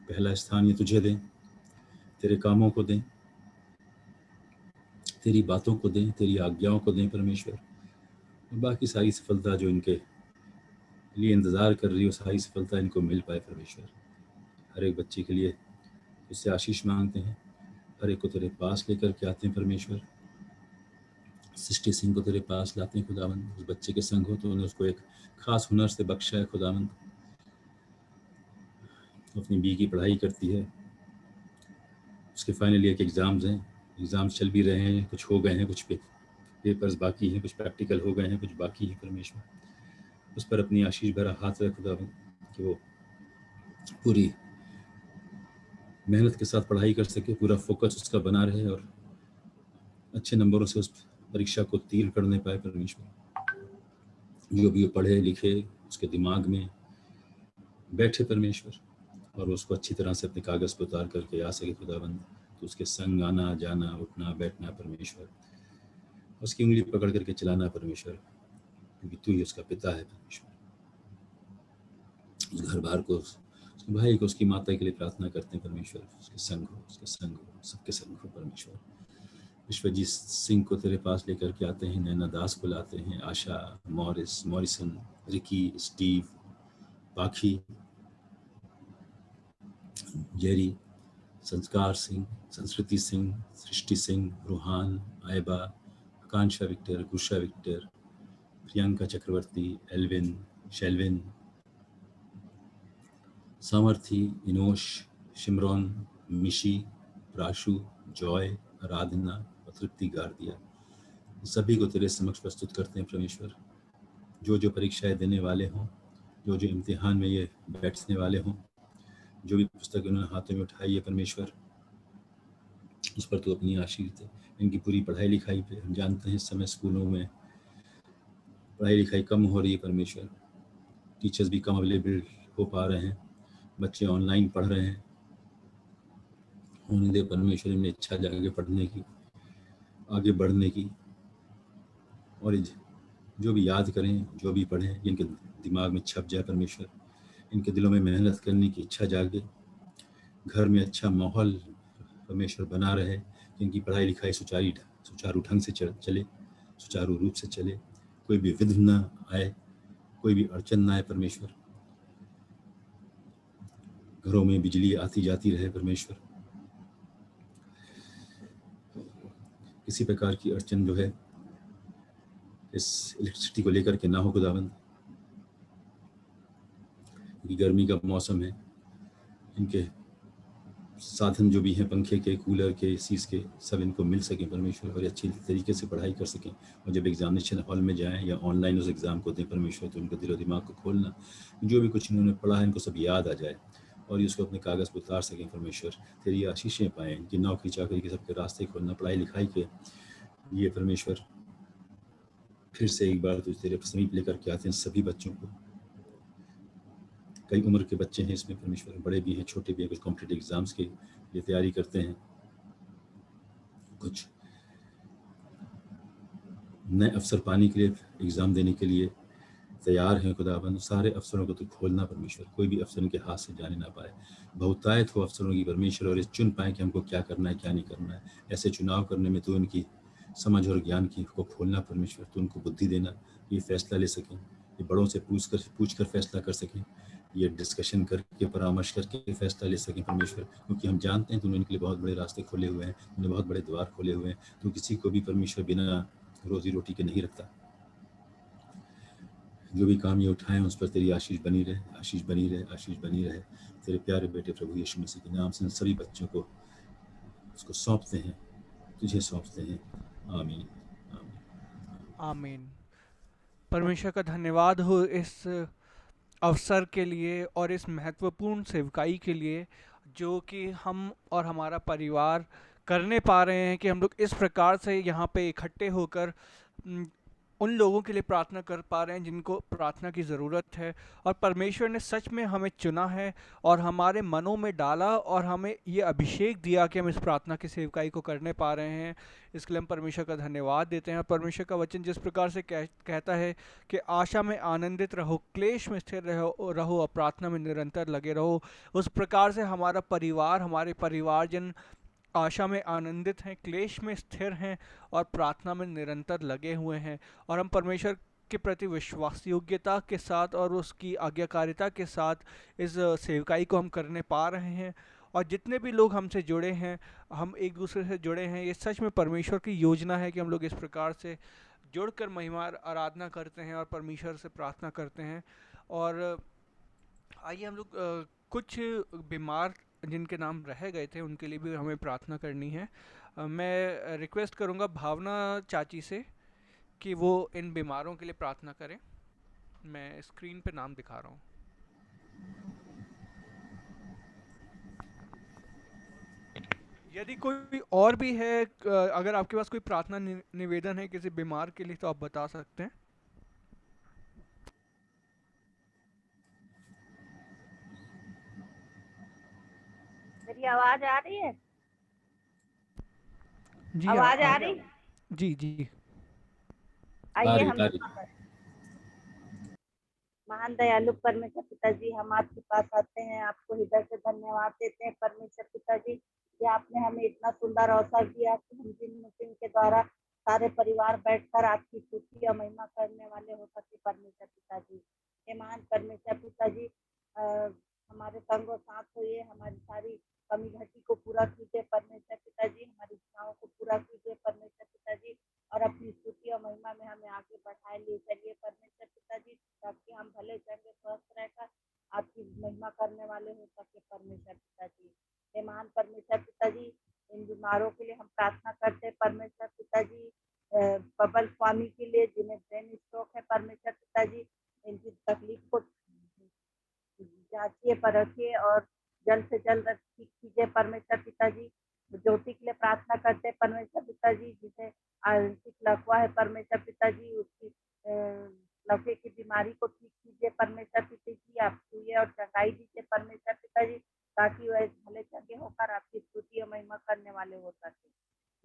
पहला स्थान ये तुझे दें, तेरे कामों को दें, तेरी बातों को दें, तेरी आज्ञाओं को दें परमेश्वर, और बाकी सारी सफलता जो इनके लिए इंतज़ार कर रही हो, सारी सफलता इनको मिल पाए परमेश्वर। हर एक बच्चे के लिए उससे आशीष मांगते हैं, हर एक को तेरे पास लेकर के आते हैं परमेश्वर। सृष्टि सिंह को तेरे पास लाते हैं खुदावंद। उस बच्चे के संग हो तो उन्हें उसको एक खास हुनर से बख्शा है खुदावंद। अपनी बी की पढ़ाई करती है, उसके फाइनल ईयर के एग्ज़ाम्स हैं, एग्ज़ाम्स चल भी रहे हैं, कुछ हो गए हैं, कुछ पेपर्स बाकी हैं, कुछ प्रैक्टिकल हो गए हैं, कुछ बाकी हैं परमेश्वर। उस पर अपनी आशीष भरा हाथ रख खुदावंद कि वो पूरी मेहनत के साथ पढ़ाई कर सके, पूरा फोकस उसका बना रहे और अच्छे नंबरों से उस परीक्षा को उत्तीर्ण करने पाए परमेश्वर। जो भी वो पढ़े लिखे उसके दिमाग में बैठे परमेश्वर, और उसको अच्छी तरह से अपने कागज़ पर उतार करके आ सके खुदाबंद। तो उसके संग आना जाना उठना बैठना परमेश्वर, उसकी उंगली पकड़ करके चलाना परमेश्वर, क्योंकि तू ही उसका पिता है परमेश्वर। उस घर बार को, उसके भाई को, उसकी माता के लिए प्रार्थना करते हैं परमेश्वर, उसके संग हो, सबके संग हो परमेश्वर। विश्वजीत सिंह को तेरे पास लेकर के आते हैं, नैना दास को लाते हैं, आशा, मॉरिसन, रिकी, स्टीव, पाखी, जेरी, संस्कार सिंह, संस्कृति सिंह, सृष्टि सिंह, रूहान, आयबा, आकांक्षा विक्टर, गुशा विक्टर, प्रियंका चक्रवर्ती, एल्विन, शेल्विन, सामर्थी, इनोश, शिमरॉन, मिशी, प्राशु, जॉय, आराधना और तृप्ति गार्दिया, सभी को तेरे समक्ष प्रस्तुत करते हैं परमेश्वर। जो परीक्षाएं देने वाले हों, जो इम्तिहान में ये बैठने वाले हों, जो भी पुस्तक उन्होंने हाथों में उठाई है परमेश्वर, उस पर तो अपनी आशीष दे। इनकी पूरी पढ़ाई लिखाई पे हम जानते हैं इस समय स्कूलों में पढ़ाई लिखाई कम हो रही है परमेश्वर, टीचर्स भी कम अवेलेबल हो पा रहे हैं, बच्चे ऑनलाइन पढ़ रहे हैं। होने दे परमेश्वर इनमें इच्छा जागे पढ़ने की, आगे बढ़ने की, और जो भी याद करें, जो भी पढ़ें, इनके दिमाग में छप जाए परमेश्वर, इनके दिलों में मेहनत करने की इच्छा जागे, घर में अच्छा माहौल परमेश्वर बना रहे, कि इनकी पढ़ाई लिखाई सुचारू ढंग से चले, सुचारू रूप से चले, कोई भी विघ्न न आए, कोई भी अड़चन न आए परमेश्वर। घरों में बिजली आती जाती रहे परमेश्वर, किसी प्रकार की अड़चन जो है इस इलेक्ट्रिसिटी को लेकर के ना हो खुदावंद, क्योंकि गर्मी का मौसम है। इनके साधन जो भी हैं, पंखे के, कूलर के, एसीज के, सब इनको मिल सकें परमेश्वर, और अच्छी तरीके से पढ़ाई कर सकें। और जब एग्जामिनेशन हॉल में जाएं या ऑनलाइन उस एग्ज़ाम को दें परमेश्वर, तो उनका दिलो दिमाग को खोलना, जो भी कुछ इन्होंने पढ़ा है इनको सब याद आ जाए और उसको अपने कागज़ पर उतार सकें परमेश्वर। तेरी आशीषें पाएँ, इनकी नौकरी चाकरी के सबके रास्ते खोलना, पढ़ाई लिखाई के ये परमेश्वर। फिर से एक बार तो तेरे समीप लेकर के आते हैं सभी बच्चों को। कई उम्र के बच्चे हैं इसमें परमेश्वर, बड़े भी हैं, छोटे भी हैं, कुछ कॉम्पिटिटिव एग्जाम्स के लिए तैयारी करते हैं, कुछ नए अवसर पाने के लिए, एग्ज़ाम देने के लिए तैयार हैं खुदाबंद। सारे अवसरों को तो खोलना परमेश्वर, कोई भी अवसर उनके हाथ से जाने ना पाए। बहुतायत हो अवसरों की परमेश्वर, और ये चुन पाएँ कि हमको क्या करना है, क्या नहीं करना है। ऐसे चुनाव करने में तो उनकी समझ और ज्ञान की को खोलना परमेश्वर, तो उनको बुद्धि देना, ये फैसला ले सकें, ये बड़ों से पूछ कर फैसला कर सकें, ये डिस्कशन करके, परामर्श करके फैसला ले सकें परमेश्वर। क्योंकि हम जानते हैं तूने इनके लिए बहुत बड़े रास्ते खोले हुए हैं, तूने बहुत बड़े द्वार खोले हुए हैं। तो किसी को भी परमेश्वर बिना रोजी रोटी के नहीं रखता। जो भी काम ये उठाएं उस पर तेरी आशीष बनी रहे, आशीष बनी रहे, आशीष बनी रहे। तेरे प्यारे बेटे प्रभु यीशु मसीह के नाम से इन सभी बच्चों को उसको सौंपते हैं, तुझे सौंपते हैं। आमीन, आमीन। आमीन। परमेश्वर का धन्यवाद हो इस अवसर के लिए और इस महत्वपूर्ण सेवकाई के लिए जो कि हम और हमारा परिवार करने पा रहे हैं, कि हम लोग इस प्रकार से यहाँ पे इकट्ठे होकर उन लोगों के लिए प्रार्थना कर पा रहे हैं जिनको प्रार्थना की ज़रूरत है। और परमेश्वर ने सच में हमें चुना है और हमारे मनों में डाला और हमें ये अभिषेक दिया कि हम इस प्रार्थना की सेवकाई को करने पा रहे हैं। इसके लिए हम परमेश्वर का धन्यवाद देते हैं। और परमेश्वर का वचन जिस प्रकार से कहता है कि आशा में आनंदित रहो, क्लेश में स्थिर रहो और प्रार्थना में निरंतर लगे रहो, उस प्रकार से हमारा परिवार, हमारे परिवारजन आशा में आनंदित हैं, क्लेश में स्थिर हैं और प्रार्थना में निरंतर लगे हुए हैं। और हम परमेश्वर के प्रति विश्वास योग्यता के साथ और उसकी आज्ञाकारिता के साथ इस सेवकाई को हम करने पा रहे हैं। और जितने भी लोग हमसे जुड़े हैं, हम एक दूसरे से जुड़े हैं, ये सच में परमेश्वर की योजना है कि हम लोग इस प्रकार से जुड़कर महिमा आराधना करते हैं और परमेश्वर से प्रार्थना करते हैं। और आइए हम लोग कुछ बीमार जिनके नाम रह गए थे उनके लिए भी हमें प्रार्थना करनी है। मैं रिक्वेस्ट करूंगा भावना चाची से कि वो इन बीमारों के लिए प्रार्थना करें। मैं स्क्रीन पे नाम दिखा रहा हूँ। यदि कोई और भी है, अगर आपके पास कोई प्रार्थना निवेदन है किसी बीमार के लिए तो आप बता सकते हैं। मेरी आवाज आ रही है? जी आवाज हाँ, आ रही? जी जी। आइए हम महान दयालु परमेश्वर पिताजी, हम आपके पास आते हैं, आपको हृदय से धन्यवाद देते हैं परमेश्वर पिताजी कि आपने हमें इतना सुंदर अवसर दिया कि हम जिन मीटिंग के द्वारा सारे परिवार बैठकर आपकी स्तुति और महिमा करने वाले हो सके परमेश्वर पिताजी। हे महान परमेश्वर पिताजी, हमारे संग और साथ होइए, हमारी सारी कमी घटी को पूरा कीजिए परमेश्वर पिताजी, हमारी इच्छाओं को पूरा कीजिए परमेश्वर पिताजी, और अपनी स्तुति और महिमा में हमें आगे बढ़ाए ले चलिए परमेश्वर पिताजी, ताकि हम भले चंगे स्वस्थ रहकर आपकी महिमा करने वाले हो सके परमेश्वर पिताजी। हे महान परमेश्वर पिताजी, इन बीमारों के लिए हम प्रार्थना करते हैं परमेश्वर पिताजी। बबल स्वामी के लिए जिन्हें ब्रेन स्ट्रोक है परमेश्वर पिताजी, इनकी तकलीफ को जांचिए, परखिए और जल्द से जल्द ठीक कीजिए परमेश्वर पिताजी। ज्योति के लिए प्रार्थना करते हैं परमेश्वर पिताजी, जिसे आंशिक लकवा है परमेश्वर पिताजी, उसकी लकवे की बीमारी को ठीक कीजिए परमेश्वर पिताजी। आप छुइए और चंगाई दीजिए परमेश्वर पिताजी, ताकि वह भले चंगे होकर आपकी स्तुति और महिमा करने वाले हो सके।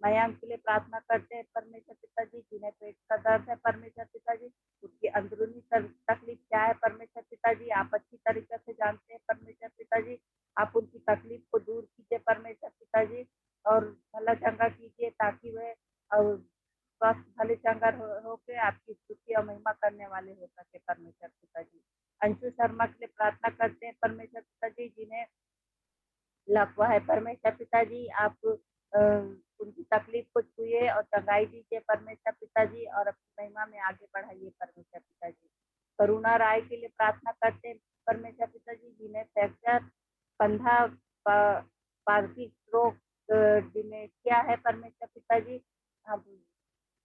मयांक के लिए प्रार्थना करते हैं परमेश्वर पिताजी, जिन्हें पेट का दर्द है परमेश्वर पिताजी, उसकी अंदरूनी तकलीफ क्या है परमेश्वर पिताजी, आप अच्छी तरीके से जानते हैं परमेश्वर पिताजी। आप उनकी तकलीफ को दूर कीजिए परमेश्वर पिताजी और भला चंगा कीजिए, ताकि वह स्वस्थ भले चंगा होके आपकी स्तुति और महिमा करने वाले हो सके परमेश्वर पिताजी। अंशु शर्मा के लिए प्रार्थना करते हैं परमेश्वर पिताजी, जिन्हें लकवा है परमेश्वर पिताजी, आप उनकी तकलीफ को छुइए और चंगाई दीजिए परमेश्वर पिताजी, और अपनी महिमा में आगे बढ़ाइए परमेश्वर पिताजी। करुणा राय के लिए प्रार्थना करते हैं परमेश्वर पिताजी, जिन्हें फ्रैक्चर, कंधा, पार्थिव रोग, डिमेंशिया है परमेश्वर पिताजी। आप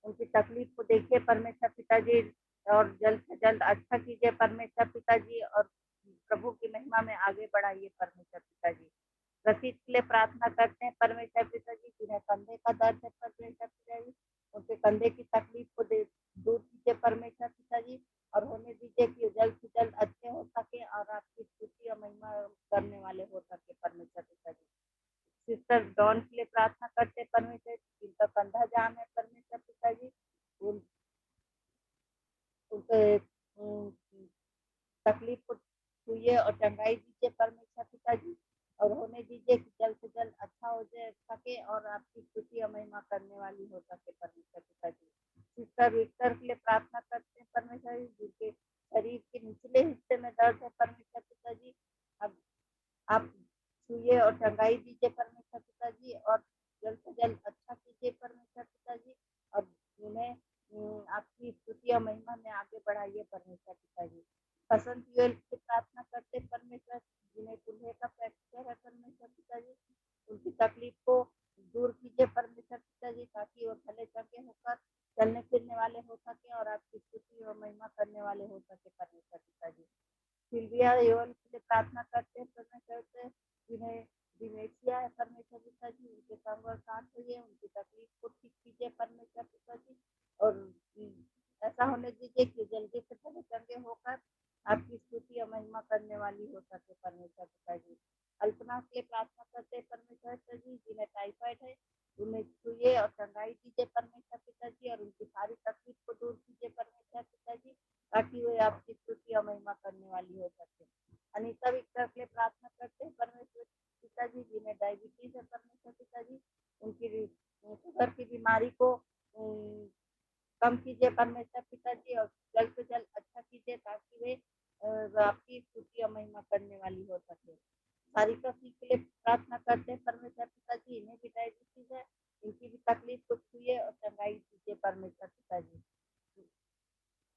उनकी तकलीफ को देखिए परमेश्वर पिताजी और जल्द से जल्द अच्छा कीजिए परमेश्वर पिताजी, और प्रभु की महिमा में आगे बढ़ाइए परमेश्वर पिताजी। रसीद के लिए प्रार्थना करते हैं परमेश्वर पिताजी, जिन्हें कंधे का दर्द है परमेश्वर पिताजी, उनके कंधे की तकलीफ को दूर कीजिए परमेश्वर पिताजी, और होने दीजिए कि जल्द से जल्द अच्छे हो सके और आपकी स्तुति और महिमा करने वाले हो सके परमेश्वर पिताजी। सिस्टर डॉन के लिए प्रार्थना करते हैं परमेश्वर, जिनका कंधा जाम है परमेश्वर पिताजी, तकलीफ को छूइए और चंगाई दीजिए परमेश्वर पिताजी, और होने दीजिए कि जल्द से जल्द अच्छा हो जाए सके और आपकी स्तुति और महिमा करने वाली हो सके परमेश्वर पिताजी। सिस्टर विक्टर के लिए प्रार्थना करते हैं परमेश्वर जी, जिनके शरीर के निचले हिस्से में दर्द है परमेश्वर पिताजी, अब आप छूइए और चंगाई दीजिए परमेश्वर पिताजी, और जल्द से जल्द अच्छा कीजिए परमेश्वर पिताजी, और उन्हें आपकी स्तुति और महिमा में आगे बढ़ाइए परमेश्वर पिताजी। बसंत यूएल की प्रार्थना करते परमेश्वर, जिन्हें कुल्हे का फ्रैक्चर है परमेश्वर पिताजी, उनकी तकलीफ को दूर कीजिए परमेश्वर पिताजी, ताकि वो भले चंगे होकर चलने फिरने वाले हो सके और आपकी स्तुति और महिमा करने वाले हो सके परमेश्वर पिताजी। सिल्विया यूएल के लिए प्रार्थना करते हैं परमेश्वर से, जिन्हें डिमेंशिया है परमेश्वर पिताजी, उनके संग और साथ होइए, उनकी तकलीफ को ठीक कीजिए परमेश्वर पिताजी, और ऐसा होने दीजिए कि जल्दी से भले चंगे होकर आपकी स्तुति और महिमा करने वाली हो सके परमेश्वर पिताजी। अल्पना के लिए प्रार्थना करते हैं परमेश्वर पिताजी, जिन्हें टाइफाइड है, उन्हें छूइए और चंगाई दीजिए परमेश्वर पिताजी, और उनकी सारी तकलीफ को दूर कीजिए परमेश्वर पिताजी, ताकि वे आपकी स्तुति और महिमा करने वाली हो सके। अनीता विक्टर के लिए प्रार्थना करते हैं परमेश्वर पिताजी, जिन्हें डायबिटीज है परमेश्वर पिताजी, उनकी शुगर की बीमारी को कम कीजिए परमेश्वर पिताजी, और जल्द से जल्द अच्छा कीजिए, ताकि वे आपकी स्तुति और महिमा करने वाली हो सके। सारिका सिंह के लिए प्रार्थना करते हैं परमेश्वर पिताजी, इन्हें भी डायबिटीज है, इनकी भी तकलीफ को छूइए और चंगाई कीजिए परमेश्वर पिताजी।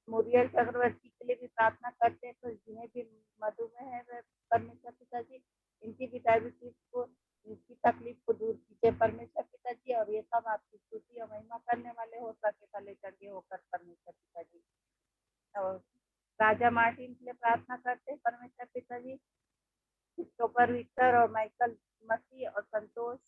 मुरियल चक्रवर्ती के लिए भी प्रार्थना करते हैं, तो जिन्हें भी मधुमेह है परमेश्वर पिताजी, इनकी भी डायबिटीज को, इनकी तकलीफ को दूर कीजिए परमेश्वर पिताजी, और ये सब आपकी स्तुति और महिमा करने वाले हो सके भले चंगे होकर परमेश्वर पिताजी। और राजा मार्टिन के लिए प्रार्थना करते हैं परमेश्वर पिताजी, क्रिस्टोफर विक्टर और माइकल मसीह और संतोष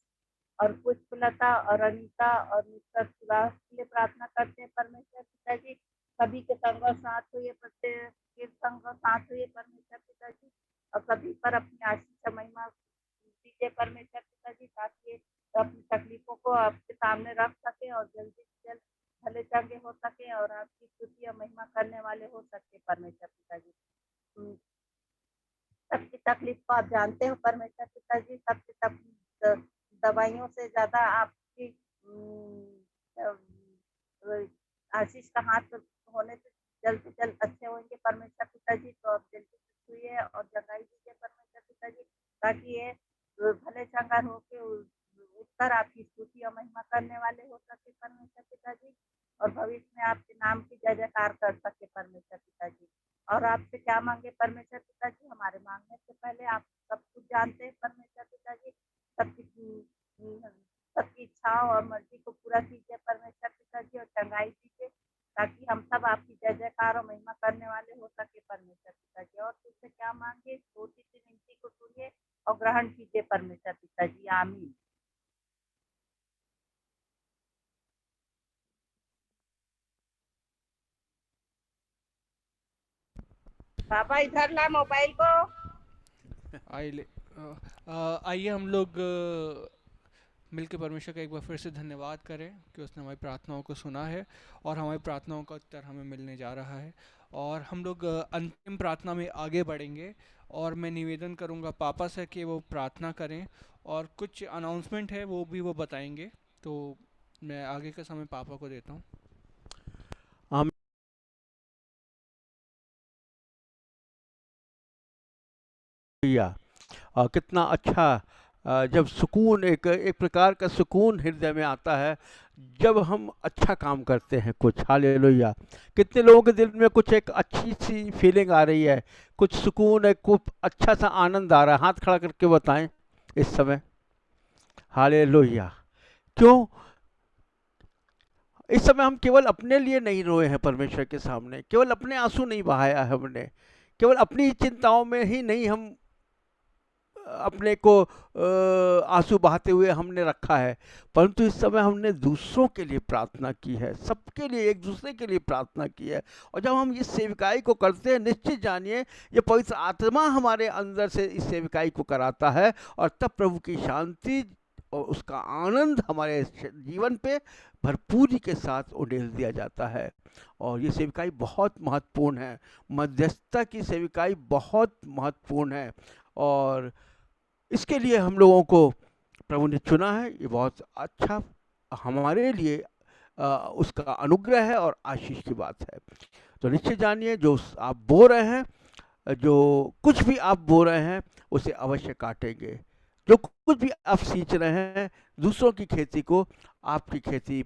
और पुष्पलता और अनीता और मिस्टर सुभाष के लिए प्रार्थना करते हैं परमेश्वर पिताजी, सभी के संग और साथ हुए, प्रत्येक के संग और साथ हुए परमेश्वर पिताजी, और सभी पर अपनी आशीष महिमा दीजिए परमेश्वर पिताजी, ताकि अपनी तकलीफों को आपके सामने रख सके और जल्दी से जल्द भले चंगे हो सके और आपकी स्तुति और महिमा करने वाले हो सके परमेश्वर पिताजी। सबकी तकलीफ को आप जानते हो परमेश्वर पिताजी, सबकी दवाइयों से ज्यादा आपकी आशीष का हाथ होने से जल्द से जल्द अच्छे होंगे परमेश्वर पिताजी, तो आप जल्दी से छूइए और जगाई दीजिए परमेश्वर पिताजी, ताकि ये भले चंगा होके उत्तर आपकी स्तुति और महिमा करने वाले हो सके परमेश्वर पिताजी, और भविष्य में आपके नाम की जय जयकार कर सके परमेश्वर पिताजी। और आपसे क्या मांगे परमेश्वर पिताजी, हमारे मांगने से पहले आप सब कुछ जानते हैं परमेश्वर पिताजी, सबकी इच्छाओं और मर्जी को पूरा कीजिए परमेश्वर पिताजी, और चंगाई दीजिए, ताकि हम सब आपकी जय जयकार और महिमा करने वाले हो सके परमेश्वर पिताजी। और तुझसे क्या मांगे, छोटी सी विनती को सुनिए और ग्रहण कीजिए परमेश्वर पिताजी, आमीन। पापा इधर ला मोबाइल को। आइए हम लोग मिलकर परमेश्वर का एक बार फिर से धन्यवाद करें कि उसने हमारी प्रार्थनाओं को सुना है और हमारी प्रार्थनाओं का उत्तर हमें मिलने जा रहा है। और हम लोग अंतिम प्रार्थना में आगे बढ़ेंगे, और मैं निवेदन करूंगा पापा से कि वो प्रार्थना करें, और कुछ अनाउंसमेंट है वो भी वो बताएंगे, तो मैं आगे का समय पापा को देता हूँ। कितना अच्छा जब सुकून एक प्रकार का सुकून हृदय में आता है जब हम अच्छा काम करते हैं कुछ। हालेलुया। कितने लोगों के दिल में कुछ एक अच्छी सी फीलिंग आ रही है, कुछ सुकून है, कुछ अच्छा सा आनंद आ रहा है। हाथ खड़ा करके बताएं इस समय। हालेलुया। क्यों? इस समय हम केवल अपने लिए नहीं रोए हैं परमेश्वर के सामने, केवल अपने आंसू नहीं बहाया है हमने, केवल अपनी चिंताओं में ही नहीं हम अपने को आंसू बहाते हुए हमने रखा है, परंतु इस समय हमने दूसरों के लिए प्रार्थना की है, सबके लिए, एक दूसरे के लिए प्रार्थना की है। और जब हम इस सेविकाई को करते हैं, निश्चित जानिए ये पवित्र आत्मा हमारे अंदर से इस सेविकाई को कराता है, और तब प्रभु की शांति और उसका आनंद हमारे जीवन पे भरपूरी के साथ उड़ेल दिया जाता है। और ये सेविकाई बहुत महत्वपूर्ण है, मध्यस्थता की सेविकाई बहुत महत्वपूर्ण है, और इसके लिए हम लोगों को प्रभु ने चुना है। ये बहुत अच्छा हमारे लिए उसका अनुग्रह है और आशीष की बात है। तो निश्चय जानिए, जो आप बो रहे हैं, जो कुछ भी आप बो रहे हैं उसे अवश्य काटेंगे। जो कुछ भी आप सींच रहे हैं, दूसरों की खेती को आपकी खेती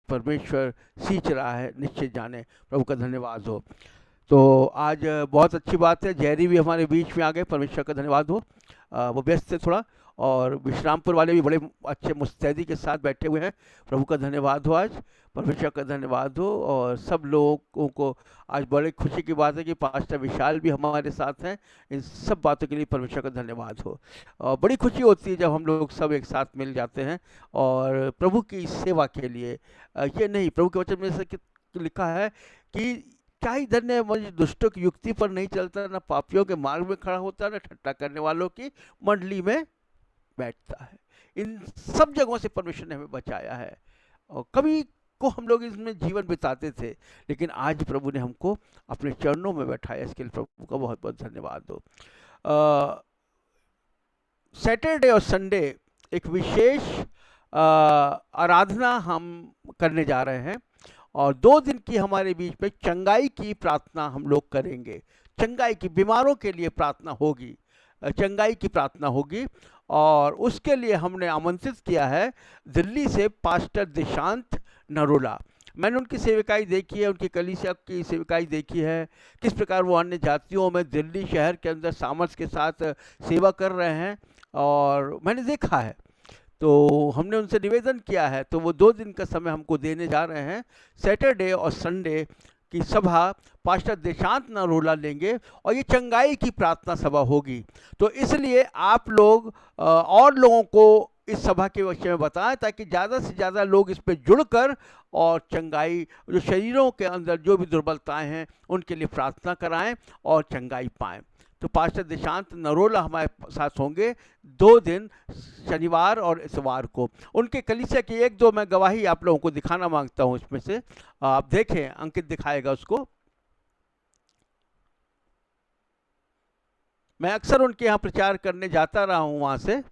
परमेश्वर सींच रहा है, निश्चय जाने। प्रभु का धन्यवाद हो। तो आज बहुत अच्छी बात है, जैरी भी हमारे बीच में आ गए, परमेश्वर का धन्यवाद हो। वो व्यस्त थे थोड़ा, और विश्रामपुर वाले भी बड़े अच्छे मुस्तैदी के साथ बैठे हुए हैं। प्रभु का धन्यवाद हो, आज परमेश्वर का धन्यवाद हो। और सब लोगों को आज बड़े खुशी की बात है कि पास्टर विशाल भी हमारे साथ हैं। इन सब बातों के लिए परमेश्वर का धन्यवाद हो। और बड़ी खुशी होती है जब हम लोग सब एक साथ मिल जाते हैं और प्रभु की सेवा के लिए। ये नहीं, प्रभु के वचन में से लिखा है कि क्या ही धन्य है मनुष्य दुष्टों की युक्ति पर नहीं चलता, न पापियों के मार्ग में खड़ा होता, न ठट्ठा करने वालों की मंडली में बैठता है। इन सब जगहों से परमेश्वर ने हमें बचाया है, और कभी को हम लोग इसमें जीवन बिताते थे, लेकिन आज प्रभु ने हमको अपने चरणों में बैठाया। इसके लिए प्रभु का बहुत बहुत धन्यवाद हो। सैटरडे और संडे एक विशेष आराधना हम करने जा रहे हैं, और 2 दिन की हमारे बीच में चंगाई की प्रार्थना हम लोग करेंगे। चंगाई की, बीमारों के लिए प्रार्थना होगी, चंगाई की प्रार्थना होगी। और उसके लिए हमने आमंत्रित किया है दिल्ली से पास्टर दिशांत नरोला। मैंने उनकी सेविकाई देखी है, उनकी कलीसिया की सेविकाई देखी है, किस प्रकार वो अन्य जातियों में दिल्ली शहर के अंदर सामर्थ्य के साथ सेवा कर रहे हैं, और मैंने देखा है। तो हमने उनसे निवेदन किया है, तो वो 2 दिन का समय हमको देने जा रहे हैं। सैटरडे और संडे की सभा पास्टर दिशांत नरोला लेंगे, और ये चंगाई की प्रार्थना सभा होगी। तो इसलिए आप लोग और लोगों को इस सभा के विषय में बताएं, ताकि ज़्यादा से ज़्यादा लोग इस पर जुड़कर और चंगाई, जो शरीरों के अंदर जो भी दुर्बलताएं हैं उनके लिए प्रार्थना कराएं और चंगाई पाएं। तो पास्टर दिशांत नरोला हमारे साथ होंगे 2 दिन, शनिवार और इतवार को। उनके कलीसिया की 1-2 मैं गवाही आप लोगों को दिखाना मांगता हूं। इसमें से आप देखें, अंकित दिखाएगा उसको। मैं अक्सर उनके यहाँ प्रचार करने जाता रहा हूं वहां से।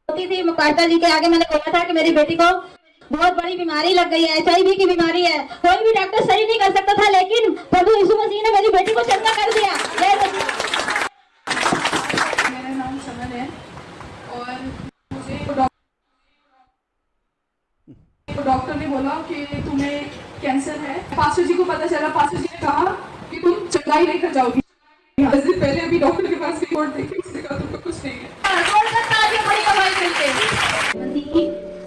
थी मुकाता जी के आगे मैंने बोला था कि मेरी बेटी को बहुत बड़ी बीमारी लग गई है, HIV की बीमारी है, कोई भी डॉक्टर सही नहीं कर सकता था, लेकिन प्रभु यीशु मसीह ने मेरी बेटी को चंगा कर दिया। मेरा नाम समन है, और मुझे डॉक्टर ने बोला कि तुम्हें कैंसर है। पास्टर जी को पता चला, पास्टर जी ने कहा कि तुम चंगाई लेकर जाओगी। 10 दिन पहले अभी डॉक्टर के पास रिपोर्ट देखी, उसने कहा तुमको कुछ नहीं है।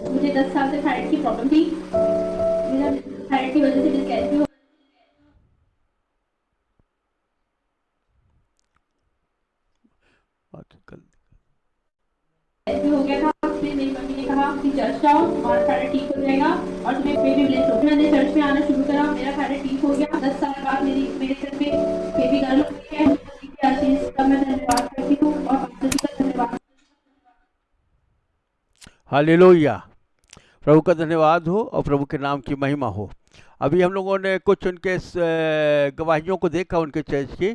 मुझे 10 साल से थायराइड की प्रॉब्लम थी, मेरा थायराइड की वजह से डिस्कैरिज हो गया था। फिर मेरी मम्मी ने कहा कि चर्च जाओ और थायराइड ठीक हो जाएगा और तुम्हें बेबी ब्लेस हो। मैंने चर्च में आना शुरू करा, मेरा थायराइड ठीक हो गया। 10 साल बाद मेरे घर में बेबी गर्ल हो गई है। आशीष का मैं धन्यवाद करती हूँ, और पास्टर जी का धन्यवाद। हालेलुया, प्रभु का धन्यवाद हो और प्रभु के नाम की महिमा हो। अभी हम लोगों ने कुछ उनके गवाहियों को देखा, उनके चर्च की।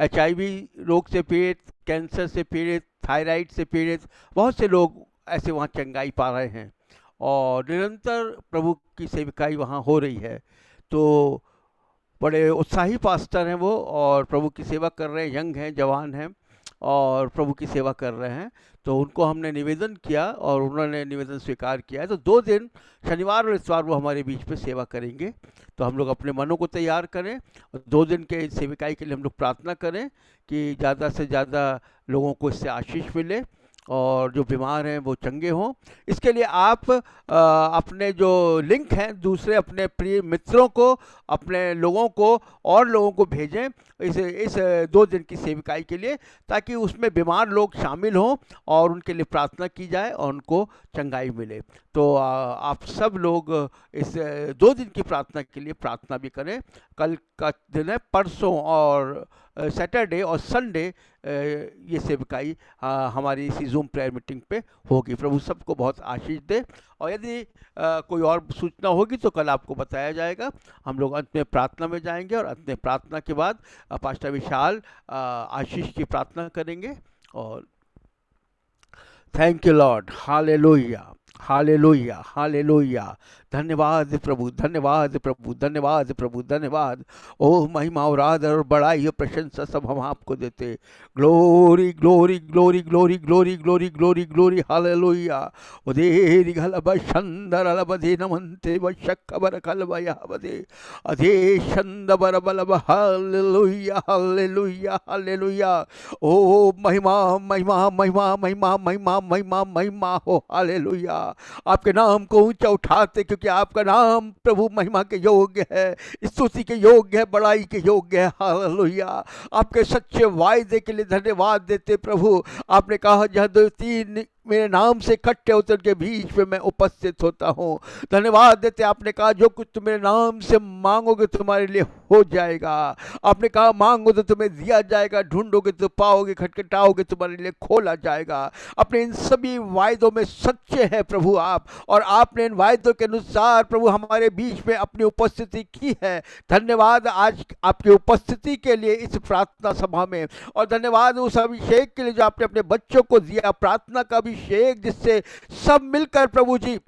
HIV रोग से पीड़ित, कैंसर से पीड़ित, थायराइड से पीड़ित बहुत से लोग ऐसे वहाँ चंगाई पा रहे हैं, और निरंतर प्रभु की सेविकाई वहाँ हो रही है। तो बड़े उत्साही पास्टर हैं वो, और प्रभु की सेवा कर रहे हैं, यंग हैं, जवान हैं, और प्रभु की सेवा कर रहे हैं। तो उनको हमने निवेदन किया और उन्होंने निवेदन स्वीकार किया है। तो 2 दिन, शनिवार और इतवार, वो हमारे बीच में सेवा करेंगे। तो हम लोग अपने मनों को तैयार करें, और 2 दिन के सेविकाई के लिए हम लोग प्रार्थना करें कि ज़्यादा से ज़्यादा लोगों को इससे आशीष मिले, और जो बीमार हैं वो चंगे हों। इसके लिए आप अपने जो लिंक हैं दूसरे अपने प्रिय मित्रों को, अपने लोगों को और लोगों को भेजें इस 2 दिन की सेविकाई के लिए, ताकि उसमें बीमार लोग शामिल हों और उनके लिए प्रार्थना की जाए और उनको चंगाई मिले। तो आप सब लोग इस 2 दिन की प्रार्थना के लिए प्रार्थना भी करें। कल का दिन है, परसों और सैटरडे और संडे ये सेवकाई हमारी इसी जूम प्रेयर मीटिंग पे होगी। प्रभु सबको बहुत आशीष दे। और यदि कोई और सूचना होगी तो कल आपको बताया जाएगा। हम लोग अंत में प्रार्थना में जाएंगे और अंत में प्रार्थना के बाद पास्टर विशाल आशीष की प्रार्थना करेंगे। और थैंक यू लॉर्ड, हालेलुया, हालेलुया, हालेलुया। धन्यवाद प्रभु, धन्यवाद प्रभु, धन्यवाद प्रभु, धन्यवाद। ओह महिमा और आदर और बड़ाई और प्रशंसा सब हम आपको देते। Glory glory glory glory glory glory glory glory, हालेलुया। उदेरी गलबा शंदर अलबदे नमन्ते वशक्कबर कलबया बदे अधे शंदबर बलब, हालेलुया, हालेलुया, हालेलुया। ओ महिमा महिमा महिमा महिमा महिमा महिमा महिमा हो, हालेलुया। आपके नाम को ऊंचा उठाते, क्योंकि आपका नाम प्रभु महिमा के योग्य है, स्तुति के योग्य है, बड़ाई के योग्य है, हालेलुया। आपके सच्चे वायदे के लिए धन्यवाद देते प्रभु। आपने कहा जहाँ 2-3 मेरे नाम से इकट्ठे होते उनके बीच में मैं उपस्थित होता हूँ। धन्यवाद देते। आपने कहा जो कुछ तुम मेरे नाम से मांगोगे तुम्हारे लिए हो जाएगा। आपने कहा मांगो तो तुम्हें दिया जाएगा, ढूंढोगे तो पाओगे, खटखटाओगे तुम्हारे लिए खोला जाएगा। अपने इन सभी वायदों में सच्चे हैं प्रभु आप, और आपने इन वायदों के अनुसार प्रभु हमारे बीच में अपनी उपस्थिति की है। धन्यवाद आज आपकी उपस्थिति के लिए इस प्रार्थना सभा में, और धन्यवाद उस अभिषेक के लिए जो आपने अपने बच्चों को दिया, प्रार्थना का अभिषेक, जिससे सब मिलकर प्रभु जी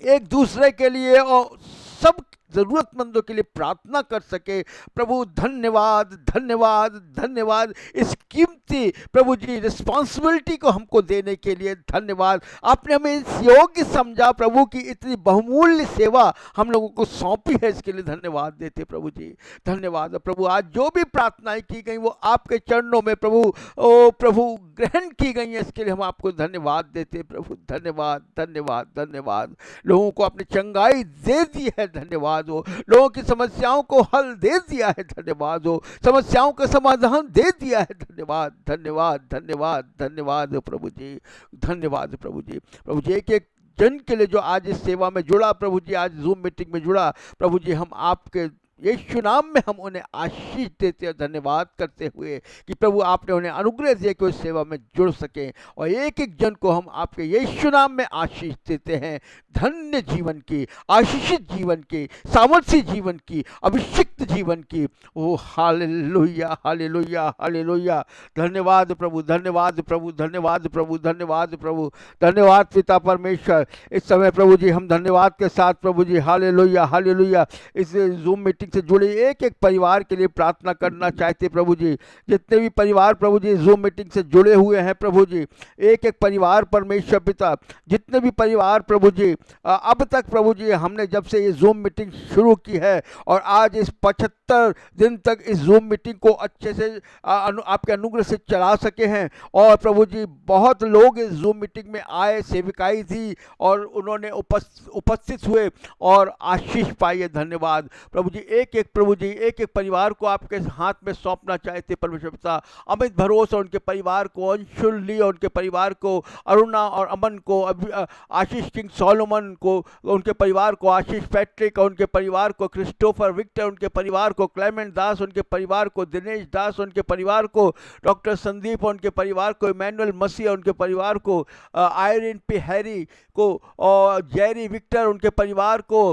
एक दूसरे के लिए और सब जरूरतमंदों के लिए प्रार्थना कर सके। प्रभु धन्यवाद, धन्यवाद, धन्यवाद। इस कीमती प्रभु जी रिस्पॉन्सिबिलिटी को हमको देने के लिए धन्यवाद। आपने हमें इस योग्य समझा प्रभु की इतनी बहुमूल्य सेवा हम लोगों को सौंपी है, इसके लिए धन्यवाद देते प्रभु जी। धन्यवाद प्रभु। आज जो भी प्रार्थनाएं की गई वो आपके चरणों में प्रभु ओ प्रभु ग्रहण की गई है, इसके लिए हम आपको धन्यवाद देते प्रभु। धन्यवाद, धन्यवाद, धन्यवाद। लोगों को आपने चंगाई दे दी है, धन्यवाद हो। लोगों की समस्याओं को हल दे दिया है, धन्यवाद हो। समस्याओं का समाधान दे दिया है, धन्यवाद, धन्यवाद, धन्यवाद, धन्यवाद प्रभु जी। धन्यवाद प्रभु जी। प्रभु जी एक एक जन के लिए जो आज इस सेवा में जुड़ा प्रभु जी, आज जूम मीटिंग में जुड़ा प्रभु जी, हम आपके यीशु नाम में हम उन्हें आशीष देते और धन्यवाद करते हुए कि प्रभु आपने उन्हें अनुग्रह दिया कि उस सेवा में जुड़ सकें, और एक एक जन को हम आपके यीशु नाम में आशीष देते हैं। धन्य जीवन की, आशीषित जीवन की, सामर्थ्य जीवन की, अभिषिक्त जीवन की। ओ हालेलुया, हालेलुया, हालेलुया। धन्यवाद प्रभु, धन्यवाद प्रभु, धन्यवाद प्रभु, धन्यवाद प्रभु, धन्यवाद पिता परमेश्वर। इस समय प्रभु जी हम धन्यवाद के साथ प्रभु जी हालेलुया, हालेलुया, इस जूम मीटिंग से जुड़े एक एक परिवार के लिए प्रार्थना करना चाहते प्रभु जी। जितने भी परिवार प्रभु जी जूम मीटिंग से जुड़े हुए हैं प्रभु जी, एक एक परिवार परमेश्वर पिता, जितने भी परिवार प्रभु जी अब तक प्रभु जी हमने जब से ये जूम मीटिंग शुरू की है और आज इस 75 दिन तक इस जूम मीटिंग को अच्छे से आपके अनुग्रह से चला सके हैं, और प्रभु जी बहुत लोग इस जूम मीटिंग में आए, सेविकाई थी और उन्होंने उपस्थित हुए और आशीष पाई है। धन्यवाद प्रभु जी। एक एक प्रभु जी एक एक परिवार को आपके हाथ में सौंपना चाहते परमेश्वर पिता। अमित भरोसा उनके परिवार को, अंशुल ली और उनके परिवार को, अरुणा और अमन को, आशीष किंग सोलोमन को, उनके परिवार को, आशीष पैट्रिक और उनके परिवार को, क्रिस्टोफर विक्टर उनके परिवार को, क्लेमेंट दास उनके परिवार को, दिनेश दास उनके परिवार को, डॉक्टर संदीप और उनके परिवार को, इमैनुअल मसीह और उनके परिवार को, आयरन पी हैरी को, और जेरी विक्टर उनके परिवार को,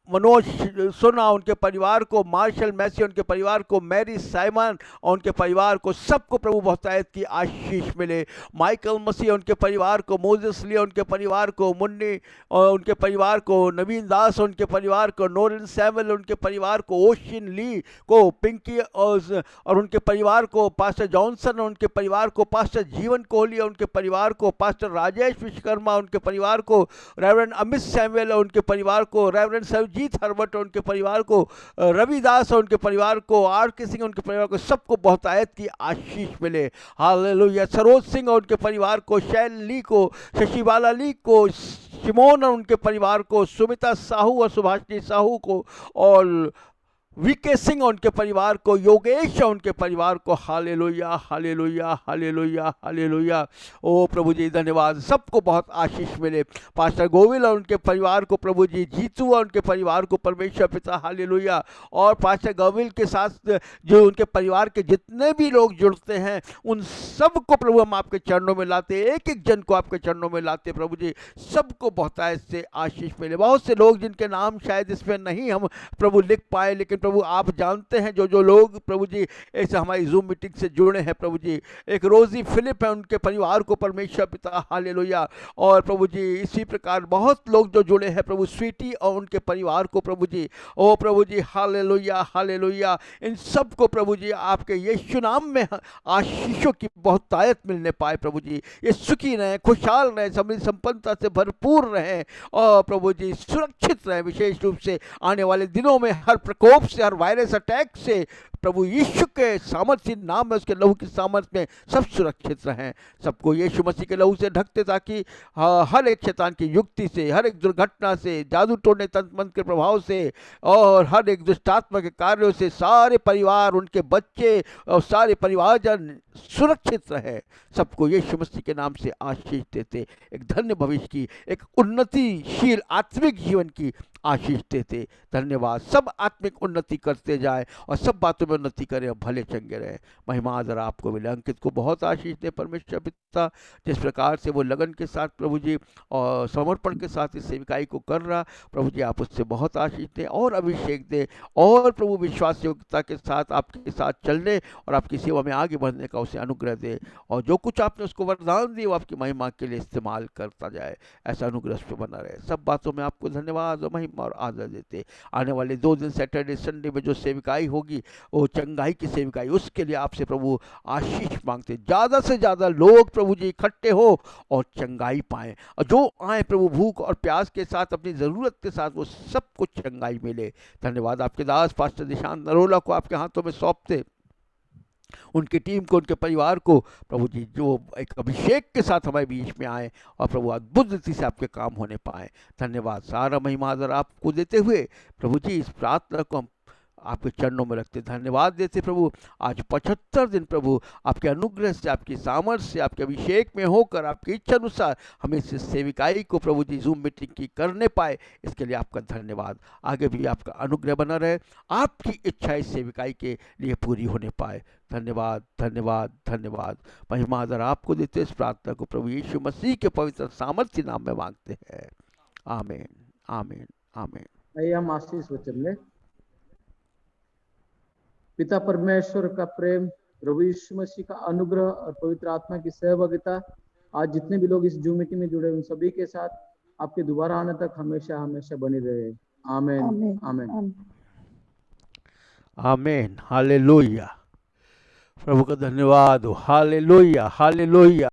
मनोज सोना उनके परिवार को, मार्शल मैसी उनके परिवार को, मैरी साइमन और उनके परिवार को, सबको प्रभु बहुतायत की आशीष मिले। माइकल मसीह उनके परिवार को, मोजेस ली उनके परिवार को, मुन्नी और उनके परिवार को, नवीन दास उनके परिवार को, नोरन सैमुअल उनके परिवार को, ओशिन ली को, पिंकी और उनके परिवार को, पास्टर जॉनसन और उनके परिवार को, पास्टर जीवन कोहली और उनके परिवार को, पास्टर राजेश विश्वकर्मा उनके परिवार को, रेवरेंड अमित सैमुअल और उनके परिवार को, रेवरेंड सरजीत अजीत हर्बट और उनके परिवार को, रविदास और उनके परिवार को, आर के सिंह और उनके परिवार को, सबको बहुतायत की आशीष मिले। हालेलुया। सरोज सिंह और उनके परिवार को, शैल ली को, शशिबाला ली को, सिमोन और उनके परिवार को, सुमिता साहू और सुभाषिनी साहू को, और वीके सिंह और उनके परिवार को, योगेश और उनके परिवार को। हालेलुया हालेलुया हालेलुया हालेलुया। ओ प्रभु जी धन्यवाद, सबको बहुत आशीष मिले। पास्टर गोविल और उनके परिवार को प्रभु जी, जीतू और उनके परिवार को परमेश्वर पिता हालेलुया। और पास्टर गोविल के साथ जो उनके परिवार के जितने भी लोग जुड़ते हैं उन सबको प्रभु हम आपके चरणों में लाते, एक एक जन को आपके चरणों में लाते प्रभु जी, सबको बहुतायत से आशीष मिले। बहुत से लोग जिनके नाम शायद इसमें नहीं हम प्रभु लिख पाए, लेकिन प्रभु आप जानते हैं जो लोग प्रभु जी ऐसे हमारी जूम मीटिंग से जुड़े हैं प्रभु जी। एक रोजी फिलिप है, उनके परिवार को परमेश्वर पिता हालेलुया। और प्रभु जी इसी प्रकार बहुत लोग जो जुड़े हैं प्रभु, स्वीटी और उनके परिवार को प्रभु जी, ओ प्रभु जी हालेलुया हालेलुया। इन सब को प्रभु जी आपके यीशु नाम में आशीषों की बहुतायत मिलने पाए प्रभु जी। ये सुखी रहें, खुशहाल रहें, समृद्धि संपन्नता से भरपूर रहें और प्रभु जी सुरक्षित रहें। विशेष रूप से आने वाले दिनों में हर प्रकोप से, हर वायरस अटैक से प्रभु यीशु के सामर्थ्य नाम में, उसके लहू की सामर्थ्य में सब सुरक्षित रहें। सबको यीशु मसीह के लहू से ढकते, ताकि हर एक शैतान की युक्ति से, हर एक दुर्घटना से, जादू टोड़ने तंत्र मंत्र के प्रभाव से और हर एक दुष्टात्मा के कार्यों से सारे परिवार, उनके बच्चे और सारे परिवारजन सुरक्षित रहे। सबको यीशु मसीह के नाम से आशीष देते, एक धन्य भविष्य की, एक उन्नतिशील आत्मिक जीवन की आशीष देते। धन्यवाद। सब आत्मिक उन्नति करते जाए और सब बातों में उन्नति करें और भले चंगे रहे। महिमा आदर आपको मिले। अंकित को बहुत आशीष दे परमेश्वर पिता, जिस प्रकार से वो लगन के साथ प्रभु जी और समर्पण के साथ इस सेविकाई को कर रहा, प्रभु जी आप उससे बहुत आशीष दें और अभिषेक दें और प्रभु विश्वास योग्यता के साथ आपके साथ चलने और आपकी सेवा में आगे बढ़ने का उसे अनुग्रह दे, और जो कुछ आपने उसको वरदान दिए वो आपकी महिमा के लिए इस्तेमाल करता जाए। ऐसा अनुग्रह उस पर बना रहे। सब बातों में आपको धन्यवाद और महिमा और आदर देते। आने वाले 2 दिन सैटरडे संडे में जो सेविकाई होगी वो चंगाई की सेविकाई, उसके लिए आपसे प्रभु आशीष मांगते, ज़्यादा से ज़्यादा लोग प्रभु जी इकट्ठे हो और चंगाई पाएँ, और जो आए प्रभु भूख और प्यास के साथ, अपनी ज़रूरत के साथ, वो सबको चंगाई मिले। धन्यवाद। आपके दास पास्टर दिशांत नरोला को आपके हाथों में सौंपते, उनकी टीम को, उनके परिवार को प्रभु जी, जो एक अभिषेक के साथ हमारे बीच में आए और प्रभु अद्भुत रीति से आपके काम होने पाए। धन्यवाद। सारा महिमा आदर आपको देते हुए प्रभु जी इस प्रार्थना को हम आपके चरणों में रखते, धन्यवाद देते प्रभु। आज 75 दिन प्रभु आपके अनुग्रह से, आपकी सामर्थ्य से, आपके अभिषेक में होकर, आपकी इच्छा अनुसार हमें इस सेविकाई को प्रभु जी जूम मीटिंग की करने पाए, इसके लिए आपका धन्यवाद। आगे भी आपका अनुग्रह बना रहे, आपकी इच्छा इस सेविकाई के लिए पूरी होने पाए। धन्यवाद धन्यवाद धन्यवाद। महिमा आदर आपको देते, इस प्रार्थना को प्रभु यीशु मसीह के पवित्र सामर्थ्य नाम में मांगते हैं। आमीन आमीन आमीन। आइए हम आशीष वचन लें। पिता परमेश्वर का प्रेम, प्रभु यीशु मसीह का अनुग्रह और पवित्र आत्मा की सहभागिता आज जितने भी लोग इस जूम मीटिंग में जुड़े उन सभी के साथ आपके दोबारा आने तक हमेशा हमेशा बनी रहे। आमीन आमीन आमीन। हालेलुया। प्रभु का धन्यवाद हो। Hallelujah hallelujah.